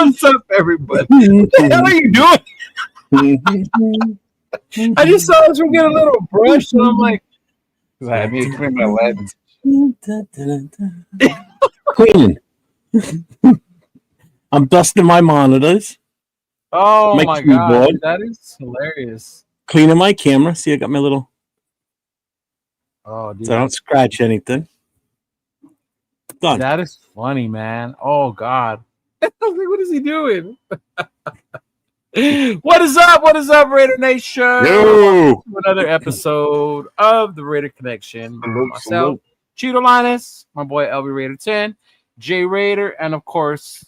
What's up, everybody? What the hell are you doing? I just saw this one get a little brush, and I'm like, I need to clean my lens. Cleaning. I'm dusting my monitors. oh My my keyboard. god, dude, that is hilarious. Cleaning my camera. See, I got my little. Oh, dude, So I don't scratch anything. Done. that is funny, man. Oh god, I was like, what is he doing? What is up? What is up, Raider Nation? Yo. Another episode of the Raider Connection. Myself, Chidolinus, my boy LB Raider 10, J Raider, and of course,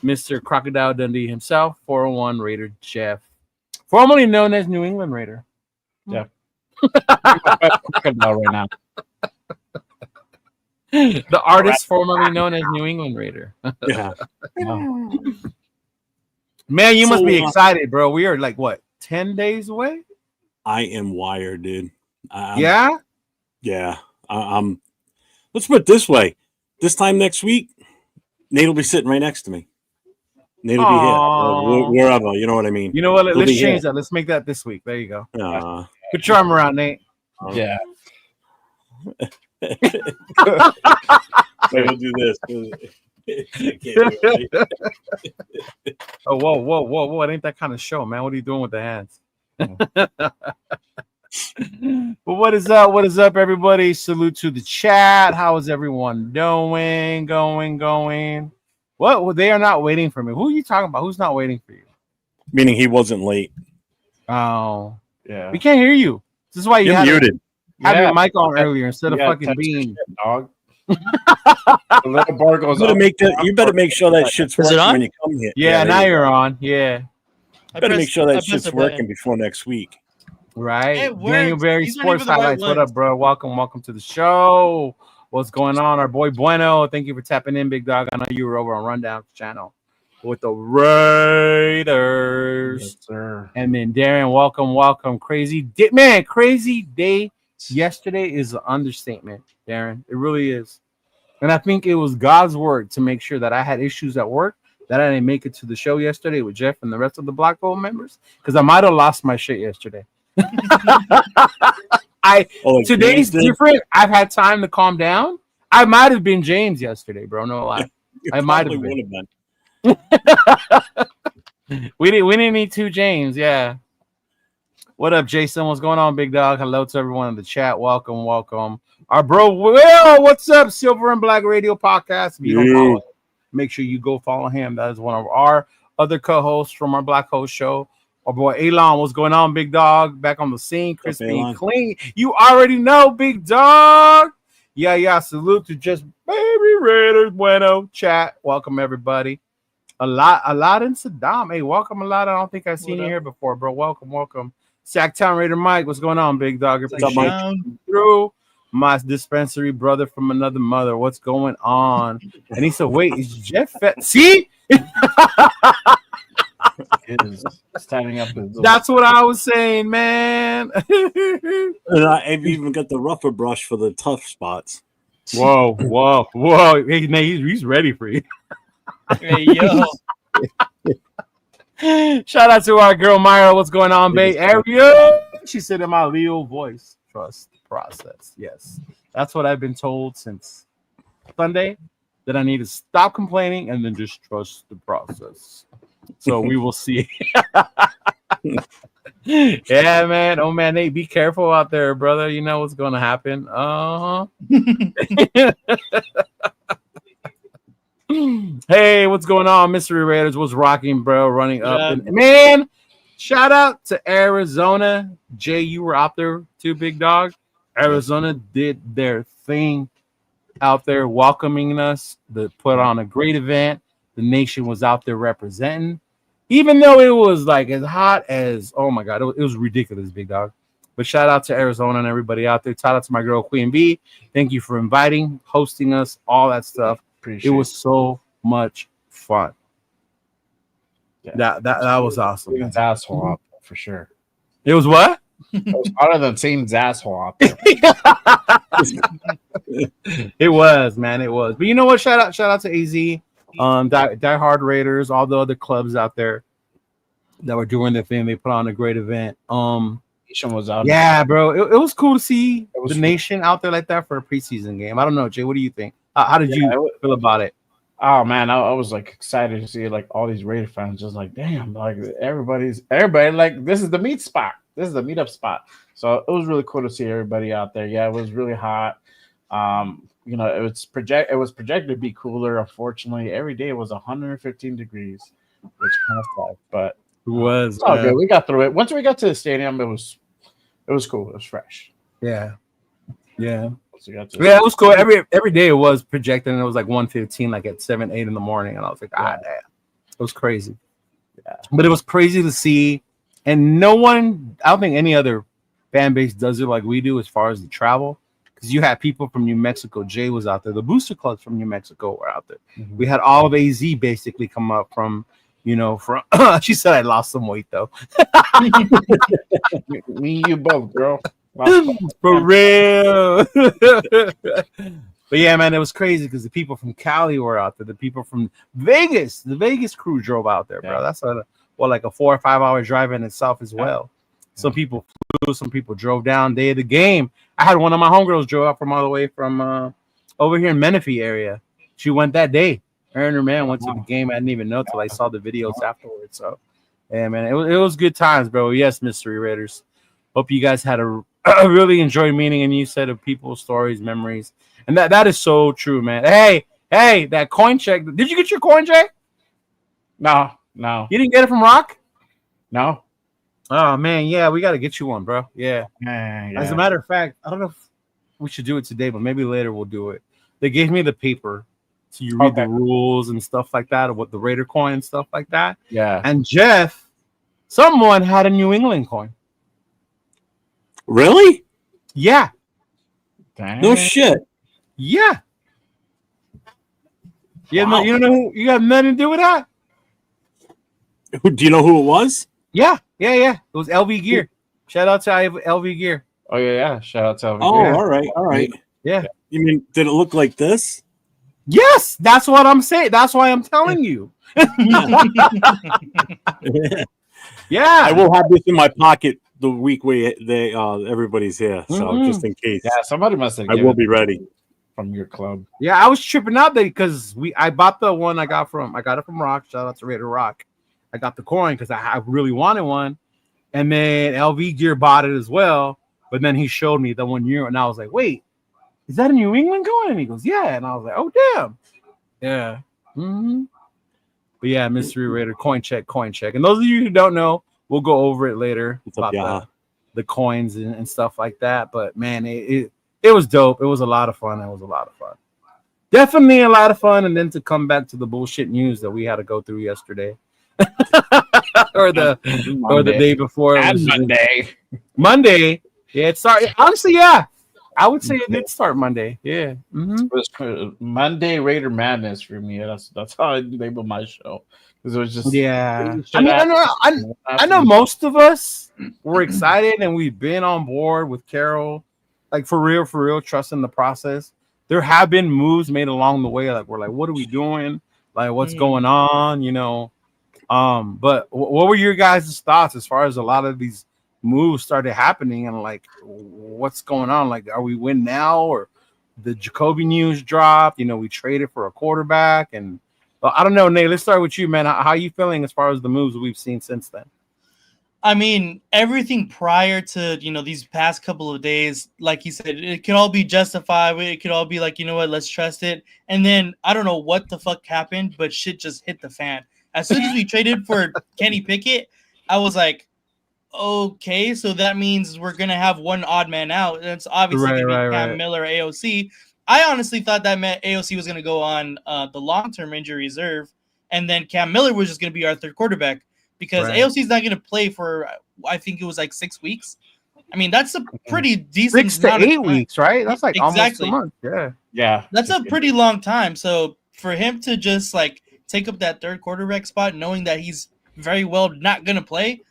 Mr. Crocodile Dundee himself, 401 Raider Jeff, formerly known as New England Raider. Jeff. Crocodile right now. The artist formerly known as New England Raider. Yeah. Man, you must be So, excited, bro. We are like, what, 10 days away? I am wired, dude. Yeah? Yeah. I'm. Let's put it this way. This time next week, Nate will be sitting right next to me. Nate will be Aw. here. Wherever. You know what I mean? You know what? He'll Let's be change here. that. Let's make that this week. There you go. Uh, Put your arm around Nate. Yeah. Wait, we'll do this. I can't do it. Oh, whoa. It ain't that kind of show, man. What are you doing with the hands? But what is up? What is up, everybody? Salute to the chat. How is everyone doing? Going? What? Well, they are not waiting for me. Who are you talking about? Who's not waiting for you? Meaning he wasn't late. Oh, Yeah. we can't hear you. This is why you You're had muted. your mic on earlier instead of Yeah, fucking touch being. shit, dog. The little bar goes up. You better make sure that shit's Is it working on? when you come here. Yeah, now there you're on. Yeah, you better make sure that shit's working before next week. right. It Daniel works. Berry These aren't Sports even the right Highlights. What ones. up, bro? Welcome to the show. What's going on? Our boy Bueno. Thank you for tapping in, big dog. I know you were over on Rundown channel with the Raiders. Yes, sir. And then Darren, welcome. Crazy day yesterday is an understatement, Darren. It really is. And I think it was God's work to make sure that I had issues at work, that I didn't make it to the show yesterday with Jeff and the rest of the Black Hole members, because I might have lost my shit yesterday. Today's different. I've had time to calm down. I might have been James yesterday, bro. No lie. I might have been. We didn't need two James, yeah. What up, Jason? What's going on, big dog? Hello to everyone in the chat. Welcome. Our bro Will, what's up? Silver and Black Radio Podcast. If you don't follow him, make sure you go follow him. That is one of our other co-hosts from our Black Host show. Our boy Elon, what's going on, big dog? Back on the scene, crispy and clean. You already know, big dog. Yeah. Salute to just baby Raiders. Bueno, chat. Welcome everybody. A lot in Saddam. Hey, welcome a lot. I don't think I've seen you here before, bro. Welcome. Sacktown Raider Mike, what's going on, big dog? Appreciate you through. My dispensary brother from another mother. What's going on? And he said, wait, is Jeff fat? See? Is standing up. That's what I was saying, man. And I've even got the rougher brush for the tough spots. Whoa. Hey, Nate, he's ready for you. Hey, yo. Shout out to our girl Myra. What's going on, babe? Ariel. She said in my Leo voice, trust the process. Yes. That's what I've been told since Sunday, that I need to stop complaining and then just trust the process. So we will see. Yeah, man. Oh, man, Nate, be careful out there, brother. You know what's going to happen. Hey, what's going on, Mystery Raiders? What's rocking, bro? Running up. And, man, shout out to Arizona. Jay, you were out there too, big dog. Arizona did their thing out there welcoming us. They put on a great event. The nation was out there representing. Even though it was like as hot as, oh my God, it was ridiculous, big dog. But shout out to Arizona and everybody out there. Shout out to my girl, Queen B. Thank you for inviting, hosting us, all that stuff. It was so much fun. Yeah. That was awesome. Seems asshole out there for sure. It was what? It was hotter than Seems asshole out there. It was, man. It was. But you know what? Shout out to AZ. Die Hard Raiders, all the other clubs out there that were doing their thing. They put on a great event. Nation was out. Yeah, bro, it was cool to see was the fun. nation out there like that for a preseason game. I don't know, Jay. What do you think? How did you feel about it? Oh man, I was like excited to see like all these Raider fans, just like damn, like everybody like this is the meet spot. This is the meetup spot. So it was really cool to see everybody out there. Yeah, it was really hot. It was projected to be cooler. Unfortunately, every day it was 115 degrees, which kind of sucked. But It was. it's all good. We got through it. Once we got to the stadium, it was cool. It was fresh. Yeah. So Yeah, it was cool. Every day it was projected, and it was like 1:15, like at 7, 8 in the morning, and I was like, damn, it was crazy. Yeah, but it was crazy to see, and I don't think any other fan base does it like we do as far as the travel, because you had people from New Mexico. Jay was out there. The booster clubs from New Mexico were out there. Mm-hmm. We had all of AZ basically come up from. From she said I lost some weight though. Me and you both, girl. For real. But yeah, man, it was crazy because the people from Cali were out there. The people from Vegas, the Vegas crew drove out there, bro. That's like a 4 or 5 hour drive in itself as well. Some people flew, some people drove down day of the game. I had one of my homegirls drove up from all the way from over here in Menifee area. She went that day. Her and her man went to the game. I didn't even know till I saw the videos afterwards. So, yeah, man, it was good times, bro. Yes, Mystery Raiders. Hope you guys had a really enjoyed meeting a new set of people's stories, memories, and that is so true, man. Hey, that coin check. Did you get your coin check? No. You didn't get it from Rock? No. Oh man, yeah, we got to get you one, bro. Yeah. Yeah. As a matter of fact, I don't know if we should do it today, but maybe later we'll do it. They gave me the paper. So you read the rules and stuff like that, or what the Raider coin and stuff like that. Yeah. And Jeff, someone had a New England coin. Really? Yeah. Dang. No shit. Yeah. Wow. You don't know who, you got nothing to do with that? Do you know who it was? Yeah. It was LV Gear. Shout out to LV Gear. Oh yeah. Shout out to Oh, Yeah. all right. Yeah. You mean, did it look like this? Yes, that's what I'm saying. That's why I'm telling you. Yeah. I will have this in my pocket the week where everybody's here, so just in case. Yeah, somebody must have. I will be ready from your club. Yeah, I was tripping out there because I bought the one I got it from Rock. Shout out to Raider Rock. I got the coin because I really wanted one, and then LV Gear bought it as well. But then he showed me the 1 year, and I was like, "Wait, is that a New England coin?" And he goes, "Yeah," and I was like, "Oh damn, yeah." Mm-hmm. But yeah, Mystery Raider coin check. And those of you who don't know, we'll go over it later about the coins and stuff like that. But man, it was dope. It was a lot of fun. Definitely a lot of fun. And then to come back to the bullshit news that we had to go through yesterday. or the day before. Monday. Yeah, it started. Honestly, yeah. I would say it did start Monday. Yeah. Mm-hmm. It was Monday Raider Madness for me. That's how I labeled my show. Because it was just I know most of us were excited and we've been on board with Carol, like for real, trusting the process. There have been moves made along the way, like we're like, what are we doing? Like, what's going on? But what were your guys' thoughts as far as a lot of these moves started happening and like what's going on? Like, are we win now, or the Jakobi news dropped? We traded for a quarterback, and I don't know, Nate. Let's start with you, man. How are you feeling as far as the moves we've seen since then? I mean, everything prior to these past couple of days, like you said, it could all be justified. It could all be like, let's trust it. And then I don't know what the fuck happened, but shit just hit the fan. As soon as we traded for Kenny Pickett, I was like, okay, so that means we're gonna have one odd man out. That's obviously gonna be Cam Miller, AOC. I honestly thought that meant AOC was gonna go on the long-term injury reserve, and then Cam Miller was just gonna be our third quarterback because AOC is not gonna play for I think it was like 6 weeks. I mean, that's a pretty decent 6 to 8 weeks, right? That's like almost a month. Yeah. That's a pretty long time. So for him to just like take up that third quarterback spot, knowing that he's very well not gonna play,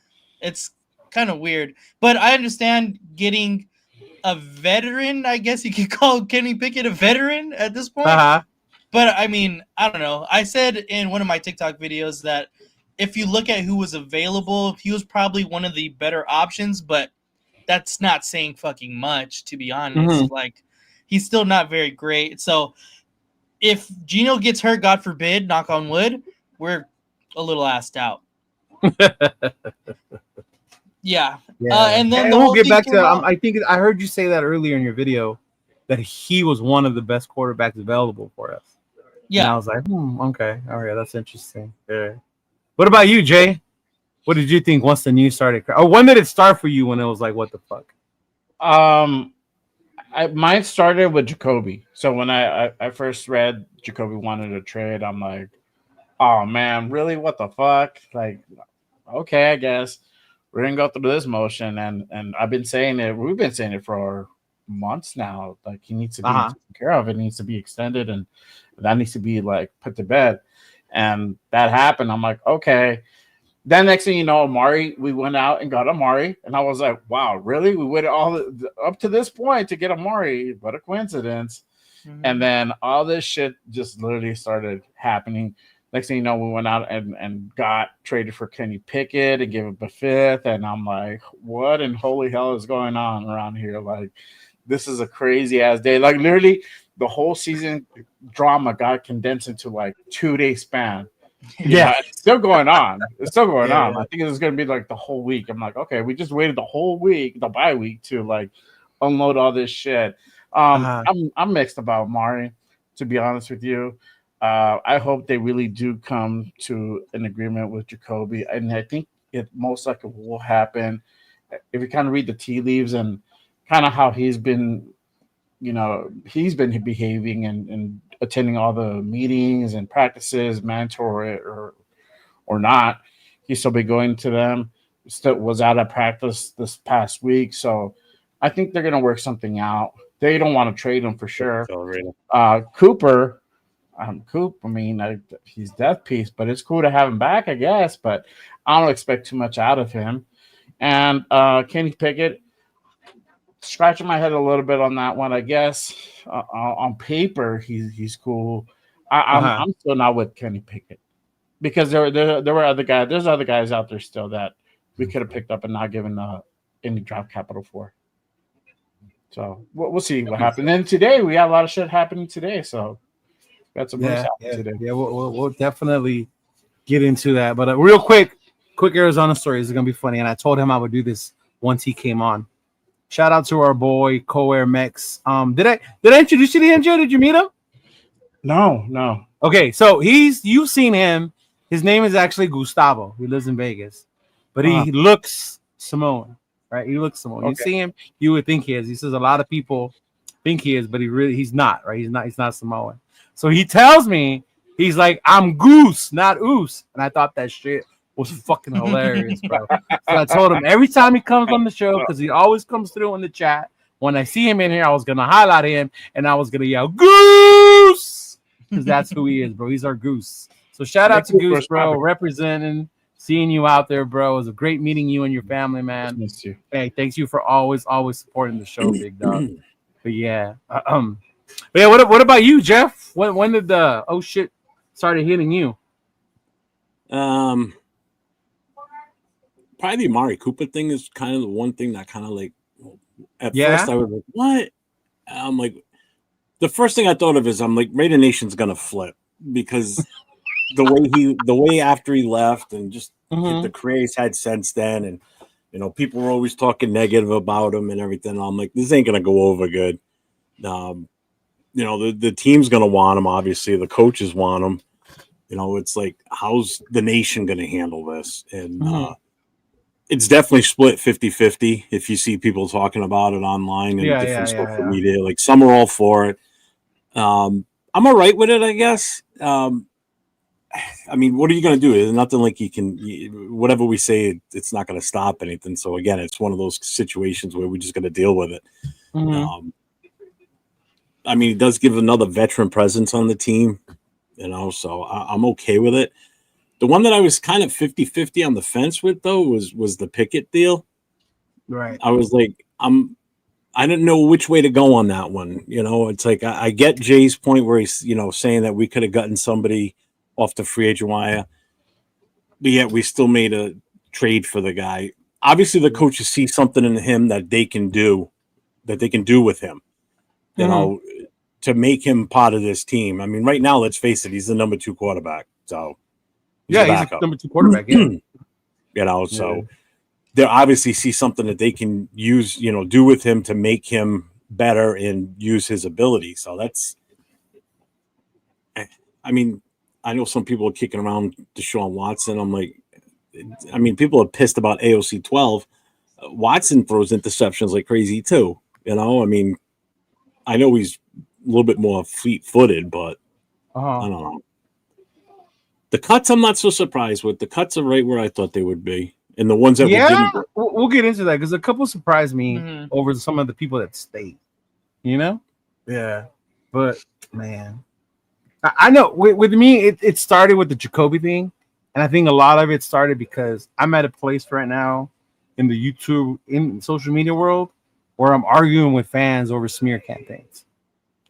it's kind of weird. But I understand getting a veteran. I guess you could call Kenny Pickett a veteran at this point. But But I mean, I don't know. I said in one of my TikTok videos that if you look at who was available, he was probably one of the better options, but that's not saying fucking much, to be honest. Mhm. Like, he's still not very great. So if Gino gets hurt, God forbid, knock on wood, we're a little assed out. Yeah. And then and the we'll whole get thing back came to. out. I think I heard you say that earlier in your video that he was one of the best quarterbacks available for us. And I Yeah. was like, okay, all right, that's interesting. Yeah. What about you, Jay? What did you think once the news started? Or when did it start for you? When it was like, what the fuck? Mine started with Jakobi. So when I first read Jakobi wanted a trade, I'm like, oh man, really? What the fuck? Like, okay, I guess we're gonna go through this motion, and I've been saying it. We've been saying it for months now. Like, he needs to be taken care of. It needs to be extended, and that needs to be like put to bed. And that happened. I'm like, okay. Then next thing you know, Amari, we went out and got Amari, and I was like, wow, really? We waited up to this point to get Amari. What a coincidence. Mhm. And then all this shit just literally started happening. Next thing you know, we went out and got traded for Kenny Pickett and gave up a fifth. And I'm like, what in holy hell is going on around here? Like, this is a crazy ass day. Like, literally, the whole season drama got condensed into like 2-day span. Yeah. It's still going on. It's still going Yeah, on. yeah. I think it's going to be like the whole week. I'm like, okay, we just waited the whole week, the bye week, to like unload all this shit. I'm mixed about Mari, to be honest with you. I hope they really do come to an agreement with Jakobi, and I think it most likely will happen if you kind of read the tea leaves and kind of how he's been, behaving and attending all the meetings and practices, mandatory or not. He's still been going to them. Still was out of practice this past week, so I think they're gonna work something out. They don't want to trade him for sure. Cooper, Coop. I mean, he's death piece, but it's cool to have him back, I guess. But I don't expect too much out of him. And Kenny Pickett, scratching my head a little bit on that one. I guess on paper he's cool. I'm still not with Kenny Pickett because there were other guys. There's other guys out there still that we could have picked up and not given any draft capital for. So we'll see what happens. And today we got a lot of shit happening today. So got some moves happening today. Yeah, we'll definitely get into that. But real quick Arizona story. This is gonna be funny, and I told him I would do this once he came on. Shout out to our boy Coair Mex. Did I introduce you to him, Joe? Did you meet him? No. Okay, so you've seen him. His name is actually Gustavo. He lives in Vegas, but he looks Samoan, right? He looks Samoan. Okay. You see him, you would think he is. He says a lot of people think he is, but he's not, right? He's not Samoan. So he tells me, he's like, I'm Goose, not Oos. And I thought that shit was fucking hilarious, bro. So I told him every time he comes on the show, because he always comes through in the chat, when I see him in here, I was going to highlight him and I was going to yell, Goose! Because that's who he is, bro. He's our Goose. So shout out to Goose, bro, representing, seeing you out there, bro. It was a great meeting you and your family, man. Miss you. Hey, thanks you for always supporting the show, big dog. But yeah. But yeah, what about you, Jeff? When did the shit started hitting you? Probably the Amari Cooper thing is kind of the one thing that kind of like at first I was like, what? I'm like, the first thing I thought of is I'm like, Raider Nation's gonna flip because the way after he left and just the career he's had since then, and people were always talking negative about him and everything. I'm like, this ain't gonna go over good. The team's gonna want him, obviously, the coaches want him. It's like, how's the nation gonna handle this? And it's definitely split 50-50 if you see people talking about it online and different social media. Like, some are all for it. I'm all right with it, I guess. I mean, what are you going to do? There's nothing like you can, whatever we say, it's not going to stop anything. So, again, it's one of those situations where we're just going to deal with it. I mean, it does give another veteran presence on the team, so I'm okay with it. The one that I was kind of 50-50 on the fence with, though, was the Pickett deal. Right. I was like, I'm I didn't know which way to go on that one. You know, it's like I get Jay's point where he's, you know, saying that we could have gotten somebody off the free agent wire, but yet we still made a trade for the guy. Obviously, the coaches see something in him that they can do with him, you know, to make him part of this team. I mean, right now, let's face it, he's the number 2 quarterback. So he's a number 2 quarterback. Yeah. You know, so they obviously see something that they can use, you know, do with him to make him better and use his ability. So that's, I mean, I know some people are kicking around Deshaun Watson. I'm like, I mean, people are pissed about AOC 12. Watson throws interceptions like crazy too. You know, I mean, I know he's a little bit more fleet-footed, but I don't know. The cuts, I'm not so surprised with. The cuts are right where I thought they would be, and the ones that we didn't. We'll get into that because a couple surprised me over some of the people that stayed. You know, but man, I know with me, it started with the Jakobi thing, and I think a lot of it started because I'm at a place right now in the YouTube in social media world where I'm arguing with fans over smear campaigns.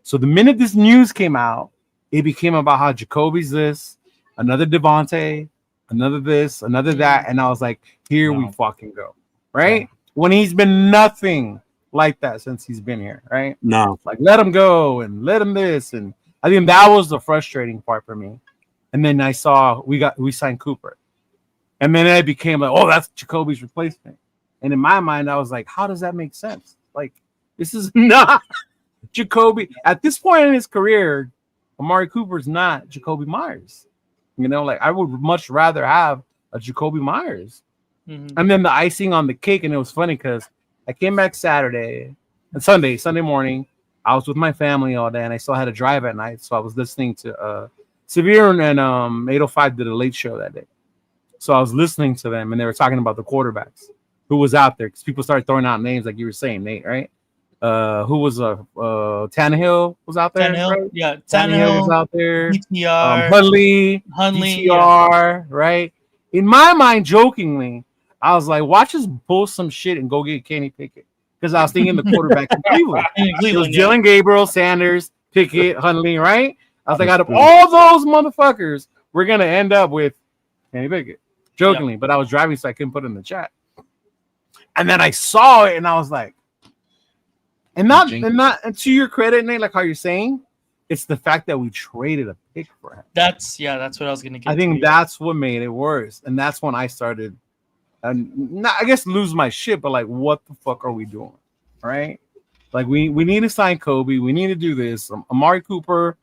So the minute this news came out, it became about how Jakobi's this, another Devontae, another this, another that, and I was like, here we fucking go, right? When he's been nothing like that since he's been here, right? No, like let him go and let him this, and I think that was the frustrating part for me. And then I saw we signed Cooper, and then it became like, oh, that's Jakobi's replacement. And in my mind, I was like, how does that make sense? Like, this is not Jakobi. At this point in his career, Amari Cooper's not Jakobi Myers. You know, like I would much rather have a Jakobi Myers. And then the icing on the cake, and it was funny because I came back Saturday and Sunday morning. I was with my family all day, and I still had to drive at night. So I was listening to Severe and 805 did a late show that day. So I was listening to them, and they were talking about the quarterbacks who was out there because people started throwing out names like you were saying, Nate, right? Who was Tannehill was out there? Tannehill, right? yeah, Tannehill was out there. DTR, Huntley, DTR, right? In my mind, jokingly, I was like, watch us pull some shit and go get Kenny Pickett because I was thinking the quarterback in Cleveland. It was Jalen Gabriel, Sanders, Pickett, Huntley, right? I was like, out of all those motherfuckers, we're gonna end up with Kenny Pickett, jokingly. But I was driving, so I couldn't put it in the chat. And then I saw it, and I was like, and to your credit, Nate, like how you're saying, it's the fact that we traded a pick for him. That's what I was gonna get. I think that's what made it worse, and that's when I started, I guess, lose my shit. But like, what the fuck are we doing, right? Like, we need to sign Kobe. We need to do this. Amari Cooper.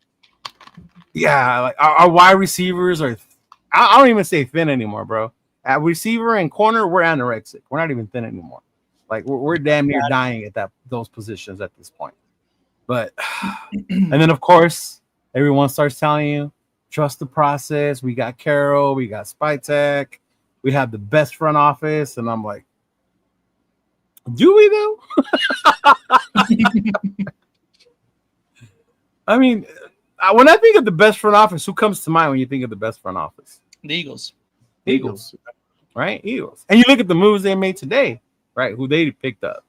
Yeah, like our wide receivers are. I don't even say thin anymore, bro. At receiver and corner, we're anorexic. We're not even thin anymore. Like we're damn near dying at those positions at this point. But and then of course everyone starts telling you trust the process. We got Carroll, we got Spytech, we have the best front office, and I'm like, do we though? I mean, when I think of the best front office, who comes to mind when you think of the best front office? The Eagles. Right? Eagles. And you look at the moves they made today, right? Who they picked up.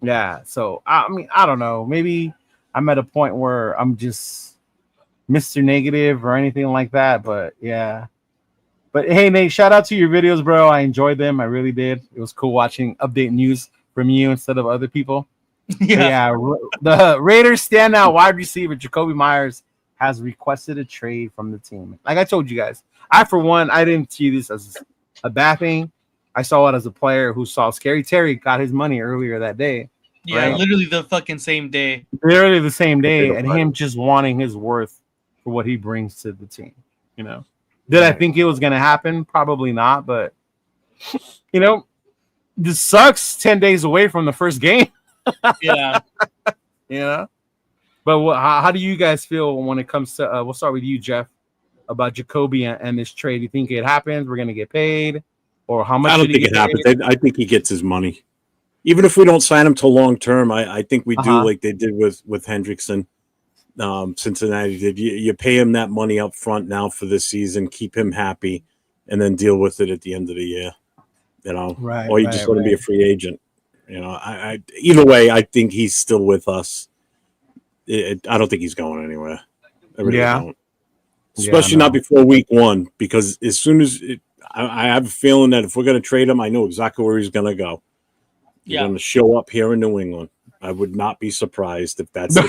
Yeah. So, I mean, I don't know. Maybe I'm at a point where I'm just Mr. Negative or anything like that. But, yeah. But, hey, Nate, shout out to your videos, bro. I enjoyed them. I really did. It was cool watching update news from you instead of other people. Yeah. The Raiders standout wide receiver, Jakobi Myers, has requested a trade from the team. Like I told you guys, for one, I didn't see this as a bad thing. I saw it as a player who saw Scary Terry got his money earlier that day. Yeah, right? literally the fucking same day. Literally the same day, and him just wanting his worth for what he brings to the team. You know, did I think it was going to happen? Probably not, but you know, this sucks. 10 days away from the first game. Yeah, you know. But how do you guys feel when it comes to? We'll start with you, Jeff, about Jakobi and this trade. You think it happens? We're going to get paid, or how much? I don't think it happens. I think he gets his money, even if we don't sign him to long term. I think we do like they did with Hendrickson. Cincinnati did. You pay him that money up front now for this season, keep him happy, and then deal with it at the end of the year. You know, right? Or you just let him be a free agent. You know, I either way, I think he's still with us. I don't think he's going anywhere. I really don't. Especially not before week 1, because as soon as I have a feeling that if we're going to trade him, I know exactly where he's going to go. He's going to show up here in New England. I would not be surprised if that's the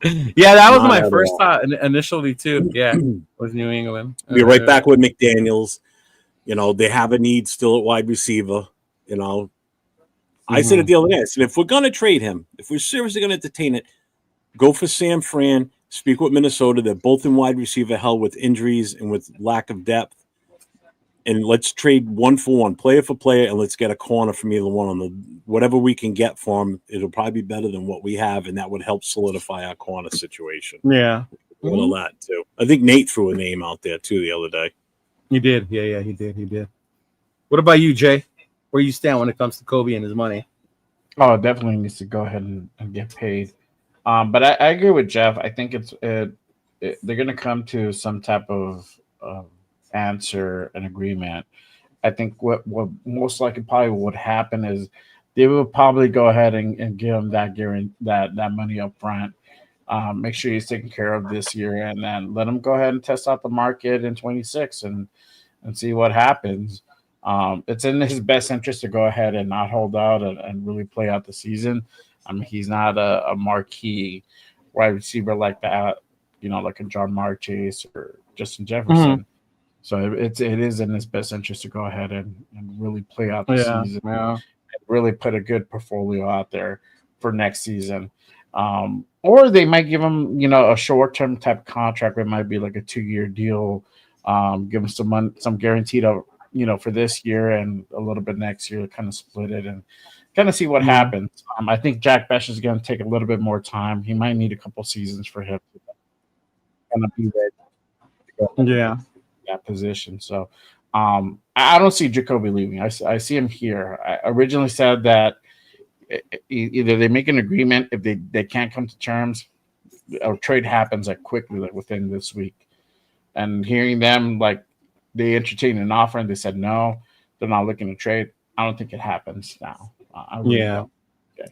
team. Yeah, that was my first thought initially too. Yeah, was New England. Be right back with McDaniels. You know, they have a need still at wide receiver. You know, I said it the other day. I said, if we're going to trade him, if we're seriously going to entertain it, go for Sam Fran. Speak with Minnesota. They're both in wide receiver hell with injuries and with lack of depth. And let's trade 1-for-1, player for player, and let's get a corner from either one on the whatever we can get for him. It'll probably be better than what we have, and that would help solidify our corner situation. Yeah, all of that too. I think Nate threw a name out there too the other day. He did. Yeah, he did. What about you, Jay? Where you stand when it comes to Kobe and his money? Oh, definitely needs to go ahead and get paid. But I agree with Jeff. I think they're going to come to some type of answer and agreement. I think what most likely probably would happen is they will probably go ahead and give him that money up front. Make sure he's taken care of this year, and then let him go ahead and test out the market in 26 and see what happens. It's in his best interest to go ahead and not hold out and really play out the season. I mean, he's not a marquee wide receiver like that, like a John Chase or Justin Jefferson. So it is in his best interest to go ahead and really play out the season. Yeah. And really put a good portfolio out there for next season. Or they might give him, a short-term type contract. It might be like a 2-year deal. Give him some guaranteed, for this year and a little bit next year, kind of split it and kind of see what happens. I think Jack Bech is going to take a little bit more time. He might need a couple seasons for him to kind of be ready to go in that position. So I don't see Jakobi leaving. I see him here. I originally said that either they make an agreement if they can't come to terms, or trade happens quickly, within this week. And hearing them they entertained an offer and they said no, they're not looking to trade. I don't think it happens now. I really don't.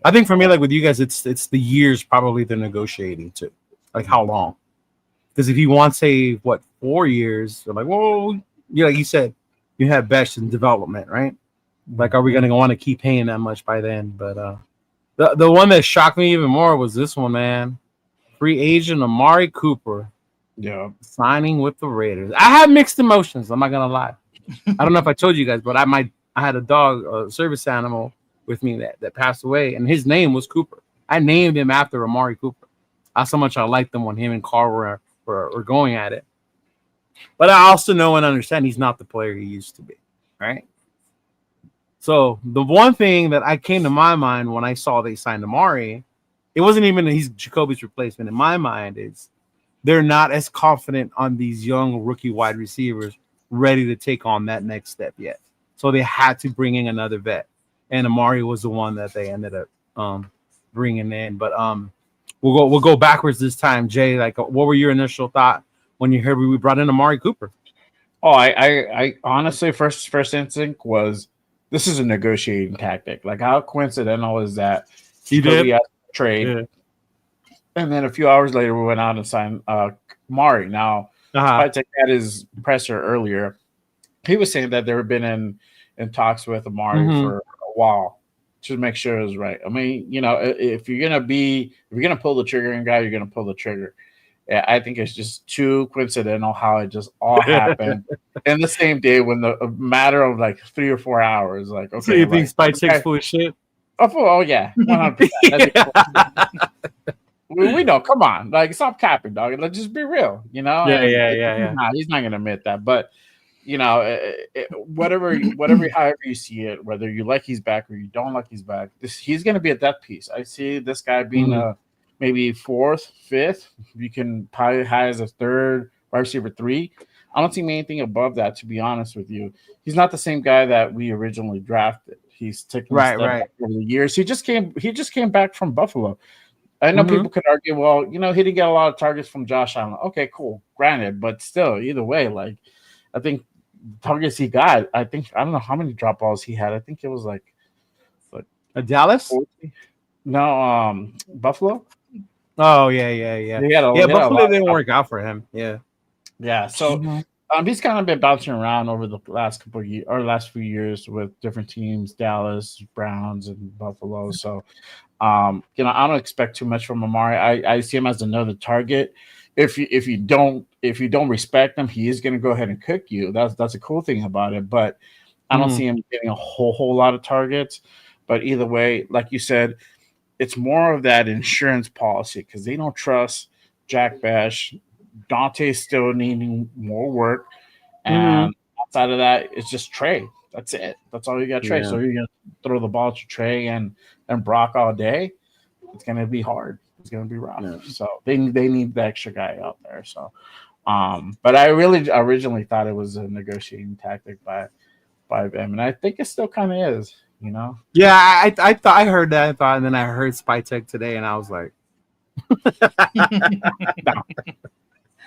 I think for me, with you guys, it's the years probably they're negotiating too. How long? Because if he wants, say, 4 years, they're like, well, like you said, you have Bech in development, right? Are we going to want to keep paying that much by then? But the one that shocked me even more was this one, man. Free agent Amari Cooper. Yeah. Signing with the Raiders. I had mixed emotions. I'm not going to lie. I don't know if I told you guys, but I had a dog, a service animal with me that passed away, and his name was Cooper. I named him after Amari Cooper. That's how much I liked him when him and Carl were going at it. But I also know and understand he's not the player he used to be, right? So the one thing that came to my mind when I saw they signed Amari, it wasn't even that he's Jacoby's replacement. In my mind, is they're not as confident on these young rookie wide receivers ready to take on that next step yet. So they had to bring in another vet, and Amari was the one that they ended up bringing in. But we'll go backwards this time, Jay. What were your initial thought when you heard we brought in Amari Cooper? Oh, I honestly first instinct was this is a negotiating tactic. How coincidental is that? He did trade, and then a few hours later we went out and signed Amari. Now, I checked at his presser earlier. He was saying that they have been in talks with Amari for a while to make sure it was right. I mean, if you're gonna pull the trigger and guy, you're gonna pull the trigger. Yeah, I think it's just too coincidental how it just all happened in the same day when a matter of 3 or 4 hours. Okay, so you think Spike Chick's full of shit? Oh yeah, 100%. We know. Come on, stop capping, dog. Let's just be real. Yeah. He's not gonna admit that, but whatever, however you see it, whether you like he's back or you don't like he's back, he's gonna be a depth piece. I see this guy being maybe 4th, 5th. You can probably high as a 3rd wide receiver 3. I don't see anything above that, to be honest with you. He's not the same guy that we originally drafted. He's taken a step back over the years. He just came back from Buffalo. I know people could argue, well, he didn't get a lot of targets from Josh Allen. Okay, cool, granted, but still, either way, I think targets he got, I don't know how many drop balls he had. I think it was Dallas? No, Buffalo. Oh yeah. Buffalo didn't work out for him. Yeah. So he's kind of been bouncing around over the last couple of years or last few years with different teams, Dallas, Browns, and Buffalo. So, I don't expect too much from Amari. I see him as another target. If you don't respect him, he is going to go ahead and cook you. That's a cool thing about it. But I don't see him getting a whole lot of targets. But either way, like you said, it's more of that insurance policy because they don't trust Jack Bash. Dante's still needing more work. And outside of that, it's just Trey. That's it. That's all you got, Trey. So you're going to throw the ball to Trey and Brock all day. It's going to be hard. It's going to be rough. Yeah. So they need the extra guy out there. So, but I really originally thought it was a negotiating tactic by them. And I think it still kind of is. Yeah, I thought I heard that, and then I heard Spytech today, and I was like,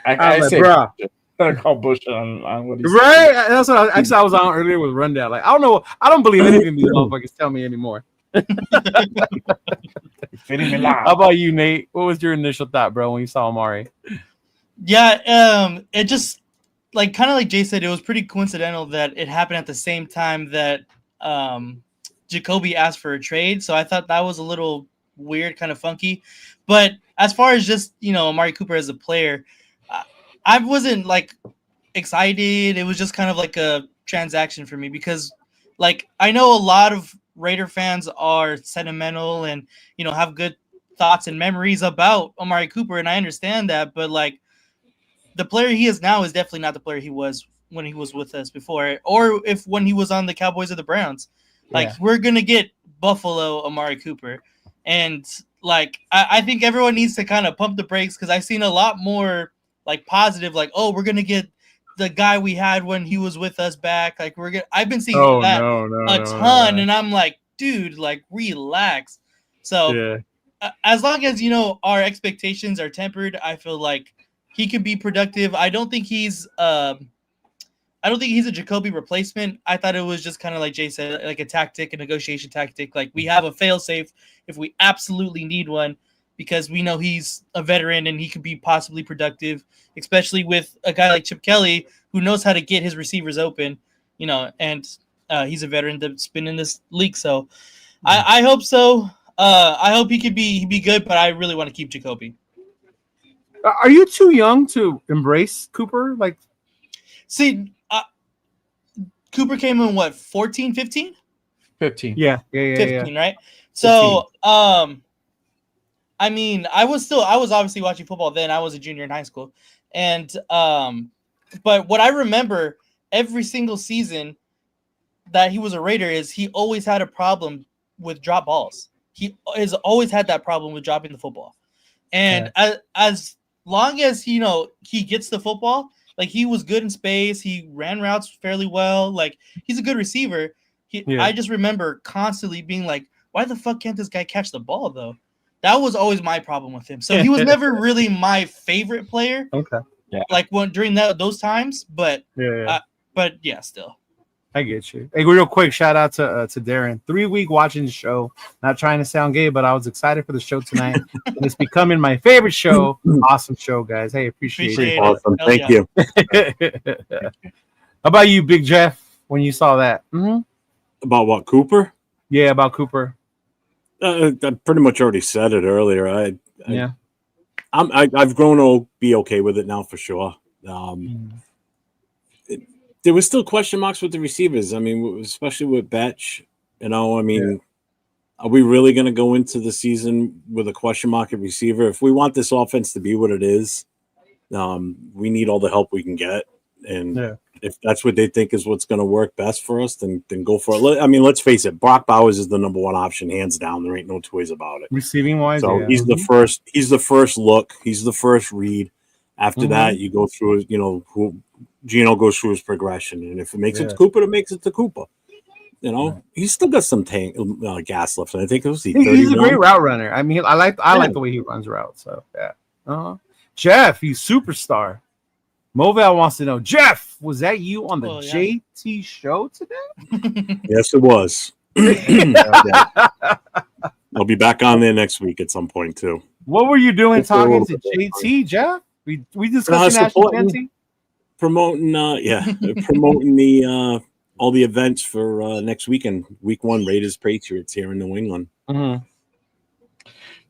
I was say, like, better call Bush on what he's right. That's what I was on earlier with Rundown. Like, I don't know, I don't believe anything these motherfuckers tell me anymore. How about you, Nate? What was your initial thought, bro, when you saw Amari? Yeah, it just kind of like Jay said, it was pretty coincidental that it happened at the same time that Jakobi asked for a trade, so I thought that was a little weird, kind of funky. But as far as just Amari Cooper as a player, I wasn't excited. It was just kind of like a transaction for me because I know a lot of Raider fans are sentimental and have good thoughts and memories about Amari Cooper, and I understand that. But the player he is now is definitely not the player he was when he was with us before, or when he was on the Cowboys or the Browns. We're gonna get Buffalo Amari Cooper, and I think everyone needs to kind of pump the brakes because I've seen a lot more positive, we're gonna get the guy we had when he was with us back. I've been seeing that a ton, and I'm like, dude, relax. So as long as our expectations are tempered, I feel like he could be productive. I don't think he's a Jakobi replacement. I thought it was just kind of like Jay said, a tactic, a negotiation tactic. We have a fail-safe if we absolutely need one because we know he's a veteran and he could be possibly productive, especially with a guy like Chip Kelly who knows how to get his receivers open, and he's a veteran that's been in this league. So I hope so. I hope he'd be good, but I really want to keep Jakobi. Are you too young to embrace Cooper? See, Cooper came in 14, 15? 15. Yeah. 15, right? So, 15. I mean, I was obviously watching football then. I was a junior in high school. And but what I remember every single season that he was a Raider is he always had a problem with drop balls. He has always had that problem with dropping the football. And as long as he gets the football, he was good in space. He ran routes fairly well. He's a good receiver. I just remember constantly being like, why the fuck can't this guy catch the ball, though? That was always my problem with him. So he was never really my favorite player. Okay. Yeah. During those times, but but yeah, still. I get you. Hey, real quick, shout out to Darren. 3-week watching the show. Not trying to sound gay, but I was excited for the show tonight. And it's becoming my favorite show. Awesome show, guys. Hey, appreciate it. Awesome. Thank you. How about you, Big Jeff, when you saw that? Mm-hmm. About what, Cooper? Yeah, about Cooper. I pretty much already said it earlier. I've grown to be okay with it now for sure. There was still question marks with the receivers. I mean, especially with Betch. Are we really going to go into the season with a question mark at receiver? If we want this offense to be what it is, we need all the help we can get. And if that's what they think is what's going to work best for us, then go for it. I mean, let's face it. Brock Bowers is the number one option, hands down. There ain't no two ways about it. Receiving wise, so he's the first. He's the first look. He's the first read. After that, you go through. Gino goes through his progression, and if it makes it to Cooper, it makes it to Cooper. He's still got some gas left. And I think he's a great route runner. I mean, I like the way he runs routes. So Jeff, you superstar. Moval wants to know, Jeff, was that you on the JT show today? Yes, it was. I'll be back on there next week at some point too. What were you doing Just a little talking to bit. JT, Jeff? We discussing national supporting- anthem? Promoting promoting the all the events for next weekend, week 1, Raiders Patriots here in New England. Mm-hmm.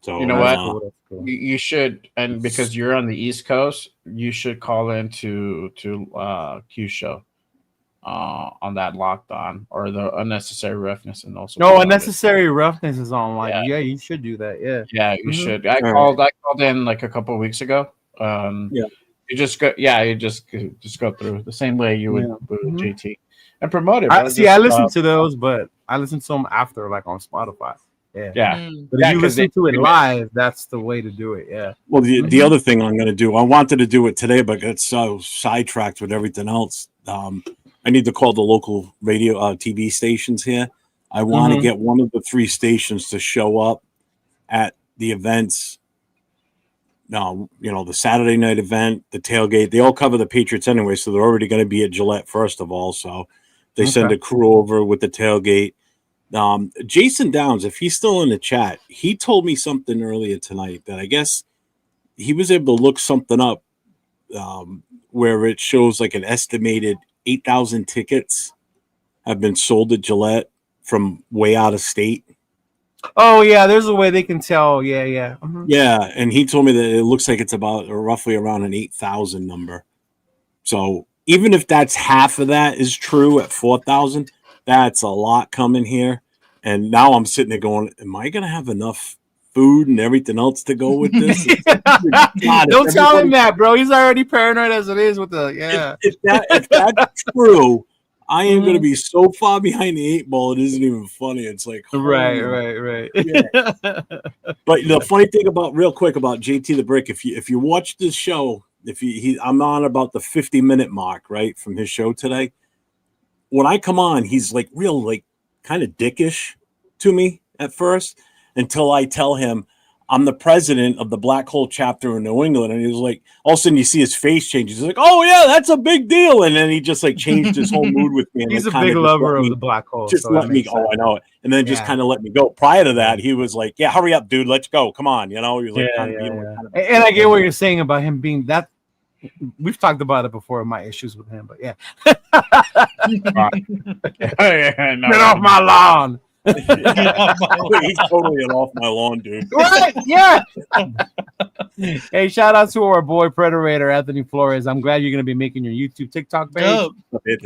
So You know what? That's cool. You should, and because you're on the East Coast, you should call in to Q show on that locked on or the unnecessary roughness and also No, unnecessary roughness is on. Like, Yeah. yeah, you should do that. Yeah. Yeah, you Mhm. should. I All called in like a couple of weeks ago. Yeah. You just go through the same way you would Yeah. with Mhm. JT and promote it. I bro. see. I listen to those, but I listen to them after, like on Spotify. Yeah. Yeah, Mm. But Yeah, if you 'cause listen to it they- live, that's the way to do it. Yeah. Well, the Mhm. other thing I'm going to do, I wanted to do it today, but got so sidetracked with everything else. I need to call the local radio TV stations here. I want to Mhm. get one of the 3 stations to show up at the events. No, the Saturday night event, the tailgate. They all cover the Patriots anyway, so they're already going to be at Gillette first of all. So they send Okay. a crew over with the tailgate. Jason Downs, if he's still in the chat, he told me something earlier tonight that I guess he was able to look something up where it shows like an estimated 8,000 tickets have been sold at Gillette from way out of state. Oh yeah, there's a way they can tell. Yeah, yeah. Mhm. Yeah, and he told me that it looks like it's about roughly around an 8,000 number. So even if that's half of that is true at 4,000, that's a lot coming here. And now I'm sitting there going, am I going to have enough food and everything else to go with this? God, Don't tell him that, bro. He's already paranoid as it is with the If that's true, I am going to Mhm. be so far behind the 8 ball, it isn't even funny. It's like, Right. Yeah. But the funny thing about real quick about JT the Brick, if you watch this show, I'm on about the 50-minute mark, right, from his show today. When I come on, he's like real, like kind of dickish to me at first until I tell him I'm the president of the Black Hole chapter in New England. And he was like, all of a sudden you see his face change. He's like, oh yeah, that's a big deal. And then he just like changed his whole mood with me. And He's a like, big kinda just lover let of me- the black hole. Just so that let me makes go. sense. I know it. And then just Yeah. kind of let me go. Prior to that, he was like, yeah, hurry up, dude. Let's go. Come on. He was like, Yeah, kind of being yeah. like, kind of And I get what you're saying about him being that. We've talked about it before, my issues with him, but yeah. Yeah, no, Get off my lawn. He's totally off my lawn, dude. Right? Yeah. Hey, shout out to our boy Predator Anthony Flores. I'm glad you're going to be making your YouTube TikTok page. Dope.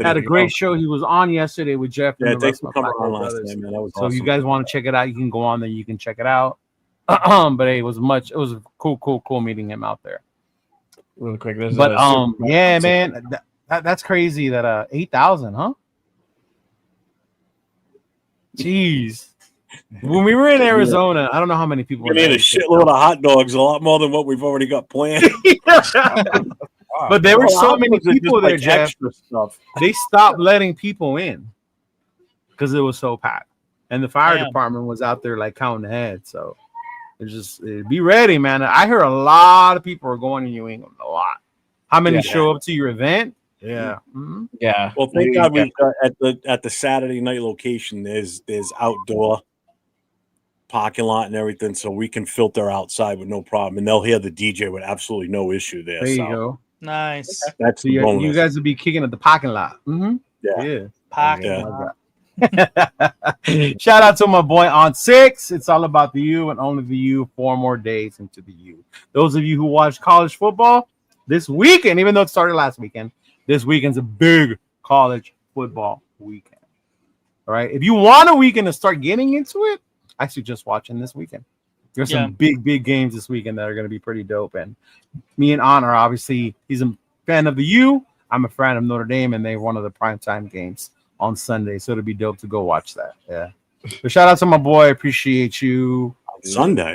Had a great show. He was on yesterday with Jeff. Yeah, and the thanks rest for of my coming on Black Hole last brothers. time, man. That was So if awesome. you guys want to check it out, you can go on there. You can check it out. But hey, it was a cool meeting him out there. Real quick, there's But a Super Bowl yeah, concert. man, that's crazy. That 8,000, huh? Jeez. When we were in Arizona, I don't know how many people. We were need there. a shitload of hot dogs, a lot more than what we've already got planned. Wow. But there were Well, so hot many dogs are just people there, like Jeff. extra stuff. They stopped letting people in because it was so packed, and the fire Damn. department was out there like counting ahead. So it's just be ready, man. I hear a lot of people are going to New England. A lot. How many Yeah. show up to your event? Yeah. Mhm. Yeah. Well, thank We- God we've got at the Saturday night location. There's outdoor parking lot and everything, so we can filter outside with no problem, and they'll hear the DJ with absolutely no issue there. There you so go. Nice. That's So the you bonus. guys will be kicking at the parking lot. Mm-hmm. Yeah. Pocket. Yeah. Shout out to my boy on 6. It's all about the U and only the U. 4 more days into the U. Those of you who watch college football this weekend, even though it started last weekend, this weekend's a big college football weekend. All right. If you want a weekend to start getting into it, I suggest watching this weekend. There's some big games this weekend that are going to be pretty dope. And me and An are obviously, he's a fan of the U. I'm a fan of Notre Dame, and they're one of the primetime games on Sunday. So it'll be dope to go watch that. Yeah. So shout out to my boy. Appreciate you. Sunday.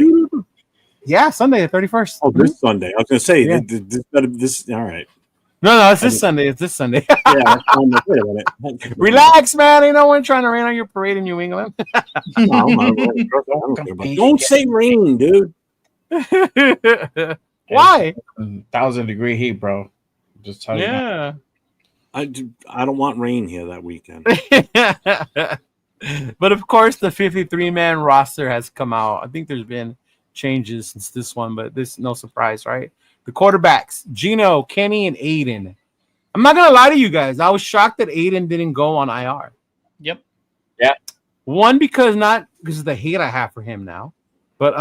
Yeah, Sunday the 31st. Oh, this Sunday. I was gonna say Yeah. this. All right. No, it's this Sunday. It's this Sunday. Yeah. Wait a minute. Relax, man. Ain't no one trying to rain on your parade in New England. No, I'm not really- I don't care about- Don't say rain, dude. Why? 1,000-degree heat, bro. Just tell you. Yeah. I don't want rain here that weekend. But of course, the 53-man roster has come out. I think there's been changes since this one, but this is no surprise, right? The quarterbacks, Gino, Kenny, and Aiden. I'm not gonna lie to you guys. I was shocked that Aiden didn't go on IR. Yep. One, because of the hate I have for him now, but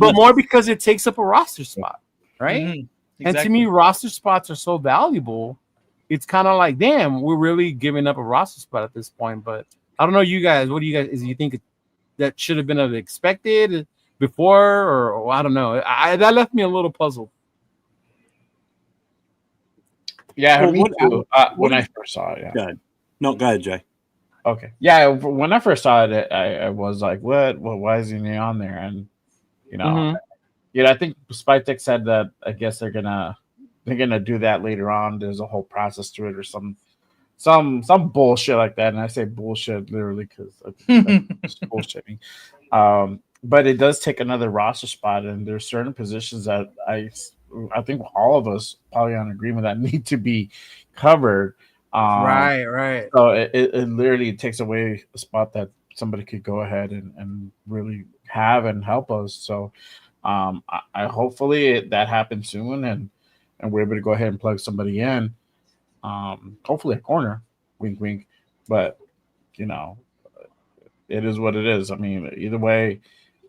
but more because it takes up a roster spot, right? Mm-hmm. And to me, roster spots are so valuable. It's kind of like, damn, we're really giving up a roster spot at this point. But I don't know, you guys. What do you guys? You think that should have been expected before, or I don't know. That left me a little puzzled. Yeah, Well, me too. When I first saw it, yeah. Go ahead. No, go ahead, Jay. Okay. Yeah, when I first saw it, I was like, "What? Well, why isn't he on there?" And I think Spytek said that I guess they're gonna do that later on. There's a whole process to it, or some bullshit like that. And I say bullshit literally because it's bullshitting. But it does take another roster spot, and there's certain positions that I think all of us probably on agreement that need to be covered. Right. So it literally takes away a spot that somebody could go ahead and really have and help us. So I hopefully that happens soon, and we're able to go ahead and plug somebody in. Hopefully a corner, wink, wink. But it is what it is. I mean, either way,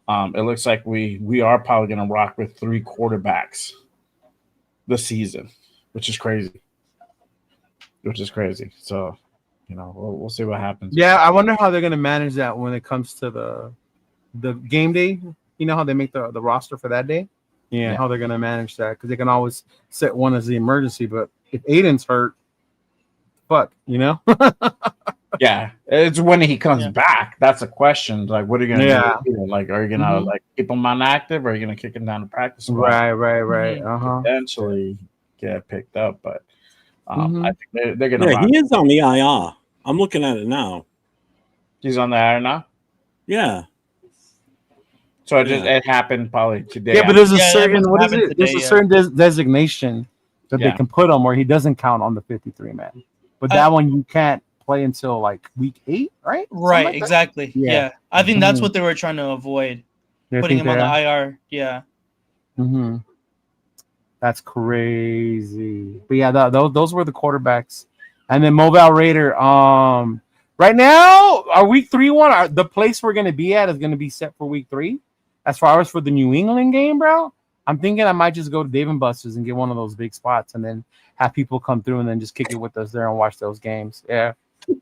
it looks like we are probably going to rock with 3 quarterbacks this season, which is crazy. So, we'll see what happens. Yeah, I wonder how they're going to manage that when it comes to the game day. You know how they make the roster for that day? Yeah, how they're going to manage that, because they can always set one as the emergency. But if Aiden's hurt, fuck, Yeah, it's when he comes back. That's a question. Like, what are you going to do? Like, are you going to like keep him inactive, or are you going to kick him down to practice squad? Right. Eventually get picked up, but I think they're going to. Yeah, he is on the IR. I'm looking at it now. He's on the IR now. Yeah. So it happened probably today. Yeah, but there's a certain There's a certain designation that they can put him where he doesn't count on the 53-man. But that one you can't play until like week 8, right? Right, like exactly. Yeah. I think that's what they were trying to avoid, putting him on the IR. Yeah. Mm-hmm. That's crazy. But yeah, those were the quarterbacks. And then Mobile Raider. Right now, our week 3 one, the place we're gonna be at is gonna be set for week 3. As far as for the New England game, bro, I'm thinking I might just go to Dave & Buster's and get one of those big spots, and then have people come through and then just kick it with us there and watch those games. Yeah.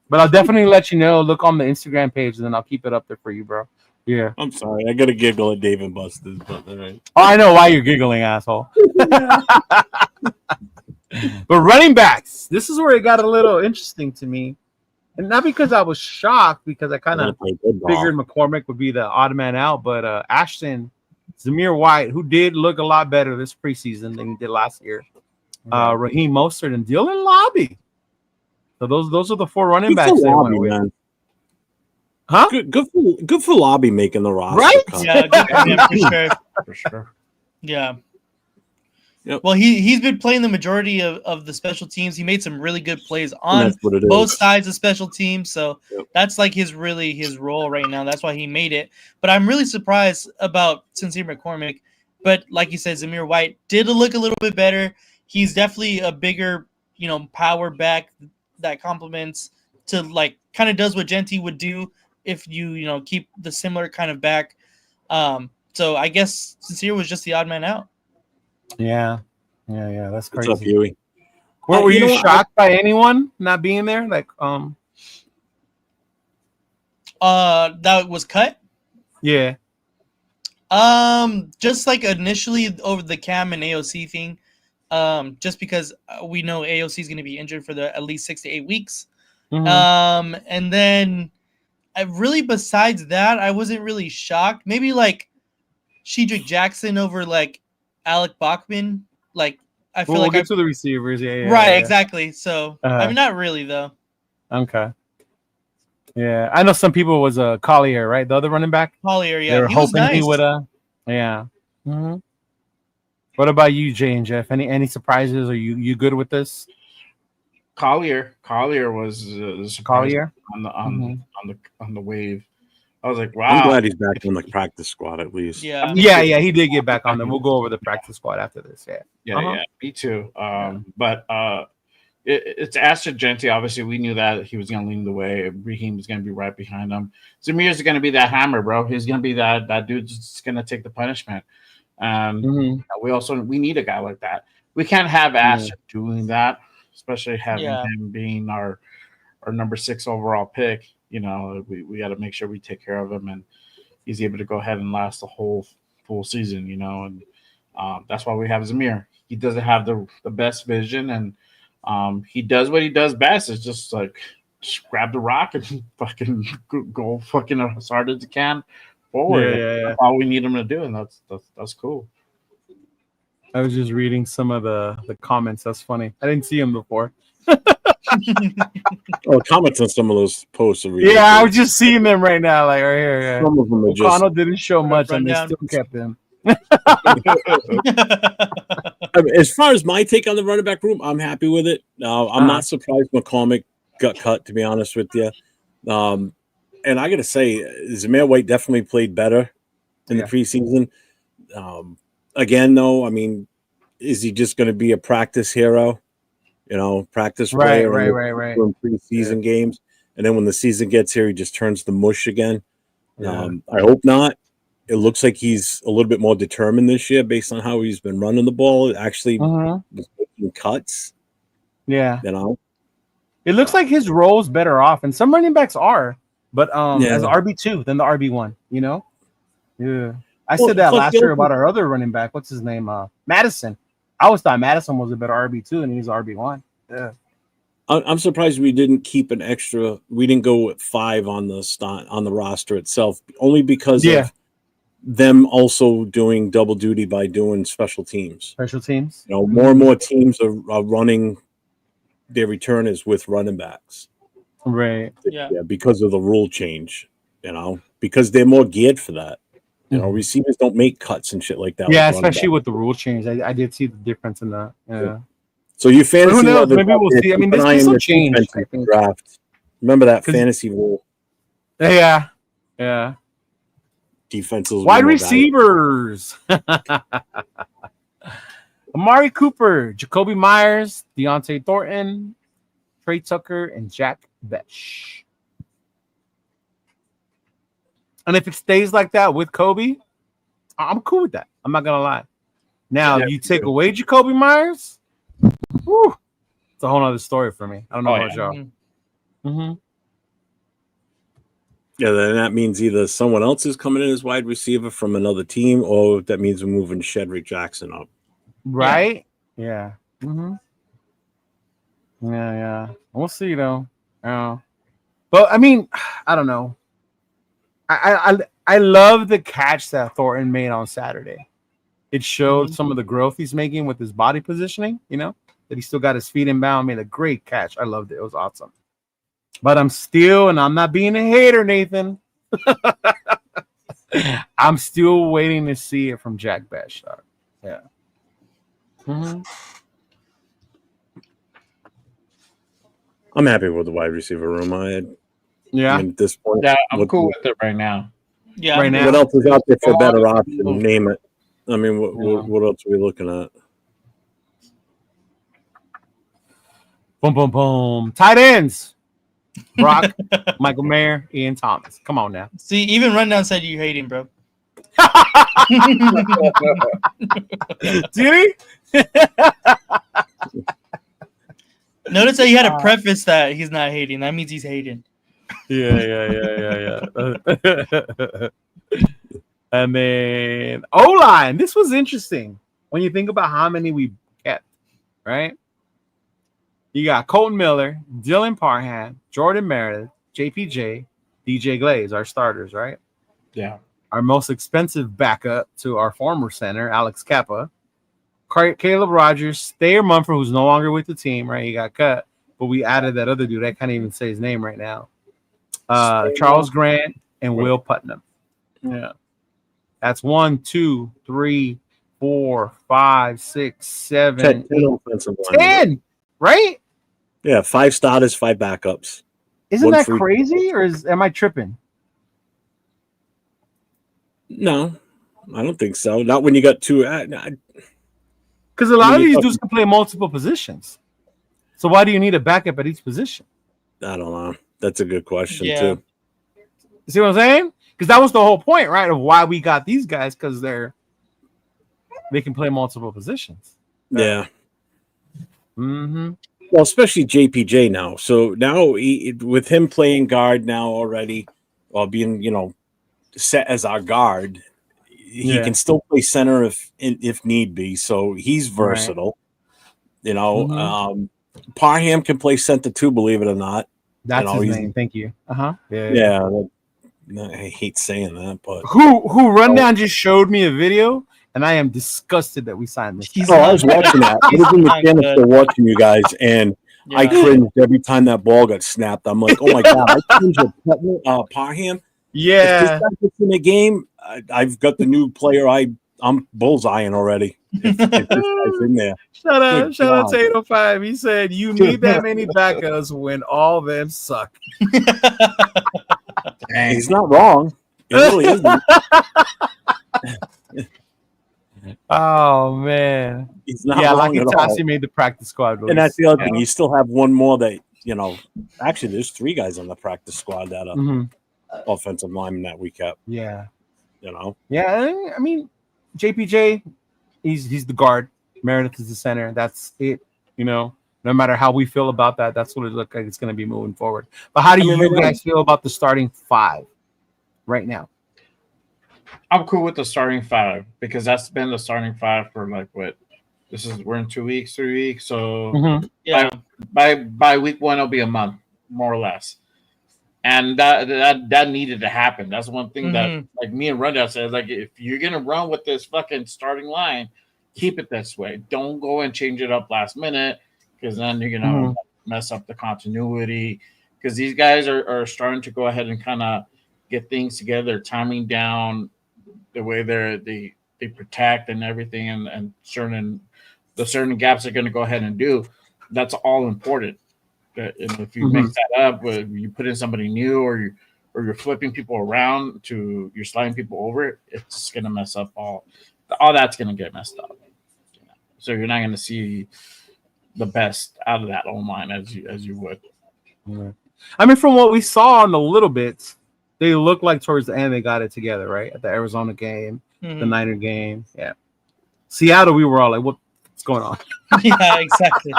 But I'll definitely let you know. Look on the Instagram page, and then I'll keep it up there for you, bro. Yeah. I'm sorry. I got to giggle at Dave & Buster's, but all right. Oh, I know why you're giggling, asshole. But running backs, this is where it got a little interesting to me. And not because I was shocked, because I kind of figured McCormick would be the odd man out, but Ashton, Zamir White, who did look a lot better this preseason than he did last year, Raheem Mostert, and Dylan Lobby. So those are the 4 running backs they went with. Huh? Good for Lobby making the roster. Right? Yeah, good for him, for sure. Yeah. Yep. Well, he's been playing the majority of the special teams. He made some really good plays on both sides of special teams. So that's like his role right now. That's why he made it. But I'm really surprised about Sincere McCormick. But like you said, Zamir White did look a little bit better. He's definitely a bigger, power back that complements to like kind of does what Genty would do if you keep the similar kind of back. So I guess Sincere was just the odd man out. Yeah. That's crazy. What's up, Huey? Were you shocked by anyone not being there? Like, that was cut. Yeah. Just like initially over the Cam and AOC thing, just because we know AOC is going to be injured for at least 6 to 8 weeks. Mm-hmm. And then really besides that, I wasn't really shocked. Maybe like Shedrick Jackson over like Alec Bachman, like I feel we'll get to the receivers, exactly. So I mean, not really though. Okay. Yeah, I know some people was Collier, right? The other running back. Collier, yeah, they were hoping he would. Yeah. Mm-hmm. What about you, Jay and Jeff? Any surprises? Are you good with this? Collier was the surprise Collier? on the Mhm. on the wave. I was like, I'm wow. glad he's back on the practice squad at least. Yeah. Yeah, he did get back on them. We'll go over the practice squad after this. Yeah. Yeah, me too. But it's Astor Genti. Obviously, we knew that he was going to lead the way. Raheem was going to be right behind him. Zamir's going to be that hammer, bro. He's going to be that dude that's going to take the punishment. We need a guy like that. We can't have Astor doing that, especially having him being our number 6 overall pick. You know, we got to make sure we take care of him, and he's able to go ahead and last the whole full season. You know, and that's why we have Zamir. He doesn't have the best vision, and he does what he does best. Is just like grab the rock and fucking go fucking as hard as he can forward. Yeah. That's all we need him to do, and that's cool. I was just reading some of the comments. That's funny. I didn't see him before. Comments on some of those posts are really I good. was just seeing them right now, like right here. Yeah. Some of them are just O'Connell didn't show much, and they rundown. still kept him. I mean, as far as my take on the running back room, I'm happy with it. I'm not surprised McCormick got cut, to be honest with you. And I got to say, Zamir White definitely played better in the preseason. Again, though, I mean, is he just going to be a practice hero? You know, practice player right. in preseason games, and then when the season gets here, he just turns to mush again. I hope not. It looks like he's a little bit more determined this year based on how he's been running the ball. Actually, making cuts. Yeah, you know, it looks like his role's better off, and some running backs are, but as RB2 than the RB1. You know, I said that last year about our other running back. What's his name? Madison. I always thought Madison was a better RB2, and he's RB1. Yeah. I'm surprised we didn't keep an extra. We didn't go with 5 on the roster itself, only because of them also doing double duty by doing special teams. Special teams. You know, more and more teams are running their return is with running backs. Right. Yeah, because of the rule change. You know, because they're more geared for that. You know, receivers don't make cuts and shit like that. Yeah, especially with the rule change. I did see the difference in that. Yeah. So you fantasy, who knows? Maybe we'll see. I mean, there's some change. Draft. Remember that fantasy rule. Yeah. Defenses. Wide receivers. Amari Cooper, Jakobi Myers, Deontay Thornton, Trey Tucker, and Jack Besh. And if it stays like that with Kobe, I'm cool with that. I'm not gonna lie. Now, if you take away Jakobi Myers, it's a whole other story for me. I don't know about y'all. Yeah, then that means either someone else is coming in as wide receiver from another team, or that means we're moving Shedrick Jackson up. Right? Yeah. Yeah. We'll see though. But I mean, I don't know. I love the catch that Thornton made on Saturday. It showed some of the growth he's making with his body positioning, you know, that he still got his feet in bound, made a great catch. I loved it. It was awesome. But I'm not being a hater, Nathan. I'm still waiting to see it from Jack Besh. Yeah. I'm happy with the wide receiver room. I mean, at this point, I'm cool with it right now. Yeah, right now. What else is out there for a better option? Name it. I mean, what else are we looking at? Boom. Tight ends. Brock, Michael Mayer, Ian Thomas. Come on now. See, even Rundown said you hate him, bro. Did he? Notice that you had to preface that he's not hating. That means he's hating. Yeah. And then O-line. This was interesting when you think about how many we kept, right? You got Colton Miller, Dylan Parham, Jordan Meredith, JPJ, DJ Glaze, our starters, right? Yeah. Our most expensive backup to our former center, Alex Kappa. Caleb Rogers, Thayer Mumford, who's no longer with the team, right? He got cut, but we added that other dude. I can't even say his name right now. Charles Grant and Will Putnam. Yeah. That's 1, 2, 3, 4, 5, 6, 7, 8, 10, right? Yeah, 5 starters, 5 backups. Isn't One that free- crazy, or am I tripping? No, I don't think so. Not when you got 2. Because a lot of you're these talking- dudes can play multiple positions. So why do you need a backup at each position? I don't know. That's a good question Yeah. too. You see what I'm saying? Because that was the whole point, right? Of why we got these guys, because they can play multiple positions. Yeah. Mm-hmm. Well, especially JPJ now. So now with him playing guard now already, or being set as our guard, he Yeah. can still play center if need be. So he's versatile. Mhm. Parham can play center too, believe it or not. That's his his name. Thank you. Uh-huh. Yeah. I hate saying that, but Who Rundown just showed me a video, and I am disgusted that we signed this. He's guy. I was watching that. I was in the canister watching you guys, and I Yeah. cringed every time that ball got snapped. I'm like, oh my god, I cringed with Parham. If this Yeah. guy gets in the game, I've got the new player. I'm bullseyeing already. If this guy's in there, Shout out Good to God. 805. He said you need that many backups when all them suck. he's not wrong. He really isn't. Oh man. He's not Yeah, wrong Lucky at all. Tassi made the practice squad. And that's the other thing. Yeah. You still have one more that Actually, there's 3 guys on the practice squad that are Mhm. offensive linemen that we kept. Yeah. Yeah, I mean, JPJ, he's the guard. Meredith is the center. That's it. No matter how we feel about that, that's what it looks like it's going to be moving forward. But how do you guys feel about the starting 5 right now? I'm cool with the starting 5 because that's been the starting 5 for like what? We're in 2 weeks, 3 weeks. So Mhm. Yeah. by week 1, it'll be a month, more or less. And that needed to happen. That's one thing that, like me and Rundown said, like if you're gonna run with this fucking starting line, keep it this way. Don't go and change it up last minute, because then you're gonna mess up the continuity. Because these guys are starting to go ahead and kind of get things together, timing down the way they protect and everything, and certain gaps they're gonna go ahead and do. That's all important. And if you mix that up, you put in somebody new, or you're flipping people around you're sliding people over, it's gonna mess up all that's gonna get messed up. So you're not gonna see the best out of that online as you would. Yeah. I mean, from what we saw in the little bits, they look like towards the end they got it together, right? At the Arizona game, the Niner game, yeah. Seattle, we were all like, "What's going on?" Yeah, exactly.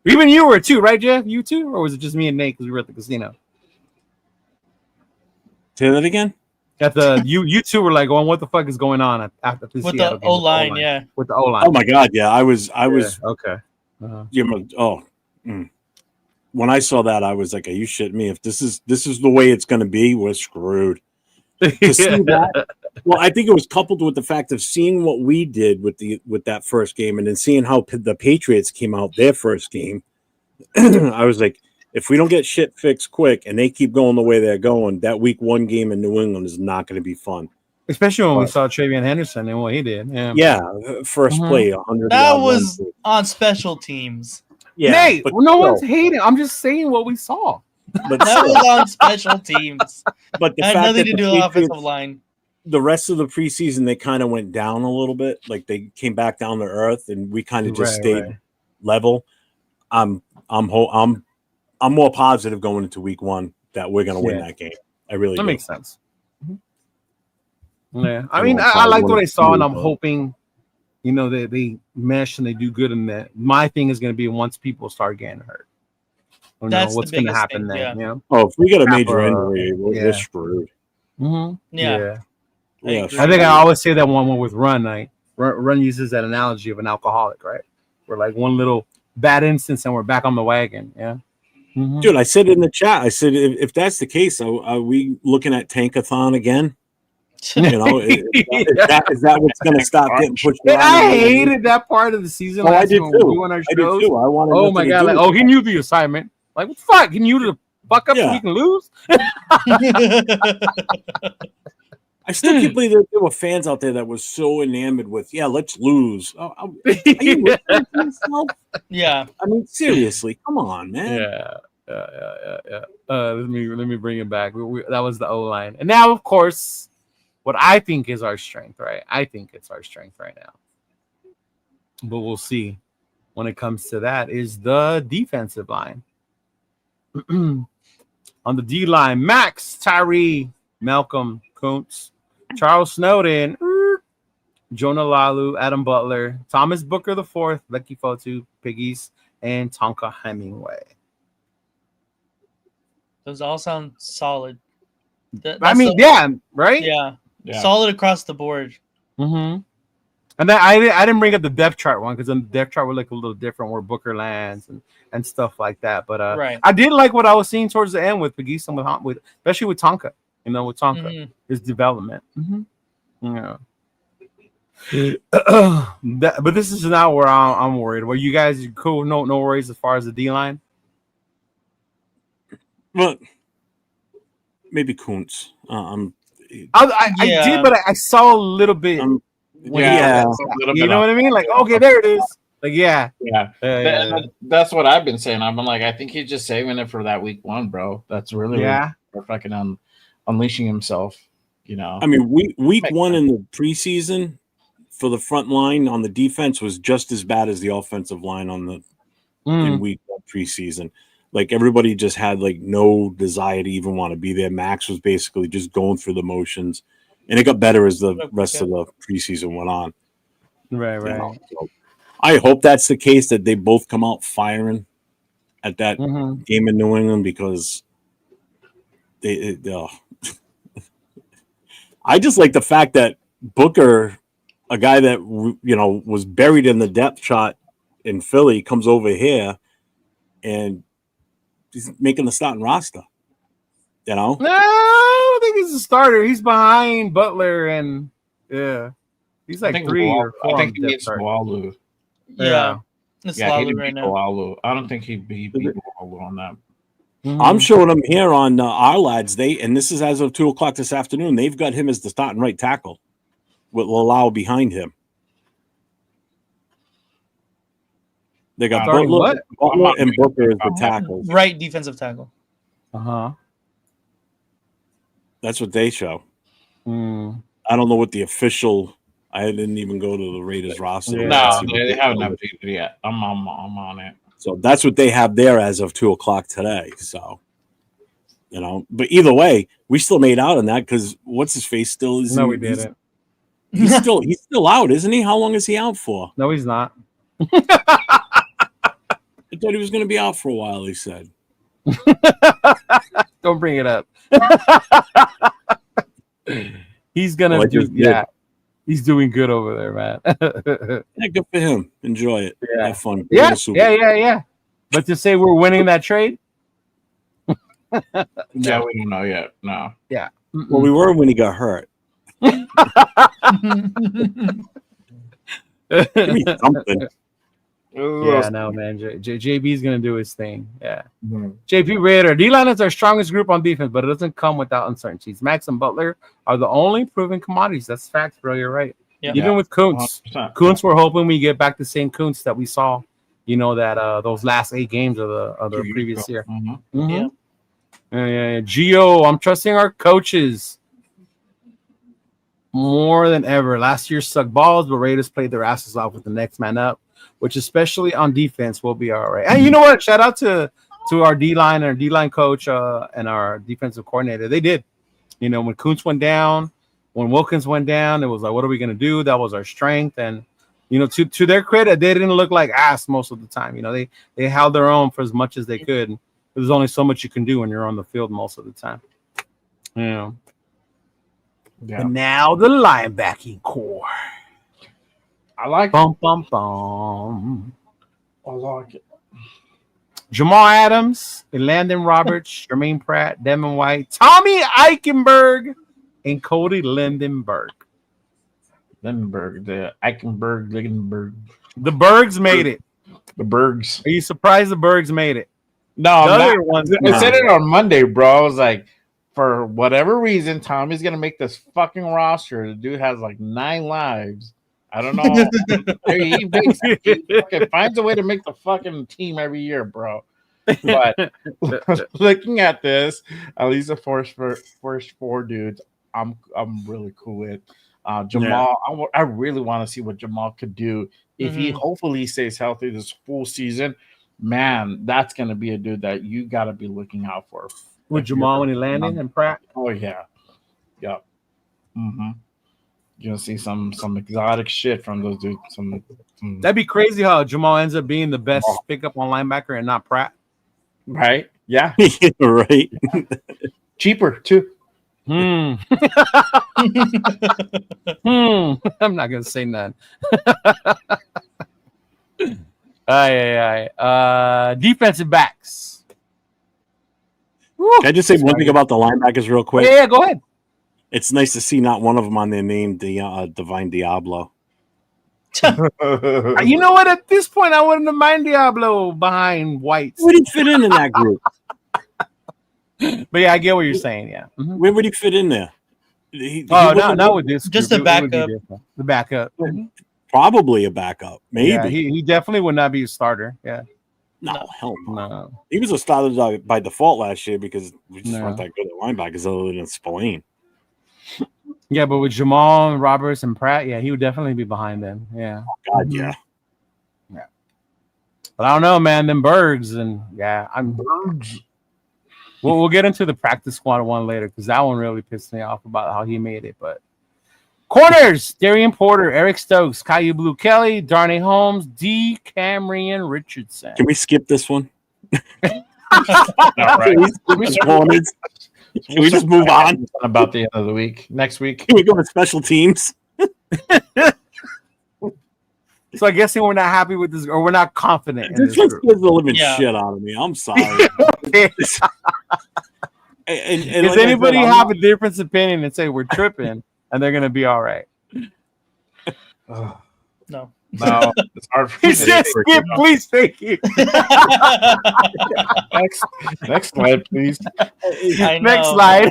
Even you were too, right, Jeff? You too, or was it just me and Nate because we were at the casino? Say that again. At the you two were like, "Oh, what the fuck is going on?" After the With Seattle the game, O line, yeah. with the O line. Oh my god, yeah. I was okay. When I saw that, I was like, "Are you shitting me? If this is the way it's going to be, we're screwed." To see that, well, I think it was coupled with the fact of seeing what we did with that first game, and then seeing how the Patriots came out their first game. I was like, if we don't get shit fixed quick and they keep going the way they're going, that week 1 game in New England is not going to be fun. Especially when we saw Travion Henderson and what he did. Yeah, first play, 100. That was on special teams. Yeah, Nate, but no one's hating. I'm just saying what we saw. But that was on special teams. But the had fact nothing that to do with offensive line. The rest of the preseason, they kind of went down a little bit. Like they came back down to earth, and we kind of just stayed level. I'm more positive going into week 1 that we're going to win that game. I really do. That makes sense. Yeah, I mean, I like what I saw, and I'm hoping, they mesh and they do good in that. My thing is going to be once people start getting hurt. That's what's going to happen then. Yeah. Oh, if we get a major injury, we're screwed. Yeah. I think I always say that one with Run. Run uses that analogy of an alcoholic, right? We're like one little bad instance and we're back on the wagon. Yeah. Dude, I said in the chat, I said, if that's the case, are we looking at Tankathon again? Is that what's going to stop getting pushed around? I hated that part of the season. I did too. I did too. I wanted. Oh my god! He knew the assignment. Like, what the fuck? He knew to fuck up so we can lose. I still can't believe that there were fans out there that was so enamored with, let's lose. Are you listening to yourself? Yeah. I mean, seriously, come on, man. Yeah. Let me bring it back. That was the O line, and now, of course, what I think is our strength, right? I think it's our strength right now, but we'll see when it comes to that. Is the defensive line on the D line? Max, Tyree, Malcolm, Kuntz, Charles Snowden, Jonah Lalu, Adam Butler, Thomas Booker IV, Becky Fotu, Piggies, and Tonka Hemingway. Those all sound solid. Right? Yeah. Solid across the board. Mm-hmm. And then I didn't bring up the depth chart one because the depth chart would look a little different where Booker lands and stuff like that. But right. I did like what I was seeing towards the end with Piggies and with especially with Tonka. With Tonka, his development. Yeah. But this is not where I'm worried. Well, you guys cool? No worries as far as the D line. Well, maybe Kuntz. I did, but I saw a little bit. A little you know what I mean? Like, okay, there it is. Like, yeah. That's what I've been saying. I'm like, I think he's just saving it for that week 1, bro. That's really for fucking unleashing himself. I mean, week 1 in the preseason for the front line on the defense was just as bad as the offensive line on the in week 1 preseason. Like, everybody just had like no desire to even want to be there. Max was basically just going through the motions, and it got better as the rest of the preseason went on. Right. So I hope that's the case, that they both come out firing at that game in New England, because I just like the fact that Booker, a guy that was buried in the depth chart in Philly, comes over here and he's making the starting roster. No, I don't think he's a starter. He's behind Butler, and he's like 3 or 4. I think he needs Walu. Yeah, it's Lalu right now. Walu. I don't think he'd beat Walu on that. I'm showing him here on our lads. And this is as of 2:00 this afternoon. They've got him as the starting right tackle with Lalau behind him. They got Butler and Booker as the tackles. Right defensive tackle. That's what they show. I don't know what the official. I didn't even go to the Raiders roster. No, they haven't updated it yet. I'm on it. So that's what they have there as of 2:00 today. So, but either way, we still made out on that because what's his face still is. No, we didn't. He's still out, isn't he? How long is he out for? No, he's not. I thought he was going to be out for a while. He said. Don't bring it up. He's gonna he's doing good over there, man. Good for him. Enjoy it. Have fun. Yeah. But to say we're winning that trade? Yeah, we don't know yet. No. Yeah. Well, we were when he got hurt. Give me something. Yeah, no, man. JB's gonna do his thing. Yeah. JP Raider. D-line is our strongest group on defense, but it doesn't come without uncertainties. Max and Butler are the only proven commodities. That's facts, bro. You're right. Yeah. Even with Kuntz. 100%. Kuntz, we're hoping we get back the same Kuntz that we saw, that those last 8 games of the previous year. Yeah. Gio, I'm trusting our coaches more than ever. Last year sucked balls, but Raiders played their asses off with the next man up, which especially on defense will be all right. And you know what? Shout out to our D-line and our D-line coach and our defensive coordinator. They did. When Kuntz went down, when Wilkins went down, it was like, what are we going to do? That was our strength. And, to their credit, they didn't look like ass most of the time. They held their own for as much as they could. There's only so much you can do when you're on the field most of the time. Yeah. And now the linebacking core. I like Bum, bum, bum. I like it. Jamal Adams, Landon Roberts, Jermaine Pratt, Devin White, Tommy Eichenberg, and Cody Lindenberg. The Eichenberg. The Bergs made it. The Bergs. Are you surprised the Bergs made it? No, I said it on Monday, bro. I was like, for whatever reason, Tommy's gonna make this fucking roster. The dude has like 9 lives. I don't know. he fucking finds a way to make the fucking team every year, bro. But looking at this, at least the first 4 dudes, I'm really cool with. Jamal, I really want to see what Jamal could do if he hopefully stays healthy this full season. Man, that's gonna be a dude that you gotta be looking out for. With Jamal when he landed and Pratt. Oh yeah, yep. You're gonna see some exotic shit from those dudes. Some That'd be crazy how Jamal ends up being the best pickup on linebacker and not Pratt. Right? Yeah. Right. Cheaper too. I'm not gonna say none. Defensive backs. Can I just say one thing about the linebackers real quick? Yeah, go ahead. It's nice to see not one of them on their name, Divine Diablo. You know what? At this point, I wouldn't mind Diablo behind Whites. Where would he fit in that group? But yeah, I get what you're saying. Yeah. Where would he fit in there? Not with this. Just group. a backup. The backup. Probably a backup. Maybe. Yeah, he definitely would not be a starter. Yeah. No, hell no. No. He was a starter by default last year because we just weren't that good at linebackers other than Spillane. Yeah, but with Jamal and Roberts and Pratt, yeah, he would definitely be behind them. Yeah. God, yeah. Yeah. But I don't know, man. Them Bergs and I'm Bergs. We'll get into the practice squad one later because that one really pissed me off about how he made it. But corners: Darian Porter, Eric Stokes, Caillou Blue Kelly, Darnay Holmes, D. Camryn Richardson. Can we skip this one? All right. Can we just move on? About the end of the week. Next week. Can we go to special teams? So I guess we're not happy with this, or we're not confident. This scares the living shit out of me. I'm sorry. Does anybody have a different opinion and say we're tripping and they're gonna be all right? No. No, it's hard for He said skip, please, thank you. Next slide, please. Next slide.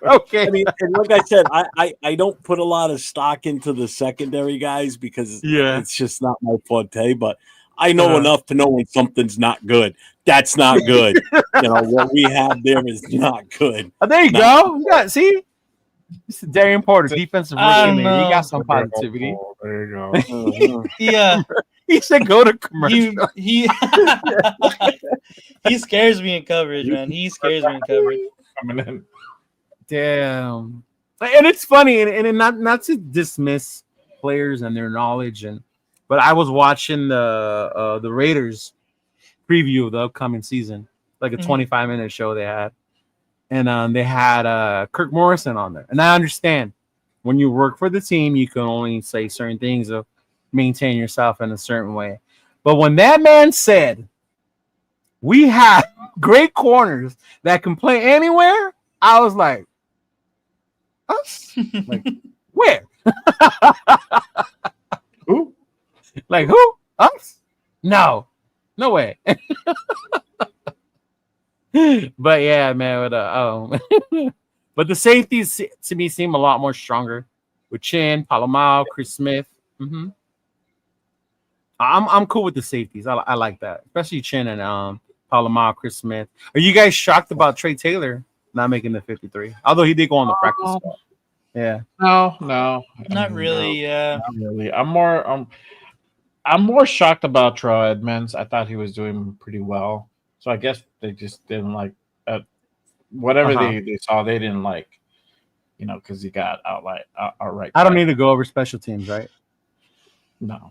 Okay. I mean, and like I said, I don't put a lot of stock into the secondary guys because it's just not my forte, but I know enough to know when something's not good. That's not good. What we have there is not good. Oh, there you go. Yeah, see? This is Darian Porter, defensive rookie. You got some positivity. There you go. Yeah. He said go to commercial. He scares me in coverage, man. He scares me in coverage. Coming in. Damn. And it's funny, and not to dismiss players and their knowledge, but I was watching the Raiders preview of the upcoming season, like a 25-minute show they had. And they had Kirk Morrison on there. And I understand when you work for the team, you can only say certain things to maintain yourself in a certain way. But when that man said, we have great corners that can play anywhere, I was like, us? Like, where? Who? Like, who? Us? No way. But yeah, man. But the safeties to me seem a lot more stronger with Chin, Palomar, Chris Smith. I'm cool with the safeties. I like that, especially Chin and Palomar, Chris Smith. Are you guys shocked about Trey Taylor not making the 53? Although he did go on the practice squad. Yeah. No. Not really. Yeah. Not really. I'm more shocked about Troy Edmonds. I thought he was doing pretty well. So I guess they just didn't like whatever they saw. They didn't like, because he got outright. I don't need to go over special teams, right? No.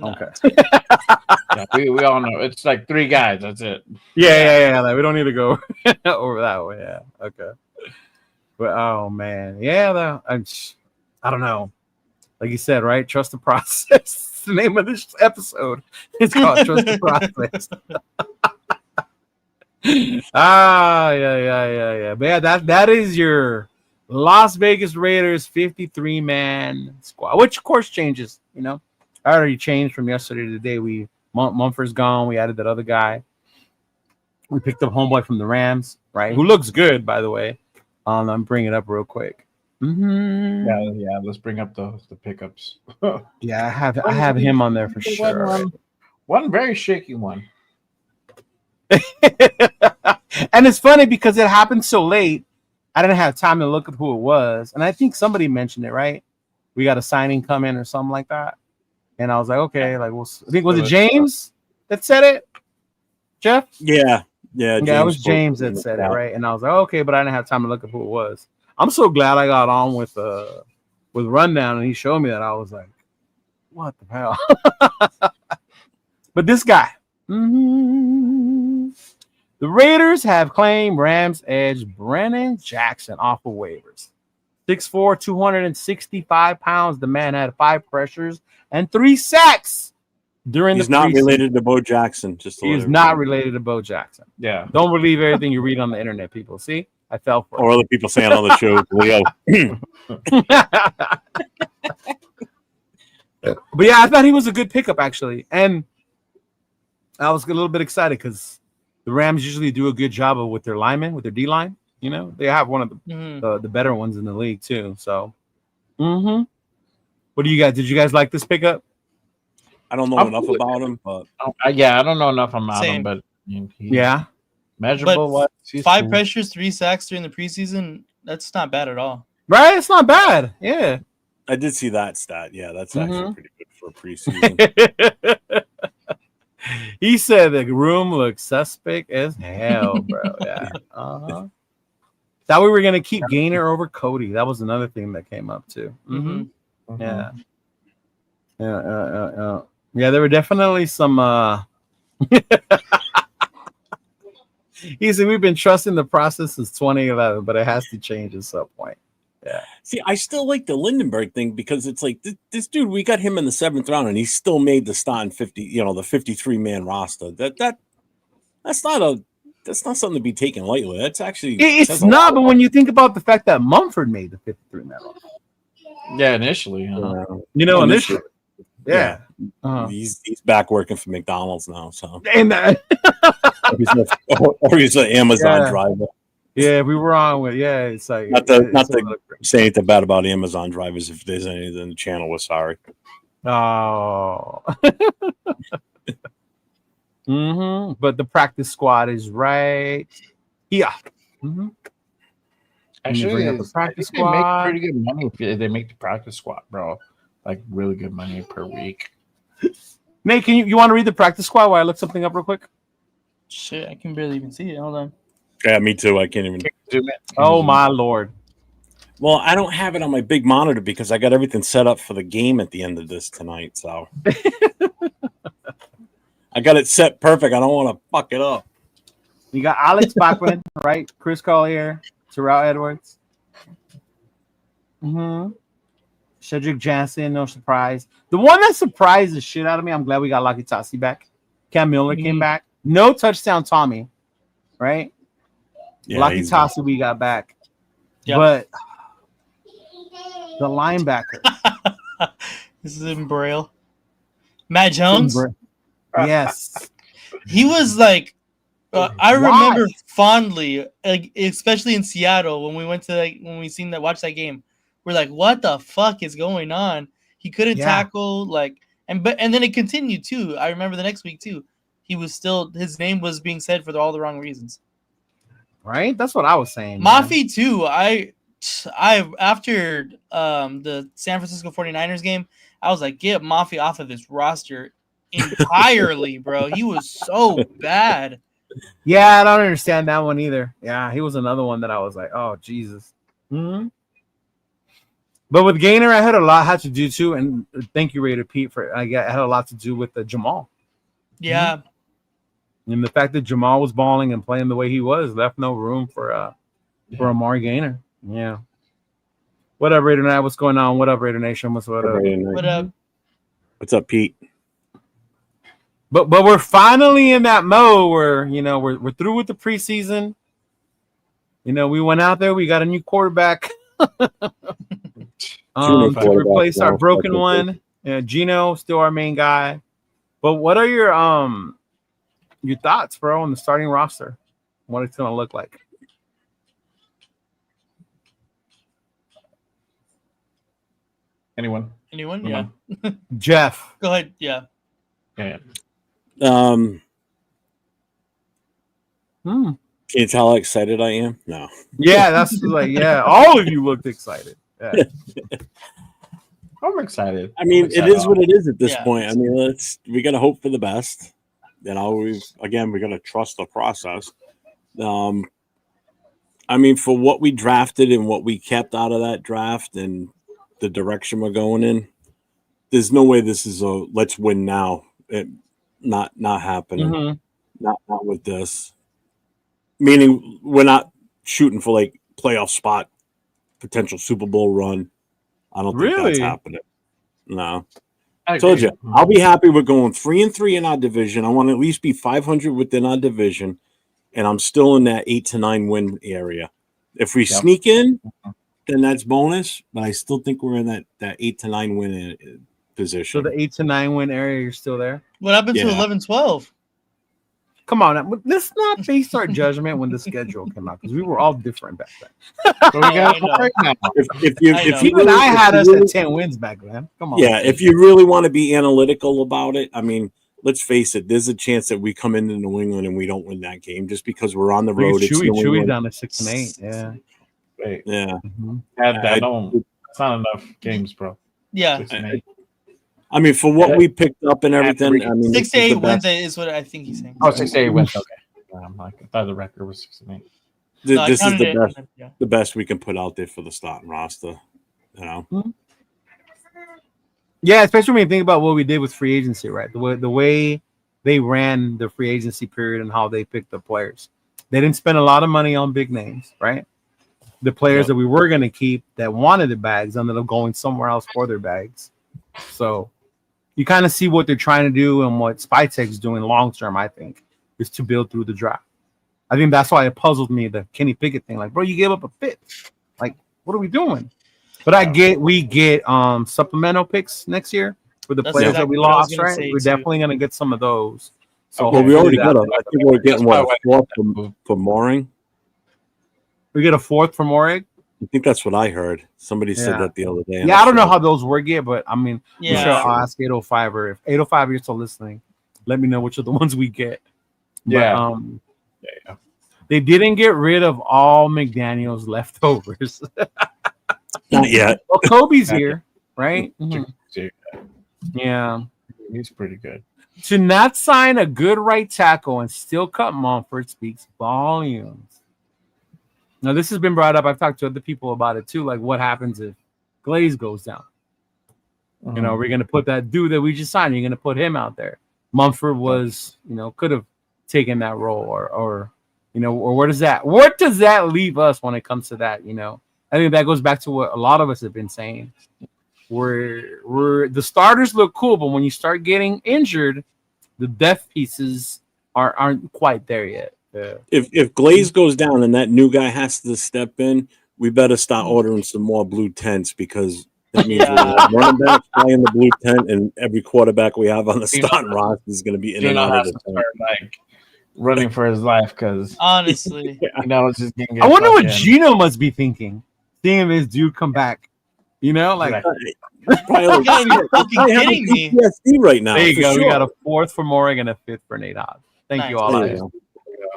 Okay. Yeah, we all know it's like 3 guys. That's it. Yeah. Like, we don't need to go over that way. Yeah. Okay. But oh man, yeah. I don't know. Like you said, right? Trust the process. It's the name of this episode. It's called Trust the Process. Yeah. But yeah, that is your Las Vegas Raiders 53-man squad, which of course changes. I already changed from yesterday to today. Mumford's gone. We added that other guy. We picked up homeboy from the Rams, right? Who looks good, by the way. I'm bring it up real quick. Mhm. Yeah. Let's bring up the pickups. Yeah, I have him on there for sure. One very shaky one. And it's funny because it happened so late. I didn't have time to look at who it was, and I think somebody mentioned it. Right, we got a signing coming or something like that, and I was like, okay, like I think was it James that said it, Jeff? Yeah. James it was James that said it, right? And I was like, okay, but I didn't have time to look at who it was. I'm so glad I got on with Rundown, and he showed me that. I was like, what the hell? But this guy. Mm-hmm. The Raiders have claimed Rams edge Brennan Jackson off of waivers. 6'4", 265 pounds. The man had 5 pressures and 3 sacks during He's the not preseason. related to Bo Jackson. He is not related to Bo Jackson. Yeah. Don't believe everything you read on the internet, people. See? I fell for it. Or other people saying on the show, Leo. But yeah, I thought he was a good pickup, actually. And I was a little bit excited because the Rams usually do a good job with their linemen, with their D line. You know, they have one of the better ones in the league too. So, what do you guys? Did you guys like this pickup? I don't know enough about him, but I don't know enough about him, but yeah, measurable. What 5 pressures, 3 sacks during the preseason? That's not bad at all. Right? It's not bad. Yeah, I did see that stat. Yeah, that's actually pretty good for a preseason. He said the room looks suspect as hell, bro. Yeah. Thought we were gonna keep Gainer over Cody. That was another thing that came up too. Yeah. Yeah, there were definitely some he said we've been trusting the process since 2011, but it has to change at some point. Yeah. See, I still like the Lindenberg thing because it's like this dude, we got him in the 7th round and he still made the starting 50, the 53-man roster. That's not something to be taken lightly. That's actually it's not, but when you think about the fact that Mumford made the 53-man roster. Yeah, initially. Initially. Yeah. He's back working for McDonald's now, so and or he's an Amazon driver. Yeah, we were on with it's like not to say anything bad about Amazon drivers. If there's anything in the channel, we're sorry. Oh. But the practice squad is right. Yeah. Actually, the practice squad. They make pretty good money if they make the practice squad, bro. Like really good money per week. Nate, can you want to read the practice squad while I look something up real quick? Shit, I can barely even see it. Hold on. Yeah, me too. I can't even zoom in. Oh my lord. Well, I don't have it on my big monitor because I got everything set up for the game at the end of this tonight. So I got it set perfect. I don't want to fuck it up. You got Alex Bachman, right? Chris Collier, Terrell Edwards. Cedric Jansen, no surprise. The one that surprised the shit out of me, I'm glad we got Lucky Tassi back. Cam Miller came back. No touchdown Tommy, right? Yeah, Lucky Tassi we got back. Yep. But the linebacker. This is in Braille. Matt Jones? Yes. He was like, I remember fondly, especially in Seattle when we went to watched that game. We're like, what the fuck is going on? He couldn't tackle, and then it continued too. I remember the next week too. He was still, his name was being said for all the wrong reasons. Right? That's what I was saying. Mafi too. I after the San Francisco 49ers game, I was like, get Mafi off of this roster entirely, bro. He was so bad. Yeah, I don't understand that one either. Yeah, he was another one that I was like, oh Jesus. But with Gainer, I had a lot had to do too, and thank you, Raider Pete, for I had a lot to do with Jamal. Yeah. And the fact that Jamal was balling and playing the way he was left no room for Amari Gainer. Yeah. What up, Raider Night? What's going on? What up, Raider Nation? What's up? What up? What's up, Pete? But we're finally in that mode where we're through with the preseason. We went out there. We got a new quarterback. To replace our broken one. Gino still our main guy. But what are your thoughts, bro, on the starting roster? What it's gonna look like? Anyone? Anyone? Yeah. Jeff. Go ahead. Yeah. Yeah. Can you tell how excited I am? No. Yeah, that's like, yeah, all of you looked excited. Yeah. I'm excited. I mean, I'm excited. it is what it is at this Yeah. point. I mean, we got to hope for the best. You know, we got to trust the process. I mean, for what we drafted and what we kept out of that draft and the direction we're going in, there's no way this is a let's win now. Not happening. Mhm. Not with this. Meaning we're not shooting for like playoff spot, potential Super Bowl run. I don't think that's Really? happening. No. I Told agree. you, I'll be happy with going 3-3 in our division. I want to at least be 500 within our division, and I'm still in that 8 to 9 win area. If we sneak in, then that's bonus. But I still think we're in that 8 to 9 win So position. the 8 to 9 win area, you're still there? What happened to Yeah. 11-12? Come on, let's not base our judgment when the schedule came out because we were all different back then. But we got I know. right now. If you I know. if you Even really, I had if us you at really- 10 wins back then. Come on. yeah, if you really want to be analytical about it, I mean, let's face it. There's a chance that we come into New England and we don't win that game just because we're on the Look road. at It's New Chewy England. down to 6 and 8. Yeah. Wait, Yeah. add that. I- No, it's not enough games, bro. Yeah. 6 and 8. I mean, for what we picked up and everything, Three. I mean, 6 to this is 8 the wins best. is what I think he's saying. Oh, 6 to 8 wins. Okay. I'm like, I thought the record was 6 and 8. No, I This is counted the it. best. Yeah. The best we can put out there for the starting roster. You know, Yeah, especially when you think about what we did with free agency, right? The way they ran the free agency period and how they picked the players. They didn't spend a lot of money on big names, right? The players that we were going to keep that wanted the bags ended up going somewhere else for their bags. So you kind of see what they're trying to do and what Spytek's doing long term, I think, is to build through the draft. I think that's why it puzzled me, the Kenny Pickett thing. Like, bro, you gave up a fifth. Like, what are we doing? But we get supplemental picks next year for the That's players exactly that we what I was lost, gonna right? say, We're too. definitely going to get some of those. So well, we already hopefully got I think we're getting what, a fourth for Mooring. we get a fourth from Orig. I think that's what I heard. Somebody said Yeah. that the other day. Yeah, I don't know how those work yet, but I mean, Yeah. sure, I'll ask 805 or if 805 you're still listening, let me know which are the ones we get. But, Yeah. Yeah. they didn't get rid of all McDaniel's leftovers. Not yet. Well, Kobe's here, right? Mhm. Yeah. He's pretty good. To not sign a good right tackle and still cut Mumford speaks volumes. Now, this has been brought up. I've talked to other people about it too. Like, what happens if Glaze goes down? You know, we're going to put that dude that we just signed. You're going to put him out there. Mumford was, could have taken that role, or where does that leave us when it comes to that? I think that goes back to what a lot of us have been saying. We're the starters look cool, but when you start getting injured, the depth pieces aren't quite there yet. Yeah. If Glaze goes down and that new guy has to step in, we better start ordering some more blue tents because that means we're running back playing the blue tent, and every quarterback we have on the starting roster is going to be in and out of the tent. start, like running for his life because Honestly. it's just gonna get I wonder what fucking- Gino must be thinking, seeing this dude come back. Like Exactly. Probably You gotta be fucking probably having kidding me. PTSD right now. there you for go. sure. We got a fourth for Morig and a fifth for Nate Hobbs. Thank you Nice. all. There out you there. go.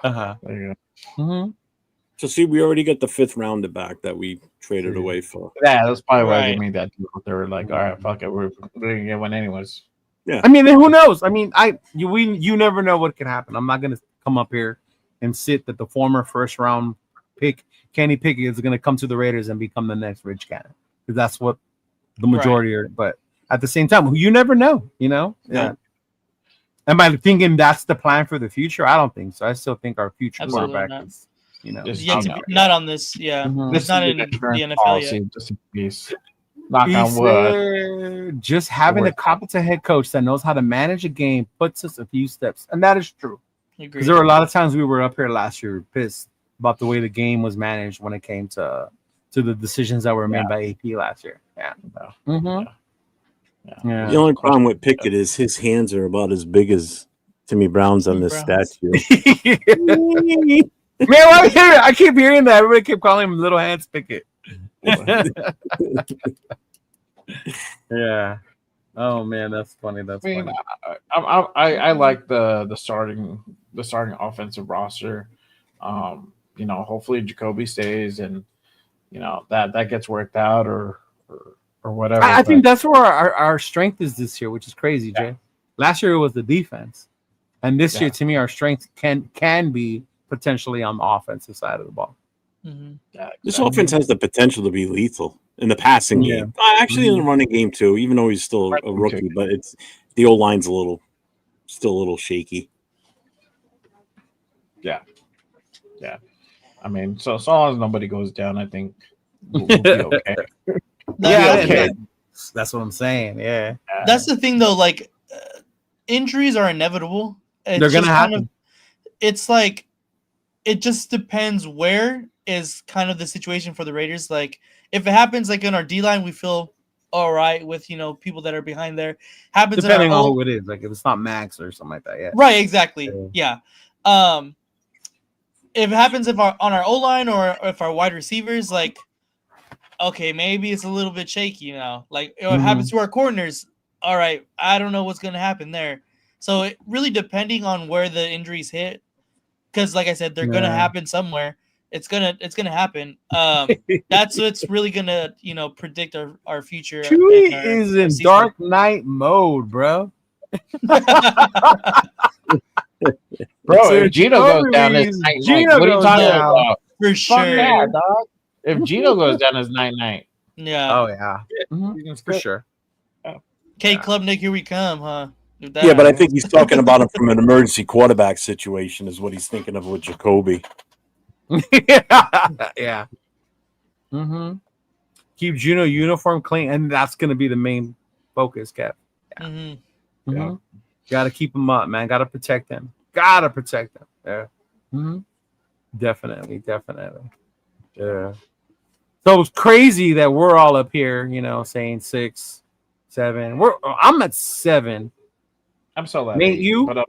Uh-huh. There you go. Mhm. So see, we already got the fifth rounder back that we traded away for. Yeah, that's probably why they Right. made that deal. They were like, all right, fuck it, we're gonna get one anyways. I mean, who knows? I mean, you never know what could happen. I'm not gonna come up here and sit that the former first round pick Kenny Pickett is gonna come to the Raiders and become the next Rich Gannon, because that's what the majority are. But at the same time, you never know. Yeah. Am I thinking that's the plan for the future? I don't think so. I still think our future Absolutely quarterback not. is, Just Yet to be, not on this. Yeah. Mhm. It's not in the insurance NFL policy, yet. just in case. Knock He on wood. said, just having a competent head coach that knows how to manage a game puts us a few steps, and that is true. Agreed. Because there were a lot of times we were up here last year pissed about the way the game was managed when it came to the decisions that were made by AP last year. Yeah. Yeah. Mhm. Yeah. The only problem with Pickett is his hands are about as big as Timmy Brown's on this Brown's. statue. Man, I keep hearing that. Everybody keep calling him Little Hands Pickett. Yeah. Oh man, that's funny. That's I mean, funny. I like the starting offensive roster. Hopefully Jakobi stays, and that gets worked out or whatever. I but think that's where our strength is this year, which is crazy, Yeah. Jay. Last year it was the defense, and this Yeah. year, to me, our strength can be potentially on the offensive side of the ball. Mhm. yeah, This exactly. offense has the potential to be lethal in the passing Yeah. game. Actually, in the running game too. Even though he's still a Running rookie, too. but it's the old line's still a little shaky. I mean, so as long as nobody goes down, I think we'll be okay. Yeah, okay. that's what I'm saying. Yeah, That's the thing, though. Like, injuries are inevitable. It's they're gonna just kind happen. of. It's like, it just depends where is kind of the situation for the Raiders. Like, if it happens like in our D line, we feel all right with people that are behind there. Happens Depending in our on O, who it is, like if it's not Max or something like that. Yeah, right? Exactly. Yeah. If it happens on our O line or if our wide receivers, like, okay, maybe it's a little bit shaky now. Like, if it happens to our corners, all right, I don't know what's gonna happen there. So it really depending on where the injuries hit, because like I said, they're gonna Yeah. happen somewhere. It's gonna happen. That's what's really gonna predict our future. Chewy and our is in season. Dark Knight mode, bro. Bro, So if Gino goes down, Jakobi it's is- night. Gino What are you goes talking down. about? for Fuck sure. that, dog. If Gino goes down, it's night. Yeah. Oh yeah, Season's for good. sure. Okay, yeah. Club Nick, here we come, huh? If that Yeah, but I happens. think he's talking about him from an emergency quarterback situation, is what he's thinking of with Jakobi. Yeah. Keep Juno uniform clean, and that's gonna be the main focus, Cap. Mhm. Yeah. Got to keep him up, man. Got to protect him. Got to protect him. Yeah. Definitely. Yeah. So it's crazy that we're all up here, saying 6, 7. I'm at 7. I'm so glad. Nate, you? But up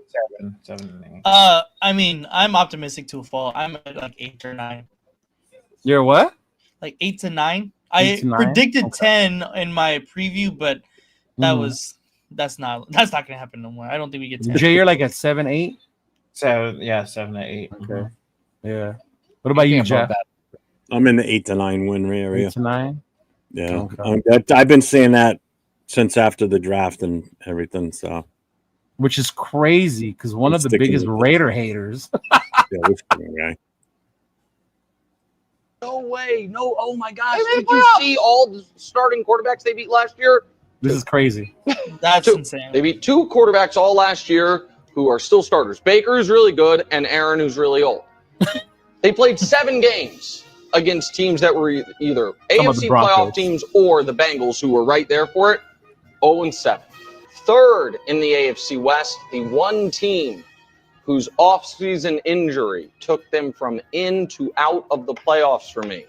7 and 8. I mean, I'm optimistic to a fall. I'm at like 8 or 9. You're what? Like 8 to 9. 8 I to 9? predicted Okay. 10 in my preview, but that's not gonna happen no more. I don't think we get 10. Jay, you're like at 7, 8. 7 to 8. Okay. Yeah. What about you, Jeff? I'm in the 8 to 9 win area. 8 to 9. Yeah, Okay. I've been saying that since after the draft and everything. So, Which is crazy because one of the Sticking biggest with it. Raider haters. yeah, this guy. No way. No. Oh my gosh. Did you see all the starting quarterbacks they beat last year? This is crazy. That's Two. insane. They beat 2 quarterbacks all last year who are still starters. Baker, who's really good, and Aaron, who's really old. They played 7 games against teams that were either Some of the AFC Broncos. playoff teams or the Bengals, who were right there for it. 0-7. Third in the AFC West, the one team whose offseason injury took them from in to out of the playoffs for me.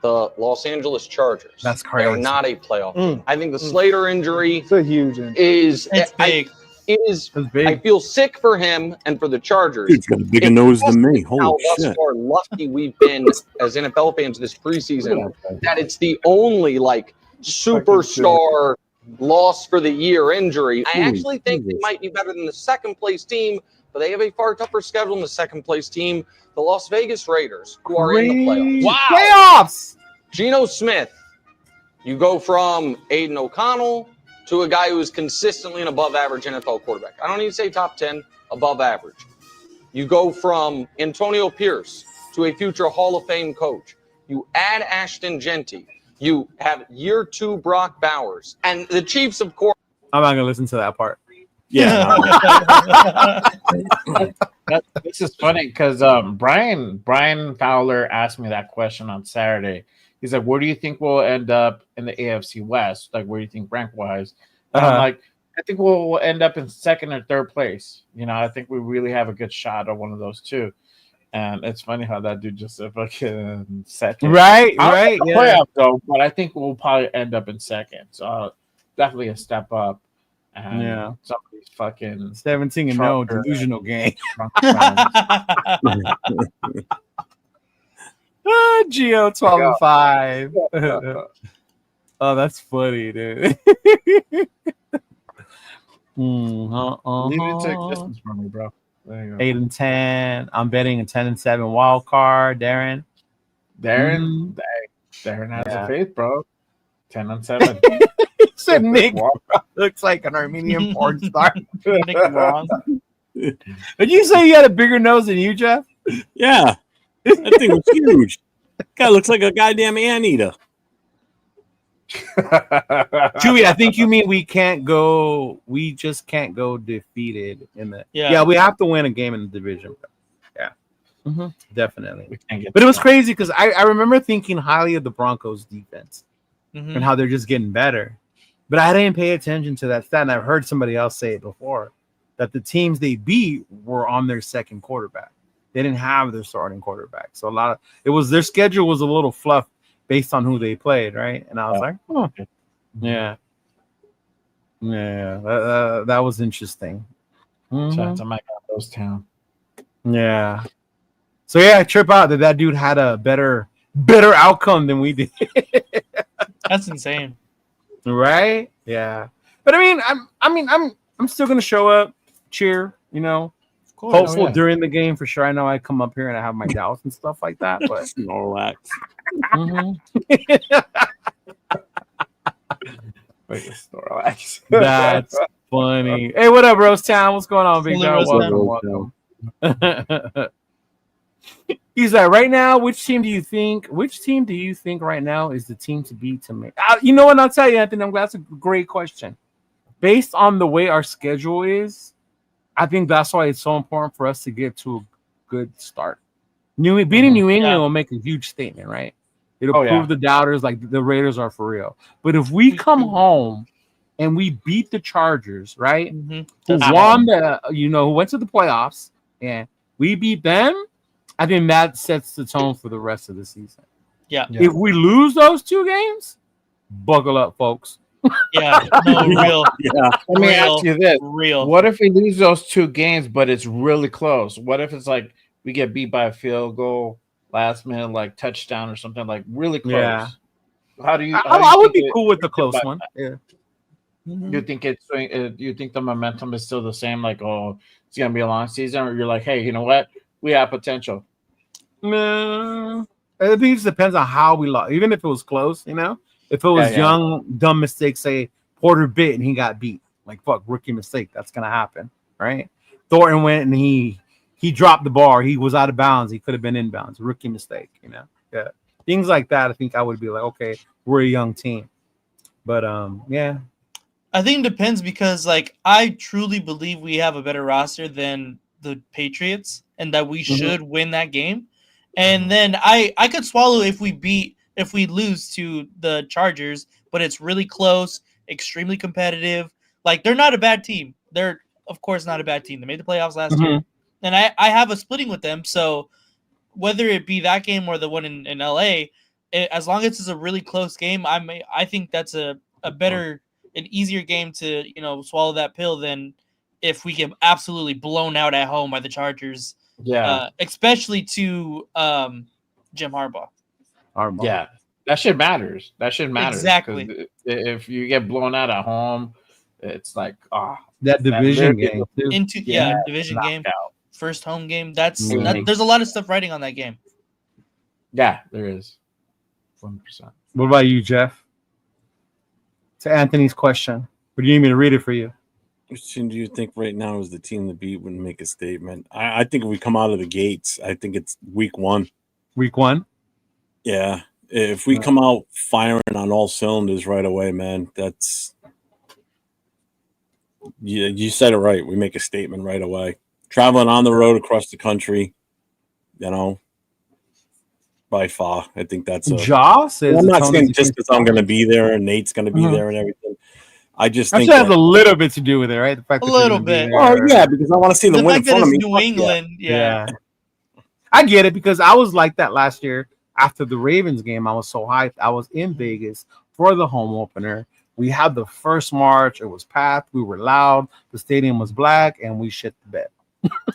The Los Angeles Chargers. That's They crazy. are not a playoff team. I think the Slater injury It's a huge injury. is It's big. it is. That's I big. feel sick for him and for the Chargers. Dude's got a bigger It's nose than me. how Holy thus shit! far lucky we've been as NFL fans this preseason that it's the only superstar loss for the year injury. I actually think they might be better than the second place team, but they have a far tougher schedule than the second place team, the Las Vegas Raiders, who are in the playoffs. Wow. Playoffs. Geno Smith, you go from Aiden O'Connell to a guy who is consistently an above average NFL quarterback. I don't need to say top 10, above average. You go from Antonio Pierce to a future Hall of Fame coach. You add Ashton Genty. You have year 2 Brock Bowers. And the Chiefs, of course. I'm not gonna listen to that part. Yeah, This is funny because Brian Fowler asked me that question on Saturday. He's like, "Where do you think we'll end up in the AFC West? Like, where do you think rank wise?" I'm like, "I think we'll end up in second or third place. I think we really have a good shot at one of those two." And it's funny how that dude just said fucking second. Right. I don't know Yeah. playoff though, but I think we'll probably end up in second. So definitely a step up. And Yeah. some of these fucking 17 and Trump- delusional game. drunk fans. Geo 12 and 5. Oh, that's funny, dude. Leave it to existence for me, bro. There you go. 8-10. I'm betting a 10-7 wild card, Darren. Darren, Darren has a faith, bro. 10-7. He said Nick looks like an Armenian porn star. Nick Wong. Did you say he had a bigger nose than you, Jeff? Yeah, that thing was huge. Guy looks like a goddamn anteater. Chewy, I think you mean we just can't go defeated in the. Yeah, we have to win a game in the division. Yeah, definitely. We can't get but it was crazy because I remember thinking highly of the Broncos defense and how they're just getting better. But I didn't pay attention to that stat, and I've heard somebody else say it before, that the teams they beat were on their second quarterback. They didn't have their starting quarterback. So their schedule was a little fluff based on who they played, right? And I was like, oh, yeah. That was interesting. Shout out to Mike Rose Town. Yeah. So yeah, trip out that dude had a better outcome than we did. That's insane. Right? Yeah. But I'm still gonna show up, cheer, hopeful during the game for sure. I know I come up here and I have my doubts and stuff like that, but Snorlax. Snorlax. That's funny. Hey, what up, Rose Town? What's going on, big dog? Welcome. He's like, right now, which team do you think right now is the team to beat to make? You know what? I'll tell you, Anthony. That's a great question. Based on the way our schedule is, I think that's why it's so important for us to get to a good start. Beating New England will make a huge statement, right? It'll prove the doubters like the Raiders are for real. But if we come home and we beat the Chargers, right? Who won who went to the playoffs, and we beat them, I think that sets the tone for the rest of the season. Yeah. If we lose those two games, buckle up, folks. Yeah, no, real. Yeah. Let me ask you this. What if we lose those two games, but it's really close? What if it's like we get beat by a field goal, last minute, like touchdown or something, like really close? Yeah. How do you? I would be cool with the close one. Yeah. You think you think the momentum is still the same? Like, oh, it's gonna be a long season, or you're like, hey, you know what? We have potential. I think it just depends on how we lost. Even if it was close, if it was young, dumb mistake, say Porter bit and he got beat, like fuck, rookie mistake, that's gonna happen, right? Thornton went and he dropped the bar, he was out of bounds, he could have been in bounds, rookie mistake, yeah, things like that. I think I would be like, okay, we're a young team, but yeah. I think it depends because like I truly believe we have a better roster than the Patriots and that we should win that game. And then I could swallow if we lose to the Chargers, but it's really close, extremely competitive. Like they're not a bad team. They're of course not a bad team. They made the playoffs last year. And I have a splitting with them. So whether it be that game or the one in LA, as long as it's a really close game, I think that's a better, an easier game to, swallow that pill than if we get absolutely blown out at home by the Chargers. Yeah. Especially to Jim Harbaugh. Yeah. That shit matters. Exactly. If you get blown out at home, it's like, that division game too. Division game. Out. First home game. There's a lot of stuff writing on that game. Yeah, there is. 100%. What about you, Jeff? To Anthony's question. Or do you need me to read it for you? Which team do you think right now is the team to beat when make a statement? I think if we come out of the gates, I think it's week 1. Week 1? Yeah. If we come out firing on all cylinders right away, man, that's you said it right. We make a statement right away. Traveling on the road across the country, by far. I think that's Joss. I'm not saying just because I'm going to be there and Nate's going to be there and everything. I just think that has a little bit to do with it, right? The fact a little bit. Oh yeah, because I want to see them win in front of me. New England, yeah. I get it because I was like that last year after the Ravens game. I was so hyped. I was in Vegas for the home opener. We had the first march. It was packed. We were loud. The stadium was black, and we shit the bed.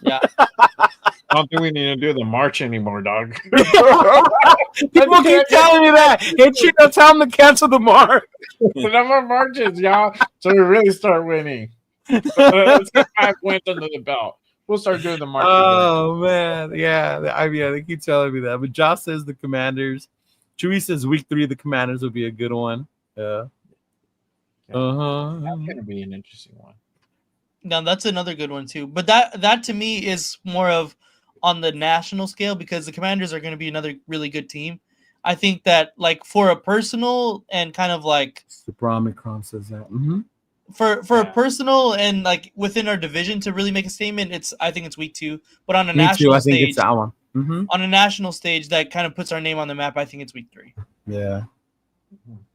Yeah. I don't think we need to do the march anymore, dog. People keep telling me that. Hey, Chico, tell them to cancel the mark. The number of marches, y'all. So we really start winning. Let's get 5 wins under the belt. We'll start doing the march. Oh man, yeah. They keep telling me that. But Josh says the Commanders. Chewy says week 3 the Commanders will be a good one. Yeah. That's gonna be an interesting one. Now that's another good one too. But that to me is more of on the national scale because the Commanders are going to be another really good team. I think that like for a personal and kind of like Super Omicron says that. Mm-hmm. For a personal and like within our division to really make a statement, I think it's week 2. But on a Me national too. I think stage, it's that one. Mm-hmm. on a national stage that kind of puts our name on the map, I think it's week 3. Yeah.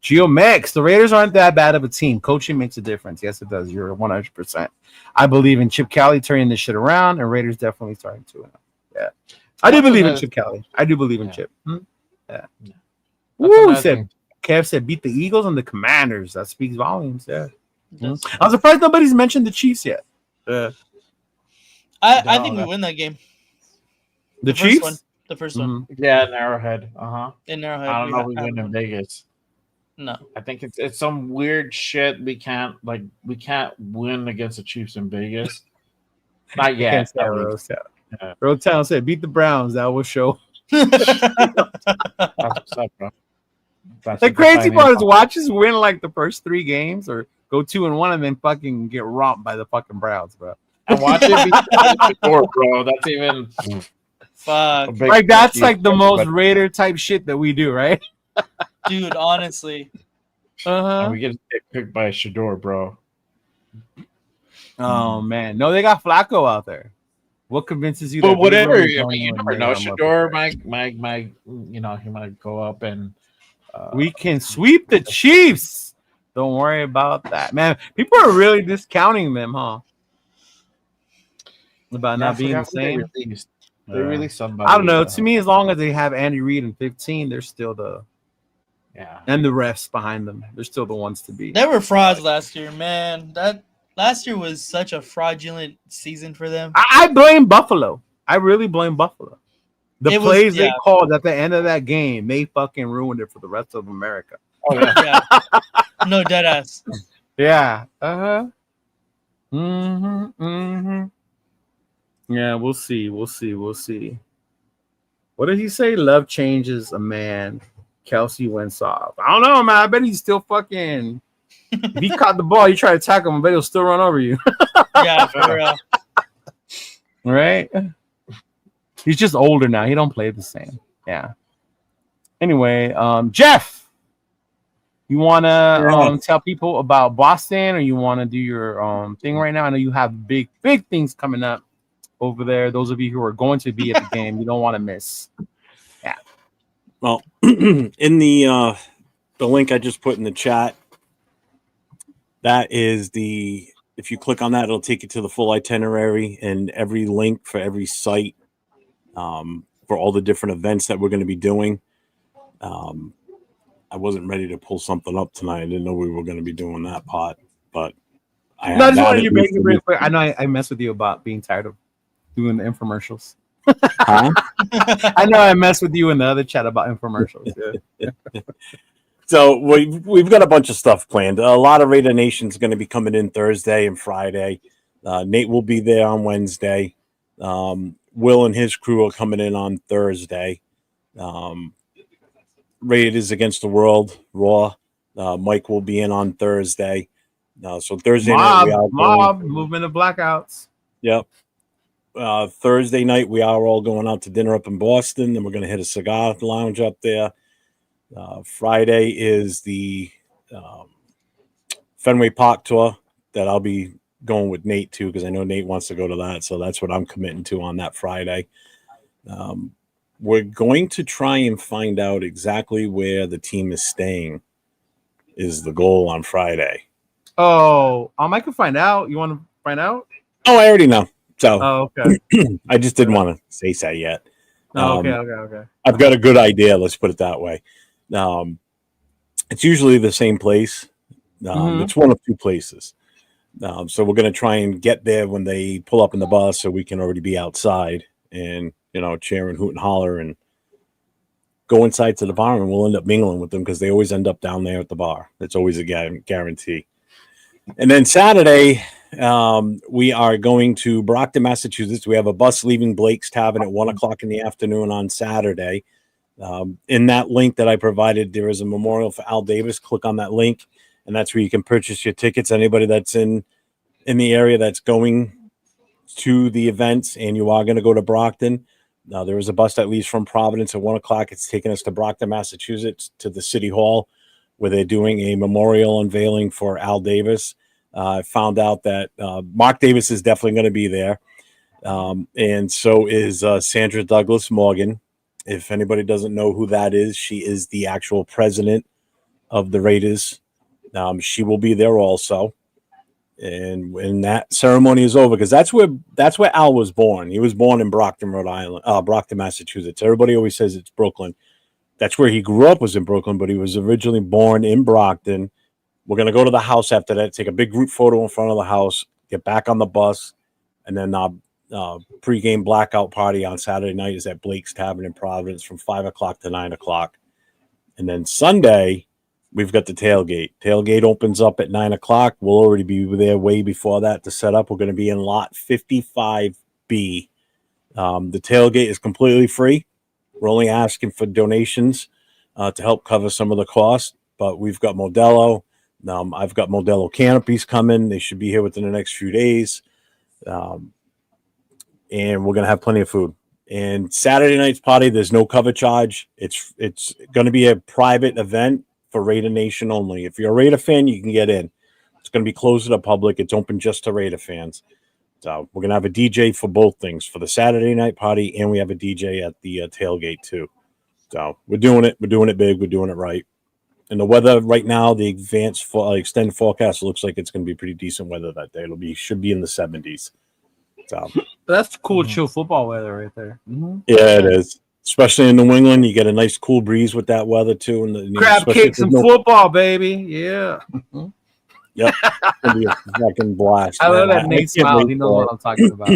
Geomex, the Raiders aren't that bad of a team. Coaching makes a difference. Yes, it does. You're 100%. I believe in Chip Kelly turning this shit around, and Raiders definitely starting to. Yeah. I do believe in Chip Kelly. I do believe in Chip. Yeah. Woo, Kev said beat the Eagles and the Commanders. That speaks volumes. Yeah. I'm surprised nobody's mentioned the Chiefs yet. I think we win that game. The Chiefs? One. The first one. Yeah, in Arrowhead. In Arrowhead. I don't know if we win in Vegas. No. I think it's some weird shit. We can't win against the Chiefs in Vegas. Not yet. Rotown said beat the Browns. That will show. That's what's up, bro. The crazy part is watch us win like the first 3 games or go 2-1 and then fucking get romped by the fucking Browns, bro. And watch it be bro. That's even fuck. Like that's like the most Raider type shit that we do, right? Dude, honestly. And we get picked by a Shador, bro. Oh man. No, they got Flacco out there. What convinces you? But whatever. I mean, you never know. Shador might, he might go up and we can sweep the Chiefs. Don't worry about that, man. People are really discounting them, huh? About not being the same. They released somebody. I don't know. To me, as long as they have Andy Reid in 15, they're still and the refs behind them. They're still the ones to beat. They were frauds last year, man. That last year was such a fraudulent season for them. I blame Buffalo. I really blame Buffalo. The plays they called at the end of that game, they fucking ruined it for the rest of America. Oh yeah. No, dead ass. Yeah. Yeah, we'll see. What did he say? Love changes a man. Kelsey went soft. I don't know, man. I bet he's still fucking. If he caught the ball, you try to tackle him, I bet he'll still run over you. Yeah, for real. Right? He's just older now. He don't play the same. Yeah. Anyway, Jeff, you want to tell people about Boston, or you want to do your thing right now? I know you have big things coming up over there. Those of you who are going to be at the game, you don't want to miss. Yeah. Well, in the link I just put in the chat, that is if you click on that, it'll take you to the full itinerary and every link for every site for all the different events that we're going to be doing. I wasn't ready to pull something up tonight. I didn't know we were going to be doing that part, but I just wanted you to make it real quick. I know I messed with you about being tired of doing the infomercials. Huh? I know I messed with you in the other chat about infomercials. Yeah. So we've got a bunch of stuff planned. A lot of Raider Nation's going to be coming in Thursday and Friday. Nate will be there on Wednesday. Will and his crew are coming in on Thursday. Raiders Against the World, Raw. Mike will be in on Thursday. So Thursday night we are movement of blackouts. Yep. Thursday night we are all going out to dinner up in Boston. Then we're going to hit a cigar lounge up there. Friday is the Fenway Park tour that I'll be going with Nate to, because I know Nate wants to go to that. So that's what I'm committing to on that Friday. We're going to try and find out exactly where the team is staying is the goal on Friday. Oh, I can find out. You want to find out? Oh, I already know. So okay. I just didn't want to say so yet. Okay. I've got a good idea. Let's put it that way. It's usually the same place. It's one of two places. So we're going to try and get there when they pull up in the bus so we can already be outside and, cheer and hoot and holler and go inside to the bar, and we'll end up mingling with them because they always end up down there at the bar. That's always a guarantee. And then Saturday, we are going to Brockton, Massachusetts. We have a bus leaving Blake's Tavern at 1 o'clock in the afternoon on Saturday. In that link that I provided, there is a memorial for Al Davis. Click on that link, and that's where you can purchase your tickets. Anybody that's in the area that's going to the events and you are going to go to Brockton, there is a bus that leaves from Providence at 1 o'clock. It's taking us to Brockton, Massachusetts, to the City Hall, where they're doing a memorial unveiling for Al Davis. I found out that Mark Davis is definitely going to be there, and so is Sandra Douglas Morgan. If anybody doesn't know who that is, she is the actual president of the Raiders. She will be there also. And when that ceremony is over, because that's where Al was born. He was born in Brockton, Brockton, Massachusetts. Everybody always says it's Brooklyn. That's where he grew up, was in Brooklyn, but he was originally born in Brockton. We're going to go to the house after that, take a big group photo in front of the house, get back on the bus, and then pregame blackout party on Saturday night is at Blake's Tavern in Providence from 5 o'clock to 9 o'clock. And then Sunday, we've got the tailgate. Tailgate opens up at 9 o'clock. We'll already be there way before that to set up. We're going to be in lot 55B. The tailgate is completely free. We're only asking for donations to help cover some of the costs, but we've got Modelo. I've got Modelo canopies coming. They should be here within the next few days. And we're going to have plenty of food. And Saturday night's party, there's no cover charge. It's going to be a private event for Raider Nation only. If you're a Raider fan, you can get in. It's going to be closed to the public. It's open just to Raider fans. So we're going to have a DJ for both things, for the Saturday night party, and we have a DJ at the tailgate too. So we're doing it. We're doing it big. We're doing it right. And the weather right now, the extended forecast looks like it's going to be pretty decent weather that day. Should be in the 70s. So That's cool, chill football weather right there. Mm-hmm. Yeah, it is. Especially in New England, you get a nice cool breeze with that weather too. And crab cakes and football, baby. Yeah. Yep. It's gonna be a fucking blast. I love that Nate smile. He knows what I'm talking about.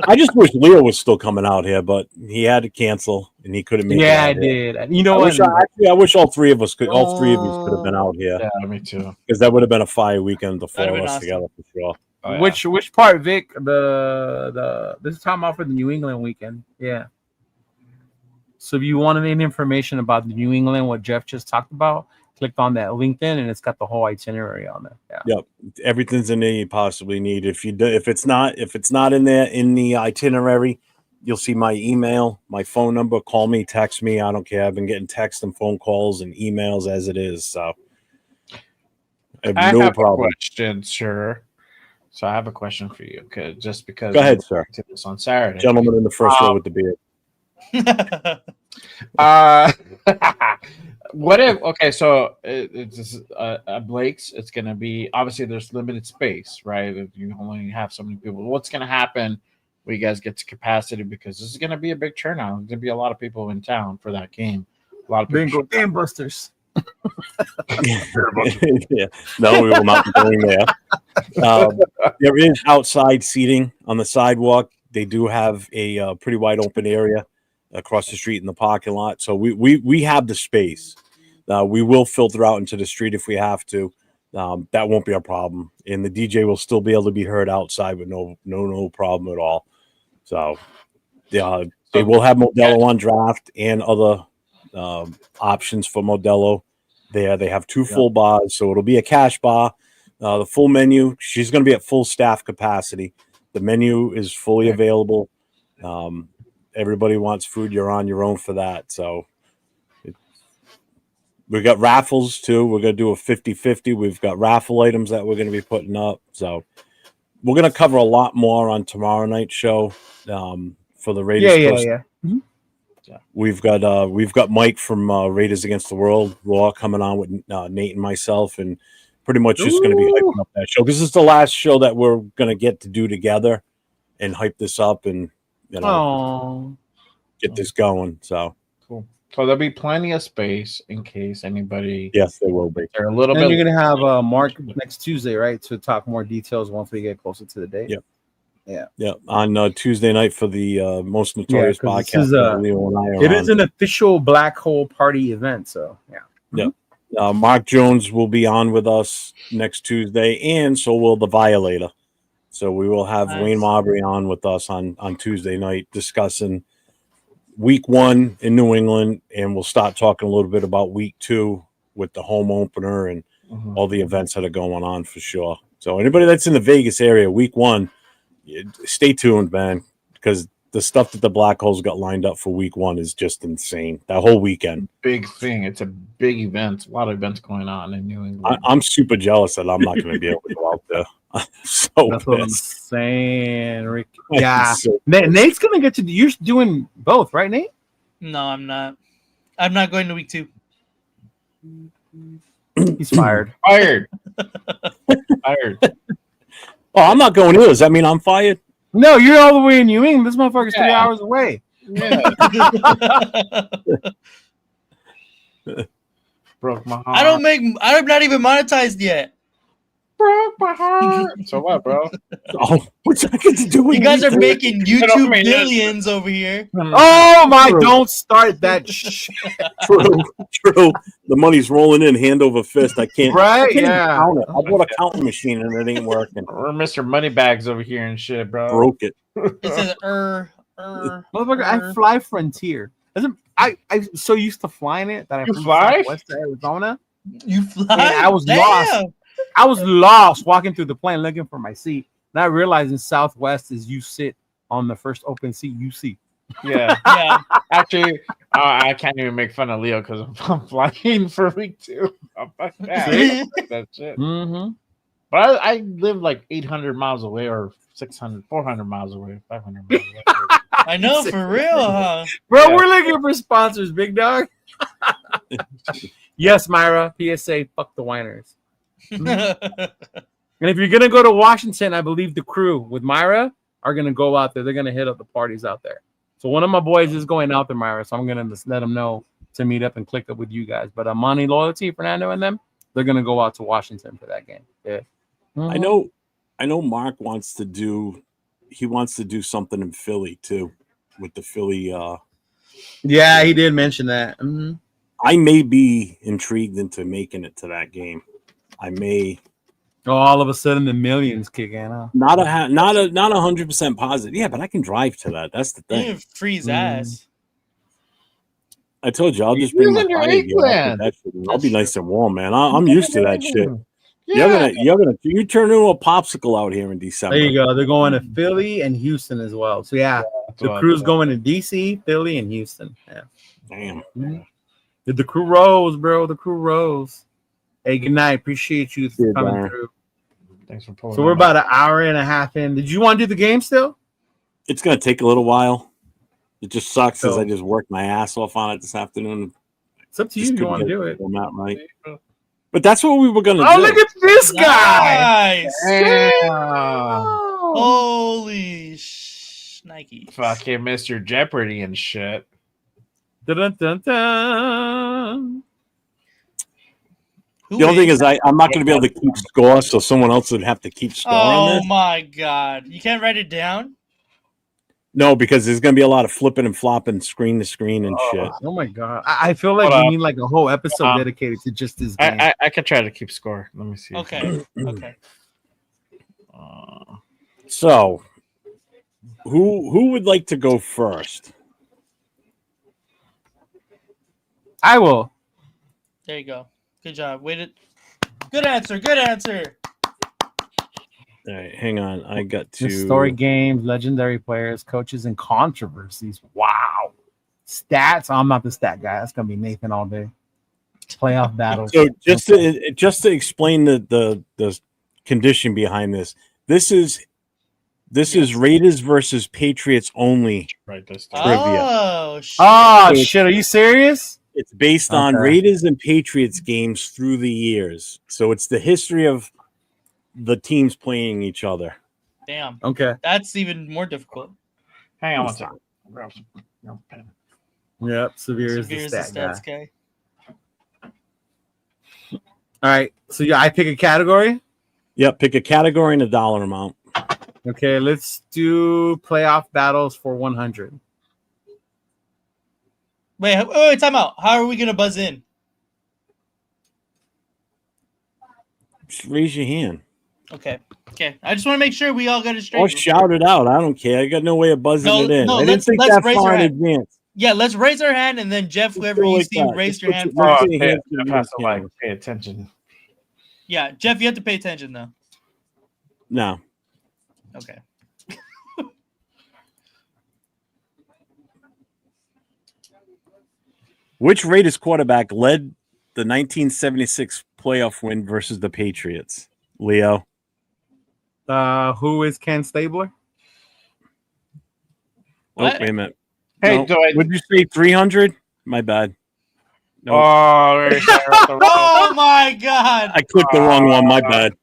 I just wish Leo was still coming out here, but he had to cancel and he couldn't make it. Yeah, I here. did. You know what? I wish all three of you could have been out here. Yeah, me too. Because that would have been a fire weekend, the four of us awesome. together for sure. Oh, yeah. Which part, Vic? This is time off for the New England weekend. Yeah. So if you wanted any information about the New England, what Jeff just talked about, click on that LinkedIn and it's got the whole itinerary on there. Yeah. Yep, everything's in there you possibly need. If it's not in there in the itinerary, you'll see my email, my phone number. Call me, text me. I don't care. I've been getting texts and phone calls and emails as it is. So I have no problem. A question, sir. So I have a question for you. Just because. Go ahead, sir. To this on Saturday, Gentleman in the first row with the beard. What if? Okay, so it's Blake's. It's gonna be obviously there's limited space, right? You only have so many people. What's gonna happen when you guys get to capacity? Because this is gonna be a big turnout. There's gonna be a lot of people in town for that game. A lot of people. Bingo, Busters. Yeah. No, we will not be going there. There is outside seating on the sidewalk. They do have a pretty wide open area across the street in the parking lot. So we have the space. We will filter out into the street if we have to. That won't be a problem. And the DJ will still be able to be heard outside with no problem at all. So they will have Modelo on draft and other options for Modelo there. They have two full bars, so it'll be a cash bar. The full menu, she's going to be at full staff capacity. The menu is fully available. Everybody wants food. You're on your own for that. So we got raffles too. We're going to do a 50-50. We've got raffle items that we're going to be putting up. So we're going to cover a lot more on tomorrow night's show for the Raiders. Yeah. Mm-hmm. We've got Mike from Raiders Against the World Raw coming on with Nate and myself, and pretty much just going to be hyping up that show because it's the last show that we're going to get to do together and hype this up and get this going. So cool. So there'll be plenty of space in case anybody. Yes, they will be. They're a little Then bit. you're gonna have Mark next Tuesday, right, to talk more details once we get closer to the date. Yep. Yeah. Yeah, on Tuesday night for the Most Notorious 'cause this podcast. is, Leo and I are It on. is an official Black Hole Party event, so yeah. Mark Jones will be on with us next Tuesday, and so will the Violator. So we will have Nice. Wayne Marbury on with us on Tuesday night discussing week 1 in New England, and we'll start talking a little bit about week 2 with the home opener and all the events that are going on for sure. So anybody that's in the Vegas area, week 1, stay tuned, man, because the stuff that the Black Holes got lined up for week 1 is just insane. That whole weekend. Big thing. It's a big event. A lot of events going on in New England. I'm super jealous that I'm not going to be able to go out there. I'm so That's what I'm pissed. saying, Rick. Yeah. So- Nate's gonna get to. You're doing both, right, Nate? No, I'm not. I'm not going to week 2. He's fired. Fired. Fired. Oh, I'm not going either. Does that mean I'm fired? No, you're all the way in New England. This motherfucker's 3 Yeah. hours away. Yeah. Broke my heart. I'm not even monetized yet. Broke my heart. So what, bro? Oh, what's that got to do with You guys are anything? making don't YouTube mean it. billions over here. Oh my! True. Don't start that shit. True. The money's rolling in hand over fist. I can't. Right? I can't even Yeah. count it. I bought a counting machine and it ain't working. We're Mr. Moneybags over here and shit, bro. Broke it. It says Motherfucker, I fly Frontier. I so used to flying it that I You flew fly? Southwest to Arizona. You fly? Yeah, I was lost. I was lost walking through the plane looking for my seat. Not realizing Southwest is you sit on the first open seat you see. Yeah. Yeah. Actually, I can't even make fun of Leo because I'm flying for week 2. Oh, fuck that. That shit. Mm-hmm. But I live like 800 miles away or 600, 400 miles away, 500 miles away. I know, for real, huh? Bro, Yeah. we're looking for sponsors, big dog. Yes, Myra. PSA, fuck the whiners. And if you're gonna go to Washington, I believe the crew with Myra are gonna go out there. They're gonna hit up the parties out there. So one of my boys is going out there, Myra. So I'm gonna just let them know to meet up and click up with you guys. But Money Loyalty, Fernando, and them, they're gonna go out to Washington for that game. Yeah. I know Mark wants to do something in Philly too with the Philly Yeah, he did mention that. Mhm. I may be intrigued into making it to that game. I may Oh, all of a sudden the millions kick in, huh? not 100% positive. Yeah, but I can drive to that. That's the thing. You freeze ass. I told you I'll just You're bring my in your fire gear. eggplant. I'll be nice and warm, man. I'm used to that shit. Yeah. You turn into a popsicle out here in December. There you go. They're going to Philly and Houston as well. So yeah, the crew's going to DC, Philly, and Houston. Yeah. Damn. The crew rose, bro. The crew rose. Hey, good night. Appreciate you See you, coming Darren. through. Thanks for pulling. So we're about an hour and a half in. Did you want to do the game still? It's gonna take a little while. It just sucks because So- I just worked my ass off on it this afternoon. It's up to you Just if you couldn't want to get do it. the format right. But that's what we were gonna Oh, do. look at this guy. Nice. Damn. Holy Nike. Fucking Mr. Jeopardy and shit. Dun, dun, dun, dun. The only thing is, I'm not going to be able to keep score, so someone else would have to keep score on Oh this. my god. You can't write it down? No, because there's going to be a lot of flipping and flopping screen to screen and shit. Oh my god. I feel like Hold we up. need like a whole episode dedicated to just this game. I could try to keep score. Let me see. Okay. Okay. So, who would like to go first? I will. There you go. Good job. Waited. Good answer. Good answer. All right, hang on. I got to Story games, legendary players, coaches, and controversies. Wow. Stats. I'm not the stat guy. That's gonna be Nathan all day. Playoff battles. So just to explain the condition behind this. This is Raiders versus Patriots only. Right this time. Trivia. Oh, shit. Oh shit! Are you serious? It's based on Okay. Raiders and Patriots games through the years. So it's the history of the teams playing each other. Damn. Okay. That's even more difficult. Hang on one second. Grab some pen. Yep, Severe is the Severe is the stat stats guy. guy. All right, so I pick a category. Yep, pick a category and a dollar amount. Okay, let's do playoff battles for 100. Wait, time out. How are we gonna buzz in? Just raise your hand. Okay. I just want to make sure we all got it straight. Or shout it out. I don't care. I got no way of buzzing it in. I didn't think that far in advance. Yeah, let's raise our hand, and then Jeff, whoever you see, raise your hand. Oh, First. Jeff has to like pay attention. Yeah, Jeff, you have to pay attention though. No. Okay. Which Raiders quarterback led the 1976 playoff win versus the Patriots? Leo. Who is Ken Stabler? What? Oh, wait a minute. Hey, no. Would you say 300? My bad. No. Oh, oh my God! I clicked the wrong one. My bad.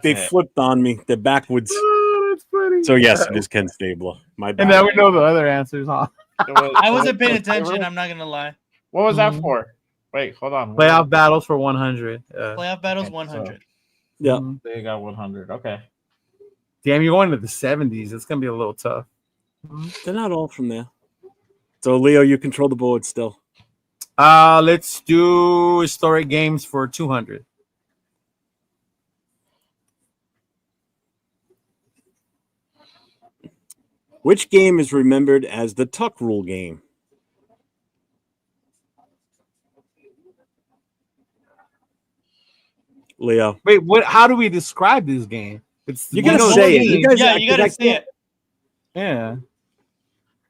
They it. flipped on me. They're backwards. Oh, that's funny. So yes, it is Ken Stabler. My bad. And now we know the other answers, huh? I wasn't paying attention. I'm not gonna lie. What was that for? Wait, hold on. Playoff battles for 100. Playoff battles 100. Yeah, they got 100. Okay. Damn, you're going to the 70s. It's gonna be a little tough. They're not all from there. So Leo, you control the board still. Let's do historic games for 200. Which game is remembered as the Tuck Rule game? Leo. Wait, what? How do we describe this game? It's You're gonna say it. You gotta say it. Yeah.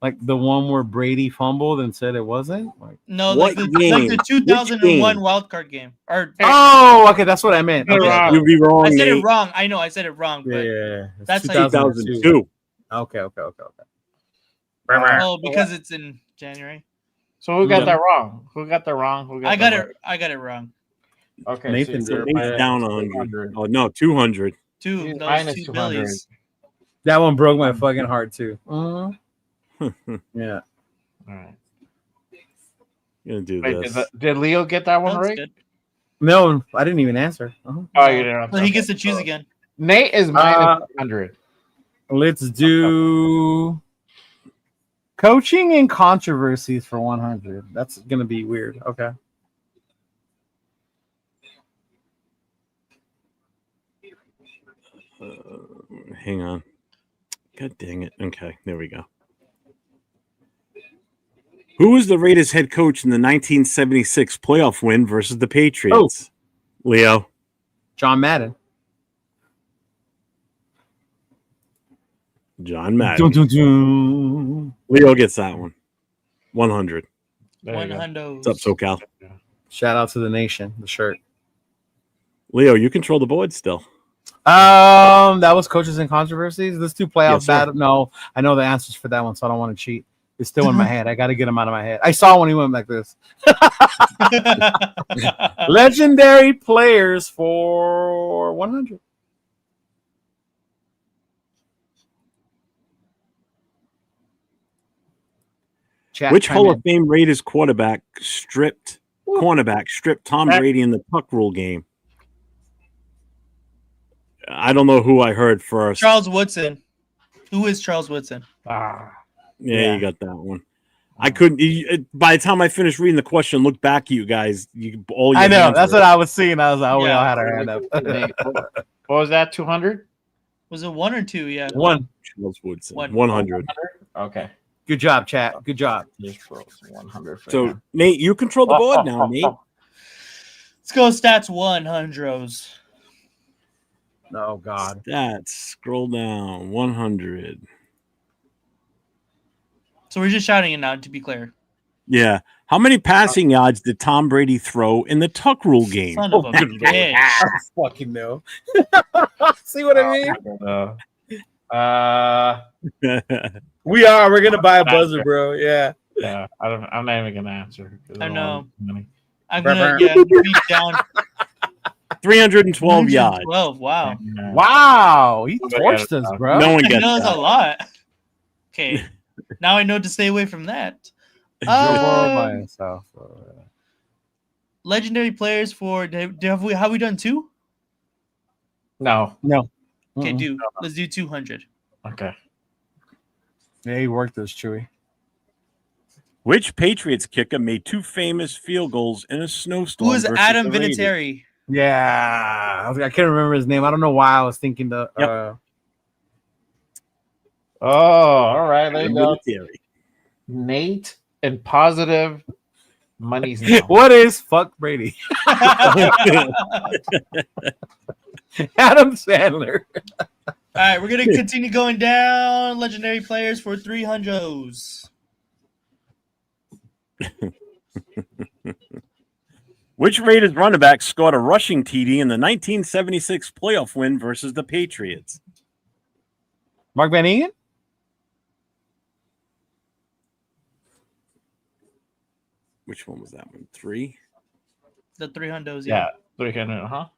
Like the one where Brady fumbled and said it wasn't? Like, no, like the 2001 wildcard game. Oh, okay, that's what I meant. Okay. You'd be wrong. I said it wrong. I know I said it wrong, but that's 2002. Okay. Oh, because it's in January. So who got that wrong? Who got that wrong? I got it wrong. Okay, Nathan so down 100. Oh no, 200. Minus 200. Billies. That one broke my fucking heart too. Yeah. All right. Gonna do this. Did Leo get that one right? Good. No, I didn't even answer. Oh, you didn't. So he gets to choose again. Nate is minus 100. Let's do coaching and controversies for 100. That's gonna be weird. Okay. Hang on. God dang it. Okay, there we go. Who was the Raiders head coach in the 1976 playoff win versus the Patriots? Oh. Leo. John Madden. John Madden. Leo gets that one. 100. 100. What's up, SoCal? Shout out to the nation, the shirt. Leo, you control the board still. That was coaches and controversies. Let's do playoff battle. No, I know the answers for that one, so I don't want to cheat. It's still in my head. I got to get them out of my head. I saw when he went like this. Legendary players for 100. Which Hall of Fame Raiders cornerback stripped Tom Brady in the Tuck Rule game? I don't know who I heard first. Charles Woodson. Who is Charles Woodson? Yeah, you got that one. I couldn't. By the time I finished reading the question, look back at you guys. I know. That's what I was seeing. I was like, we all had our hand up. What was that? 200? Was it 1 or 2? Yeah. 1. Charles Woodson. 100. Okay. Good job, chat. Good job. 100. So, Nate, you control the board now, Nate. Let's go stats 100s. Oh, God. Stats. Scroll down. 100. So we're just shouting it now, to be clear. Yeah. How many passing yards did Tom Brady throw in the Tuck Rule game? Son of a bitch. I fucking know. See what I mean? We're gonna buy a buzzer, bro. Yeah. Yeah. I'm not even gonna answer. I know. I'm gonna beat down 312 yards. 12. Wow. Yeah. Wow. He torched us, bro. No one I gets know that. it's a lot. Okay. Now I know to stay away from that. Joe Burrow by himself. Legendary players for have we done 2? No. Okay, Mm-mm. let's do 200. Okay. Yeah, he worked this, Chewy. Which Patriots kicker made 2 famous field goals in a snowstorm? Who is versus Adam the Raiders? Vinatieri? Yeah, I can't remember his name. I don't know why I was thinking the. Yep. Oh, all right. There you go. Vinatieri. Nate and positive money's now. What is fuck Brady? Adam Sandler. All right, we're gonna continue going down. Legendary players for 300s. Which Raiders running back scored a rushing TD in the 1976 playoff win versus the Patriots? Mark Van Egan? Which one was that one? 3? The 300s. Yeah, 300.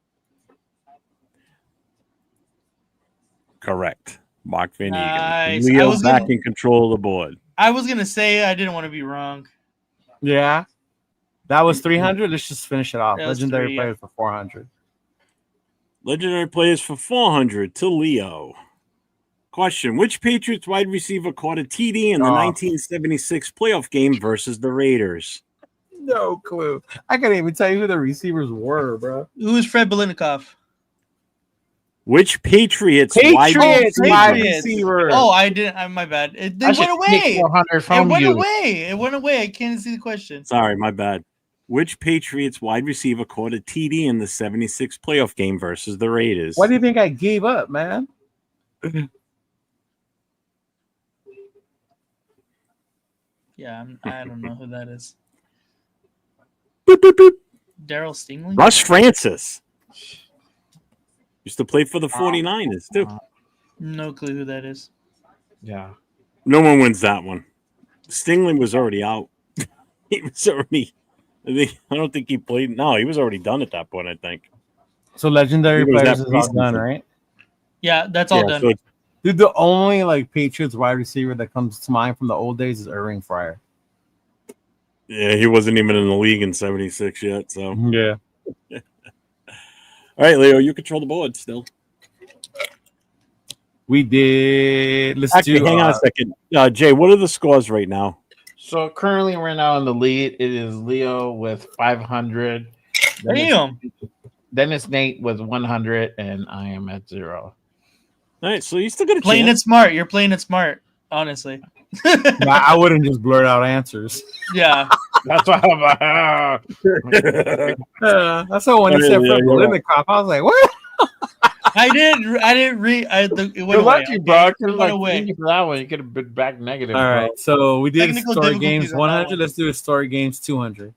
Correct. Mark Van Nice. Egan. I Leo was back gonna- in control of the board. I was gonna say I didn't want to be wrong. Yeah. That was 300. Let's just finish it off. That was Legendary 3, players for 400. Legendary players for 400 to Leo. Question: which Patriots wide receiver caught a TD in the 1976 playoff game versus the Raiders? No clue. I can't even tell you who the receivers were, bro. Who's Fred Biletnikoff? Which Patriots wide Patriots wide Patriots. receiver. Oh, I didn't. My bad. It I went should take away. 400 It from went you. away. It went away. I can't see the question. Sorry, my bad. Which Patriots wide receiver caught a TD in the 76 playoff game versus the Raiders? Why do you think I gave up, man? Yeah, I don't know who that is. Boop, boop, boop. Daryl Stingley? Russ Francis. Used to play for the 49ers, too. No clue who that is. Yeah. No one wins that one. Stingley was already out. He was already... I don't think he played. No, he was already done at that point, I think. So legendary He was players that is all preseason. done, right? Yeah, that's all done. So it's- Dude, the only Patriots wide receiver that comes to mind from the old days is Irving Fryer. yeah, he wasn't even in the league in 76 yet. So, Yeah. all right, Leo, you control the board still. We did. Let's Actually, do. hang on a second. Jay, what are the scores right now? So currently, right now in the lead, it is Leo with 500. Damn. Then it's Nate with 100, and I am at 0. All right, so you still got a Playing chance. it smart. You're playing it smart, honestly. I wouldn't just blurt out answers. Yeah. That's why I'm like, That's why when you said Yeah, Fred you're Biletnikoff, I was like, what? I didn't read. It went you're away. lucky, bro. It went away. Thank you for that one. You could have been back negative. All right, so we did Technical story difficulties games on that 100. one. Let's do a story games 200.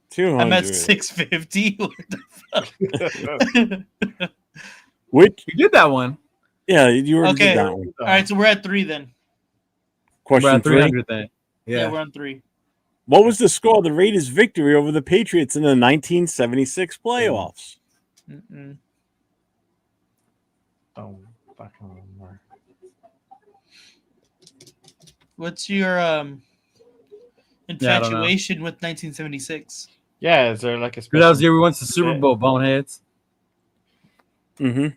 200. I'm at 650. What the fuck? Which? You did that one. Yeah, you already Okay. did that one. All right, so we're at 3 then. We're Question at 3. 300 then. Yeah, Yeah. we're on 3. What was the score of the Raiders' victory over the Patriots in the 1976 playoffs? Mm-mm. Oh, fucking remember. What's your infatuation with 1976? Yeah, is there like a That was the special? year we went to the Super Bowl, boneheads. Mm-hmm.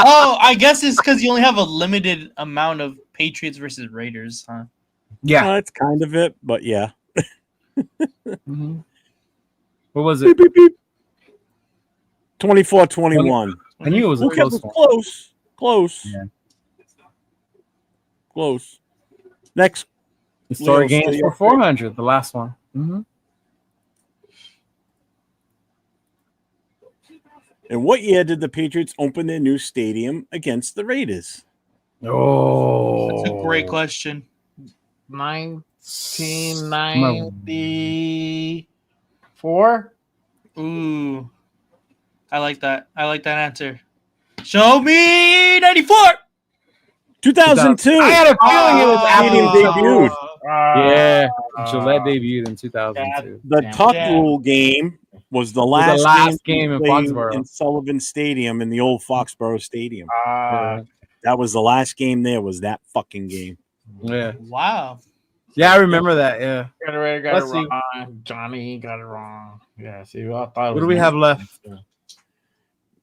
Oh, I guess it's because you only have a limited amount of Patriots versus Raiders, huh? Yeah. That's kind of it, but yeah. Mhm. What was it? 24-21. I knew it was a Okay, close one. close. Close. Yeah. Close. Next. The story Leo, games still for 400, the last one. Mm-hmm. In what year did the Patriots open their new stadium against the Raiders? Oh, That's a great question. 1994. Ooh, I like that. I like that answer. Show me 94. 2002. I had a feeling it was Stadium after debuted. Yeah, Gillette debuted in 2002. The Damn. tuck Yeah. rule game was the the last, last game game in played Foxborough. in Sullivan Stadium in the old Foxborough Stadium. Ah, That was the last game there, was that fucking game. Yeah. Wow. Yeah, I remember that. Yeah. Got it Let's see. wrong. Johnny got it wrong. Yeah, see, I thought it What was do we have left?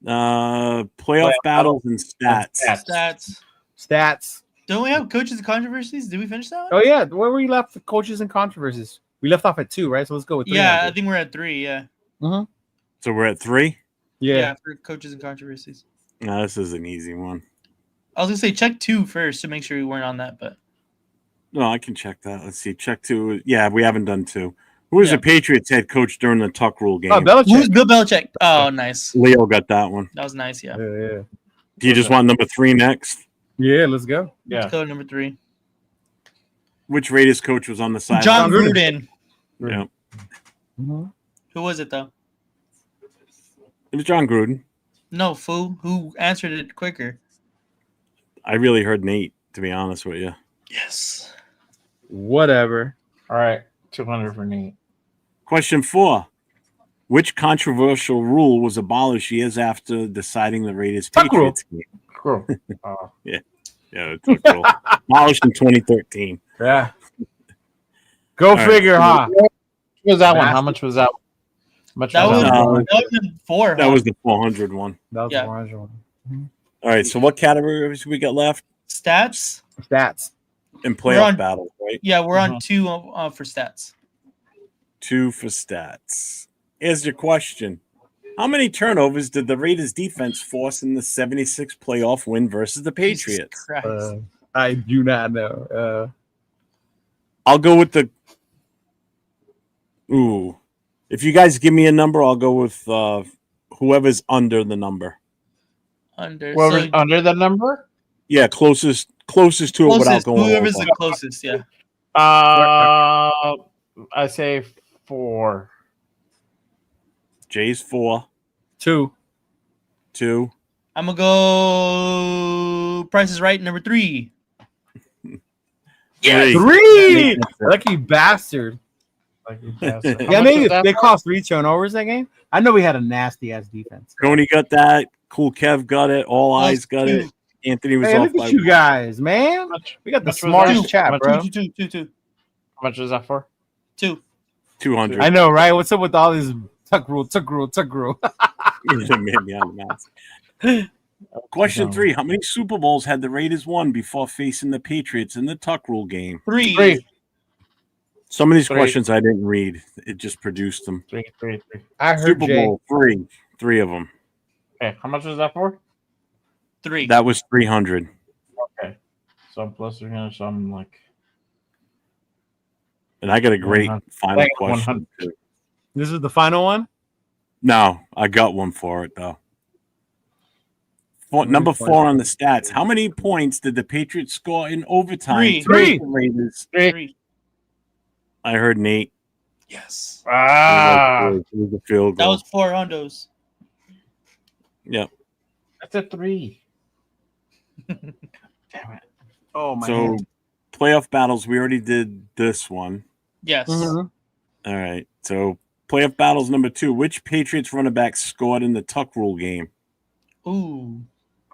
Playoff battles and stats. Stats. Don't we have coaches and controversies? Did we finish that one? Oh yeah, where we left the coaches and controversies. We left off at 2, right? So let's go with 3. Yeah, I think we're at 3. Yeah. So we're at 3. Yeah. For coaches and controversies. No, this is an easy one. I was gonna say check 2 first to make sure we weren't on that, but No, I can check that. Let's see. Check 2. Yeah, we haven't done 2. Who was the Patriots head coach during the Tuck Rule game? Oh, Belichick. who's Bill Belichick? Oh, nice. Leo got that one. That was nice. Yeah. Yeah. Do you just want number 3 next? Yeah, let's go. Yeah. Let's go to number 3. Which Raiders coach was on the sideline? John Gruden. Yeah. Who was it though? It was John Gruden. No, fool. Who answered it quicker? I really heard Nate, to be honest with you. Yes. Whatever. All right, 200 for Nate. Question 4. Which controversial rule was abolished years after deciding the Raiders Tuck rule. Patriots game? Cool. Yeah, the Tuck rule. Abolished in 2013. Yeah. Go right. figure, huh? What was that one? How much was that? That was that one? that was in 4. That was the 400 one. That was Yeah. the orange one. All right, so what categories we got left? Stats. Stats. In We're playoff on- battles, right? Yeah, we're on 2 for stats. 2 for stats. Here's your question. How many turnovers did the Raiders defense force in the 76 playoff win versus the Jesus Patriots? Christ. I do not know. I'll go with the... Ooh. If you guys give me a number, I'll go with whoever's under the number. Under. Whoever's So under the number? Yeah, closest to it without closest. going Whoever's over. the closest. Yeah. I say 4. Jay's 4. 2. 2. I'm gonna go. Price is Right. Number 3. Yeah, 3. Lucky bastard. Yeah, Yeah, maybe they cost 3 turnovers that game. I know we had a nasty ass defense. Coney got that. Cool Kev got it. All Eyes got it. Anthony was Hey, off look by at you guys, man. We got the much was smartest that? chat, Much bro. 2. How much was that for? 2. 200. I know, right? What's up with all this tuck rule? Made me on the mouse. Question 3. How many Super Bowls had the Raiders won before facing the Patriots in the Tuck Rule game? 3. Some of these 3. questions I didn't read. It just produced them. 3. I heard Super Jay. Bowl 3. 3 of them. Okay, how much was that for? 3. That was 300. Okay, so I'm plus 300. So I'm like, And I got a great 100. final Like question. 100. too. This is the final one. No, I got one for it though. Number 4 on the stats. How many points did the Patriots score in overtime? 3. to beat the Raiders? 3. I heard Nate. Yes. It was a field That goal. was 4 hundos. Yep. That's a 3. Damn it. Oh my So God. playoff battles, we already did this one. Yes. Mhm. All right. So playoff battles number 2. Which Patriots running back scored in the Tuck Rule game? Ooh.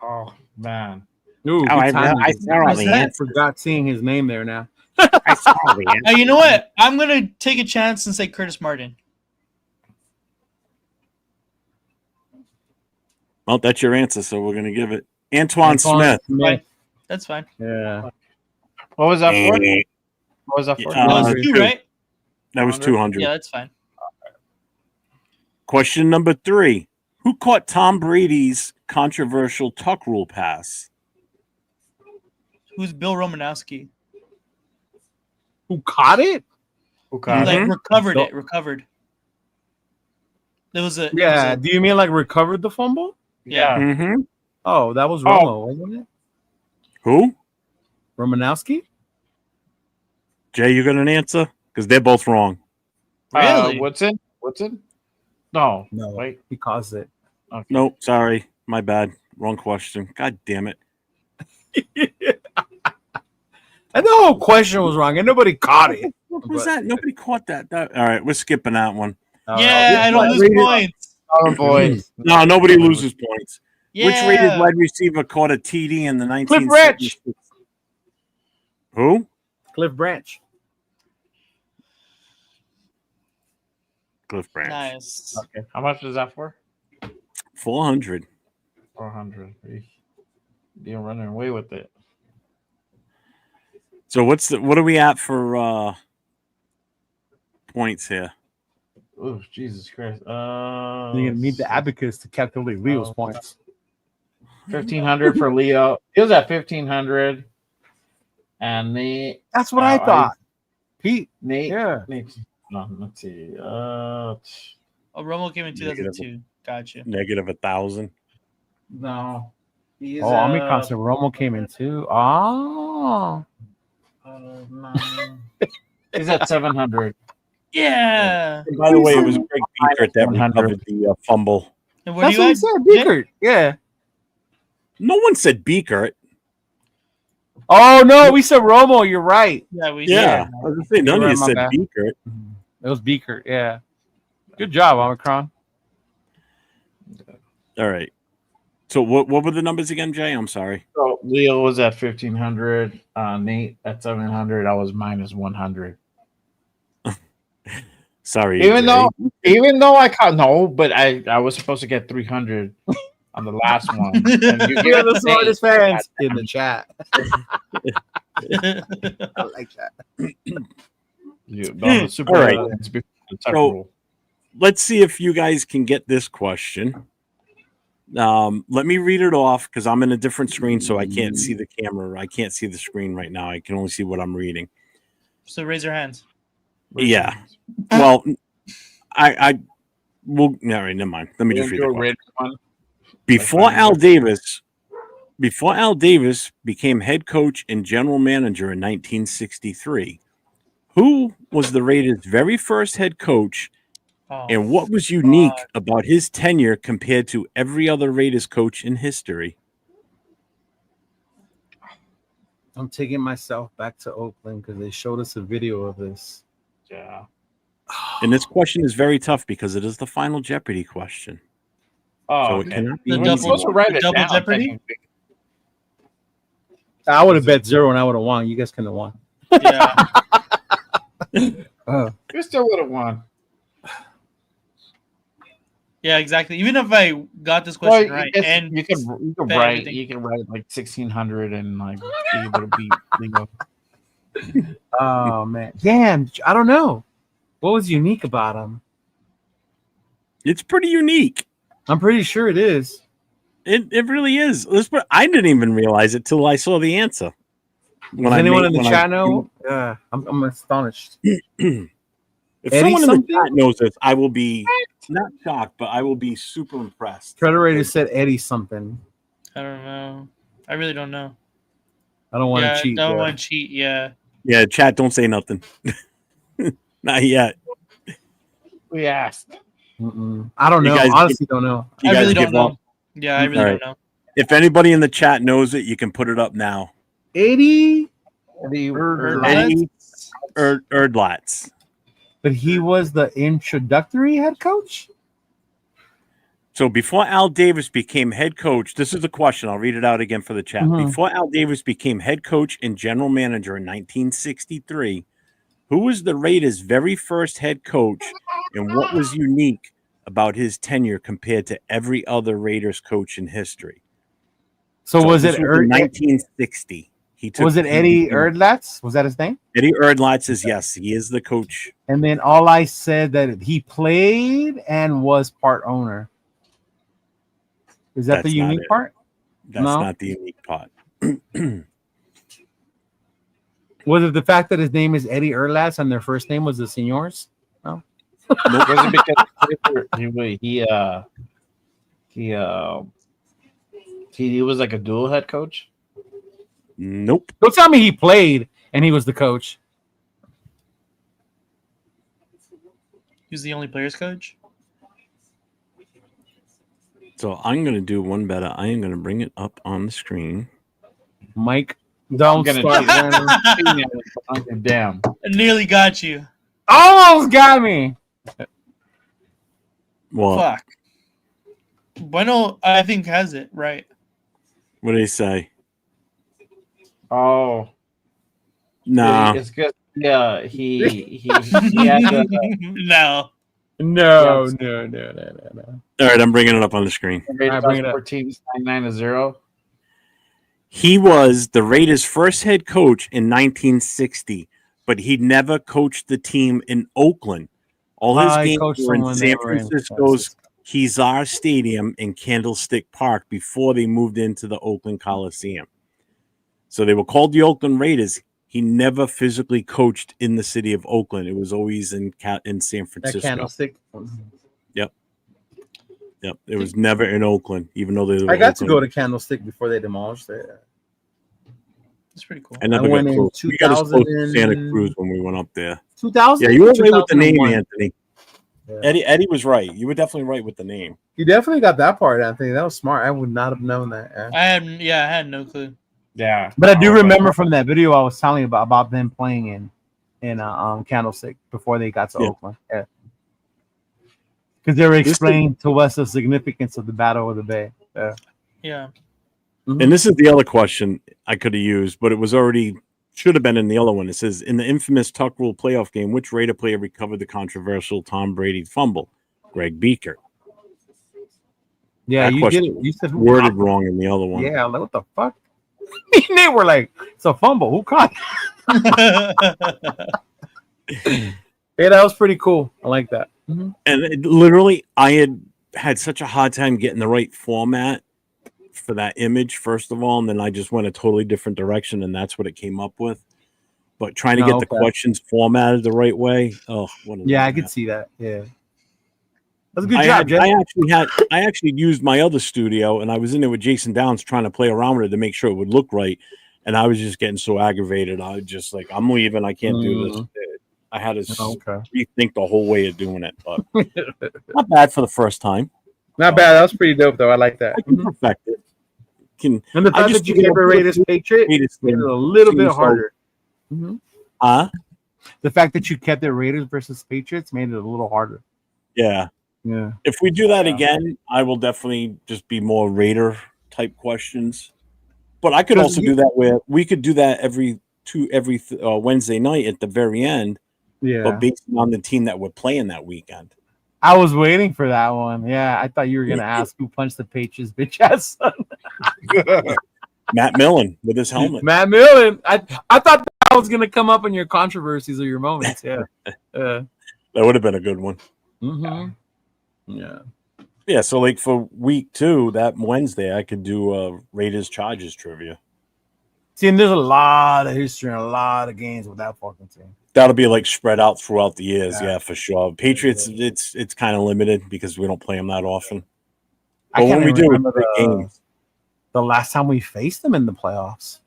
Oh man. Ooh, good I timing. saw What's the that? answer. Forgot seeing his name there now. I saw the answer. You know what? I'm gonna take a chance and say Curtis Martin. Well, that's your answer, so we're gonna give it Antoine Smith. That's fine. Yeah. What was that for? What was that for? Uh, That was 2, 2. right? That was 200. Yeah, that's fine. Question number 3. Who caught Tom Brady's controversial Tuck Rule pass? Who's Bill Romanowski? Who caught it? Who caught Like it? recovered So- it. Recovered. There was a. Yeah. Do you mean like recovered the fumble? Yeah. Mm-hmm. Oh, that was Romo, wasn't it? Who? Romanowski? Jay, you got an answer? Because they're both wrong. Really? Woodson? No. No. Wait. He caused it. Okay. Nope, sorry. My bad. Wrong question. God damn it. And the whole question was wrong, and nobody caught it. What was that? Nobody caught that. All right, we're skipping that one. Yeah, I don't lose Raiders- points. Our boys. No, nobody loses points. Yeah. Which Raiders wide receiver caught a TD in the Cliff 1976? Who? Cliff Branch. Cliff Branch. Nice. Okay. How much is that for? 400. 400. You're running away with it. So what are we at for points here? Oh, Jesus Christ. You're gonna need the abacus to calculate Leo's points. 1,500 for Leo. He was at 1,500. And Nate. That's what I thought. Pete. Nate. Yeah. Nate. No, let's see. Oh, Romo came in 2002. Gotcha. Negative 1,000. No. He's, Omicron said Romo came in too. Oh. no. He's at 700. Yeah. And by the way, it was Greg Beekert that recovered the fumble. And where That's do you what he at? said, Beekert. Yeah. No one said Beekert. Oh no, we said Romo. You're right. Yeah, we Yeah, did. I was gonna say none of you My said bad. Beekert. It was Beekert. Yeah. Good job, Omicron. All right. So what were the numbers again, Jay? I'm sorry. So Leo was at 1,500. Nate at 700. I was minus 100. Sorry. Even Jay. though I caught but I was supposed to get 300 on the last one. And you We are the get smartest fans in the chat. I like that. Super All right. it's before the tuck So- rule. Let's see if you guys can get this question. Let me read it off because I'm in a different screen, so I can't see the camera. I can't see the screen right now. I can only see what I'm reading. So raise your hands. Yeah. Well, I will. All right, never mind. Let me just read the question. Before Al Davis became head coach and general manager in 1963, who was the Raiders' very first head coach, Oh, and what was unique about his tenure compared to every other Raiders coach in history? I'm taking myself back to Oakland because they showed us a video of this. Yeah. And this question is very tough because it is the final Jeopardy question. Oh, So it okay. cannot be The an You're easy supposed to one. write it Double down, Jeopardy? technically. I would have bet zero and I would have won. You guys couldn't have won. yeah. You still would have won. Yeah, exactly. Even if I got this question right, and you can bet write everything. you can write like 1,600 and like be able to beat Leo. Oh man, damn! I don't know. What was unique about him? It's pretty unique. I'm pretty sure it is. It really is. I didn't even realize it till I saw the answer. Does anyone in the chat know? Yeah, I'm astonished. If Eddie someone in something? the chat knows this, I will be not shocked, but I will be super impressed. Predator said Eddie something. I don't know. I really don't know. I don't want to Yeah, cheat. don't bro. want to cheat. Yeah. Yeah, chat, don't say nothing. Not yet. We asked. I don't You know. guys Honestly, don't know. You I guys really give don't know. up? Yeah, I really All don't right. know. If anybody in the chat knows it, you can put it up now. 80, Eddie Erdlatz. but he was the introductory head coach. So before Al Davis became head coach, this is the question. I'll read it out again for the chat. Mhm. Before Al Davis became head coach and general manager in 1963, who was the Raiders' very first head coach, and what was unique about his tenure compared to every other Raiders coach in history? So was this it in 1960? Was it Eddie Erdlatz? Was that his name? Eddie Erdlatz is yes, he is the coach. And then all I said that he played and was part owner. Is that That's the not unique it. part? That's No. not the unique part. Was it the fact that his name is Eddie Erdlatz and their first name was the Seniors? Was it because he was like a dual head coach? Nope. Don't tell me he played and he was the coach. He's the only players coach. So I'm going to do one better. I am going to bring it up on the screen. Mike, don't gonna start cheat. running. Damn. I nearly got you. Almost got me. Well, Fuck. Bueno, I think has it right. what do they say? Oh. Nah, It's because he had the No. No. all right, I'm bringing it up on the screen. Raiders bring it up. 14-9-0. He was the Raiders' first head coach in 1960, but he never coached the team in Oakland. All his He games coached were in someone San that were in Francisco's Kezar Stadium and Candlestick Park before they moved into the Oakland Coliseum. So they were called the Oakland Raiders. He never physically coached in the city of Oakland. It was always in San that Francisco. Candlestick. Yep, it was never in Oakland, even though they were I got to Oakland. go to Candlestick before they demolished it. That's pretty cool. I never I got went in close. We got as close to 2000 Santa Cruz when we went up there. 2000. Yeah, you were right with the name, 2001. Anthony. Yeah. Eddie was right. You were definitely right with the name. You definitely got that part, Anthony. That was smart. I would not have known that. Yeah. I had no clue. Yeah, But I do remember from that video I was telling you about them playing in Candlestick before they got to Oakland. Yeah. Because they were explaining to us the significance of the Battle of the Bay. Yeah. And this is the other question I could have used, but it was already should have been in the other one. It says, in the infamous Tuck Rule playoff game, which Raider player recovered the controversial Tom Brady fumble? Greg Beaker. Yeah, That you question did it. You said who Worded caught wrong in the other it? one. Yeah, like what the fuck? They were like, it's a fumble. Who caught it? Yeah, that was pretty cool. I like that. And literally, I had such a hard time getting the right format for that image, first of all, and then I just went a totally different direction, and that's what it came up with. But trying to get the questions formatted the right way, I could see that. Yeah, that's a good job, Jeff. I actually used my other studio, and I was in there with Jason Downs trying to play around with it to make sure it would look right, and I was just getting so aggravated. I was just like, I'm leaving. I can't do this. I had to rethink the whole way of doing it, but not bad for the first time. Not bad. That was pretty dope, though. I like that. I can perfect it. And the fact that you kept it Raiders Patriot made it a little bit harder. The fact that you kept it Raiders versus Patriots made it a little harder. Yeah. If we do that again, I will definitely just be more Raider type questions. But I could also do that where we could do that every Wednesday night at the very end. Yeah. But based on the team that we're playing that weekend. I was waiting for that one. Yeah, I thought you were gonna ask who punched the Patriots bitch ass son. Matt Millen with his helmet. Matt Millen. I thought that was gonna come up in your controversies or your moments. Yeah. That would have been a good one. Yeah. Yeah, so like for week 2, that Wednesday, I could do Raiders Chargers trivia. See, and there's a lot of history and a lot of games with that fucking team. That'll be like spread out throughout the years, yeah for sure. Patriots, it's kind of limited because we don't play them that often. But when we do, it's big games. The last time we faced them in the playoffs.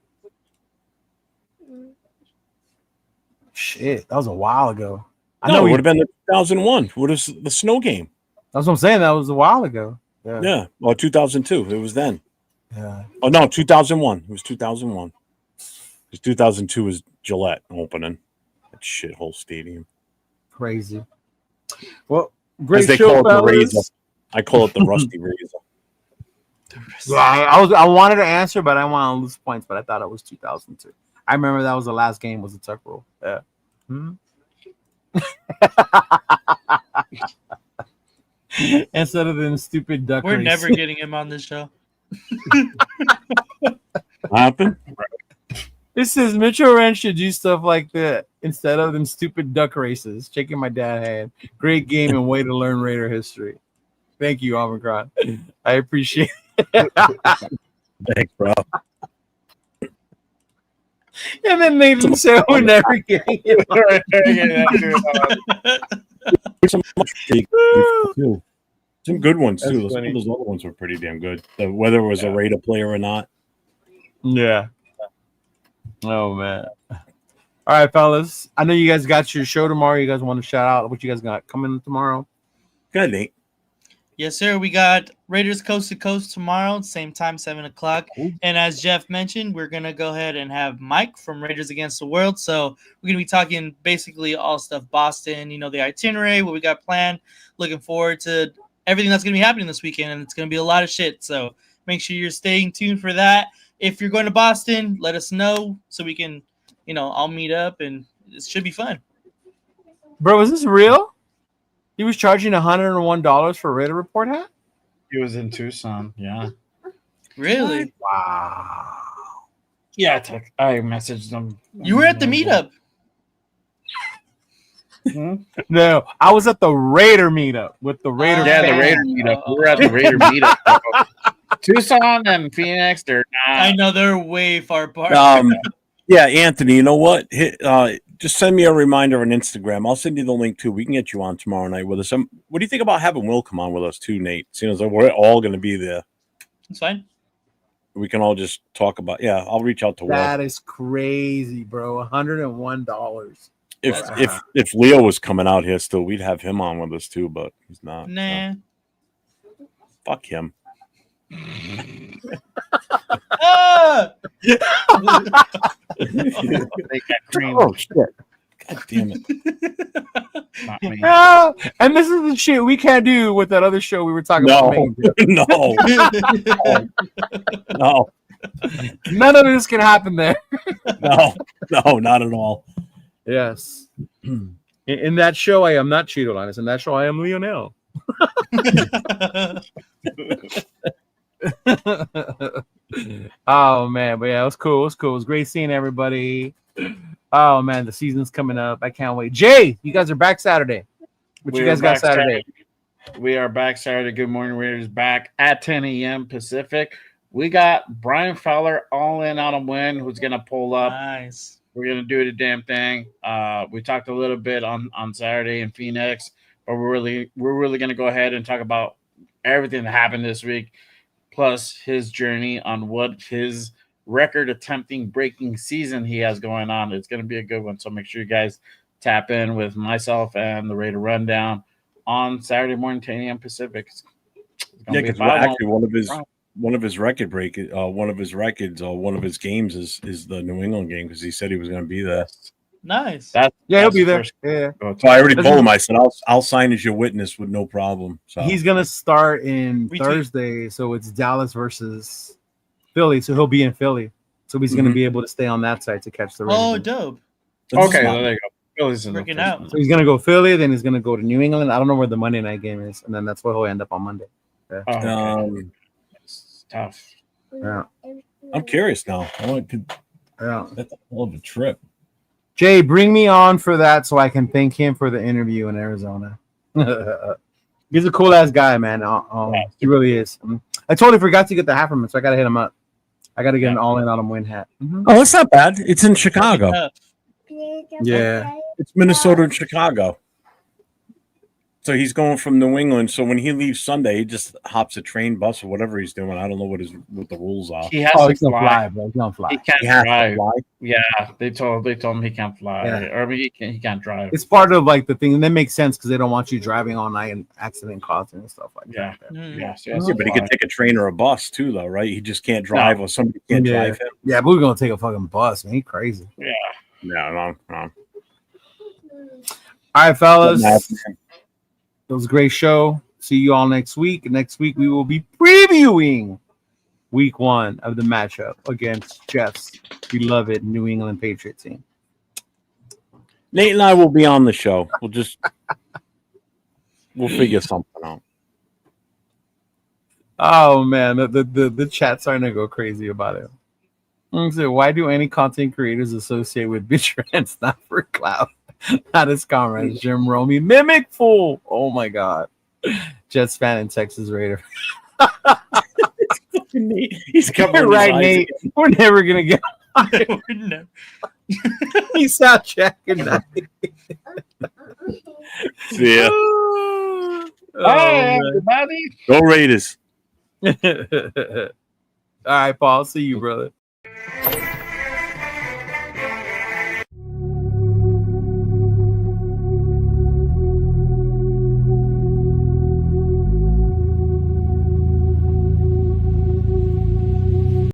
Shit, that was a while ago. I know it would have been the 2001. What is the snow game? That's what I'm saying. That was a while ago. Yeah. Or 2002. It was then. Yeah. Oh no, 2001. It was 2001. Because 2002 was Gillette opening that shithole stadium. Crazy. Well, great they show, call it the razor. I call it the rusty razor. Yeah, I wanted to answer, but I didn't want to lose points. But I thought it was 2002. I remember that was the last game. Was the Tuck Rule? Yeah. Instead of them stupid duck. We're race. never getting him on this show. What happened? This says Mitchell Wrench should do stuff like that instead of them stupid duck races. Shaking my dad hand. Great game and way to learn Raider history. Thank you, Omicron. I appreciate it. Thanks, bro. And then Nathan said we're never getting it. Some good ones That's too. funny. Those other ones were pretty damn good. Whether it was a Raider player or not. Yeah. Oh man. All right, fellas. I know you guys got your show tomorrow. You guys want to shout out what you guys got coming tomorrow? Good, Nate. Yes, sir. We got Raiders Coast to Coast tomorrow, same time, 7 o'clock. And as Jeff mentioned, we're going to go ahead and have Mike from Raiders Against the World. So we're going to be talking basically all stuff Boston, the itinerary, what we got planned. Looking forward to everything that's going to be happening this weekend, and it's going to be a lot of shit. So make sure you're staying tuned for that. If you're going to Boston, let us know so we can I'll meet up and it should be fun. Bro, is this real? He was charging $101 for a Raider Report hat? He was in Tucson. Yeah. Really? Wow. Yeah, I messaged him. You were at the meetup. No, I was at the Raider meetup with the Raider. Yeah, the fans. Raider meetup. We were at the Raider meetup. Bro. Tucson and Phoenix, they're not. I know they're way far apart. Yeah, Anthony, you know what? Just send me a reminder on Instagram. I'll send you the link too. We can get you on tomorrow night with us. What do you think about having Will come on with us too, Nate? Seeing as though we're all going to be there. It's fine. We can all just talk about. Yeah, I'll reach out to Will. That is crazy, bro. $101. If Leo was coming out here still, we'd have him on with us too, but he's not. Nah. So. Fuck him. Ah! Oh shit! God damn it! Not me. Ah, and this is the shit we can't do with that other show we were talking about. No, no, None of this can happen there. no, not at all. Yes. In that show, I am not Chidolinus. In that show, I am Lionel. Oh man, but yeah, it was cool. It was cool. It was great seeing everybody. Oh man, the season's coming up. I can't wait. Jay, you guys are back Saturday. What you guys got Saturday? We are back Saturday. Good morning, Raiders. Back at 10 a.m. Pacific. We got Brian Fowler all in on a win. Who's gonna pull up? Nice. We're gonna do the damn thing. We talked a little bit on Saturday in Phoenix, but we're really gonna go ahead and talk about everything that happened this week, plus his journey on what his record attempting breaking season he has going on. It's gonna be a good one. So make sure you guys tap in with myself and the Raider Rundown on Saturday morning, 10 a.m. Pacific. Yeah, because actually one of his records, one of his games is the New England game because he said he was going to be there. Nice. He'll be there. Yeah. So I already told him. I said I'll sign as your witness with no problem. So He's gonna start in Thursday, so it's Dallas versus Philly. So he'll be in Philly. So he's gonna be able to stay on that side to catch the Raiders. Oh, dope. Okay, well, there you go. Philly's in the Working first out. one. So he's gonna go Philly, then he's gonna go to New England. I don't know where the Monday night game is, and then that's where he'll end up on Monday. Yeah. Oh, okay. It's tough. Yeah. I'm curious now. That's Yeah. a hell of a trip. Jay, bring me on for that so I can thank him for the interview in Arizona. He's a cool ass guy, man. He really is. I totally forgot to get the hat from him, so I gotta hit him up. I gotta get an all-in on him win hat. Oh, it's not bad. It's in Chicago. Yeah. It's Minnesota and Chicago. So he's going from New England. So when he leaves Sunday, he just hops a train, bus, or whatever he's doing. I don't know what the rules are. He has Oh, to he's gonna fly. fly, bro. He's gonna fly. He can't He has to drive. fly. Yeah, they told him he can't fly, Yeah. or I mean, he can't drive. It's part of like the thing, and that makes sense because they don't want you driving all night and accident causing and stuff like Yeah. that. Mm. Yes, Yeah, but he could take a train or a bus too, though, right? He just can't drive, or somebody can't Yeah. drive him. Yeah, but we're gonna take a fucking bus, man. He's crazy. Yeah. No. All right, fellas. It was a great show. See you all next week. Next week we will be previewing week 1 of the matchup against Jeff's beloved New England Patriot team. Nate and I will be on the show. We'll figure something out. Oh man, the chat's starting to go crazy about it. So why do any content creators associate with Bitrans not for clout? Not his comrades, Jim Romey, mimic fool. Oh my god, Jets fan and Texas Raider. He's covering right, Nate. We're never gonna get. He's out checking that. See ya. Hey, everybody. Go Raiders. All right, Paul. See you, brother.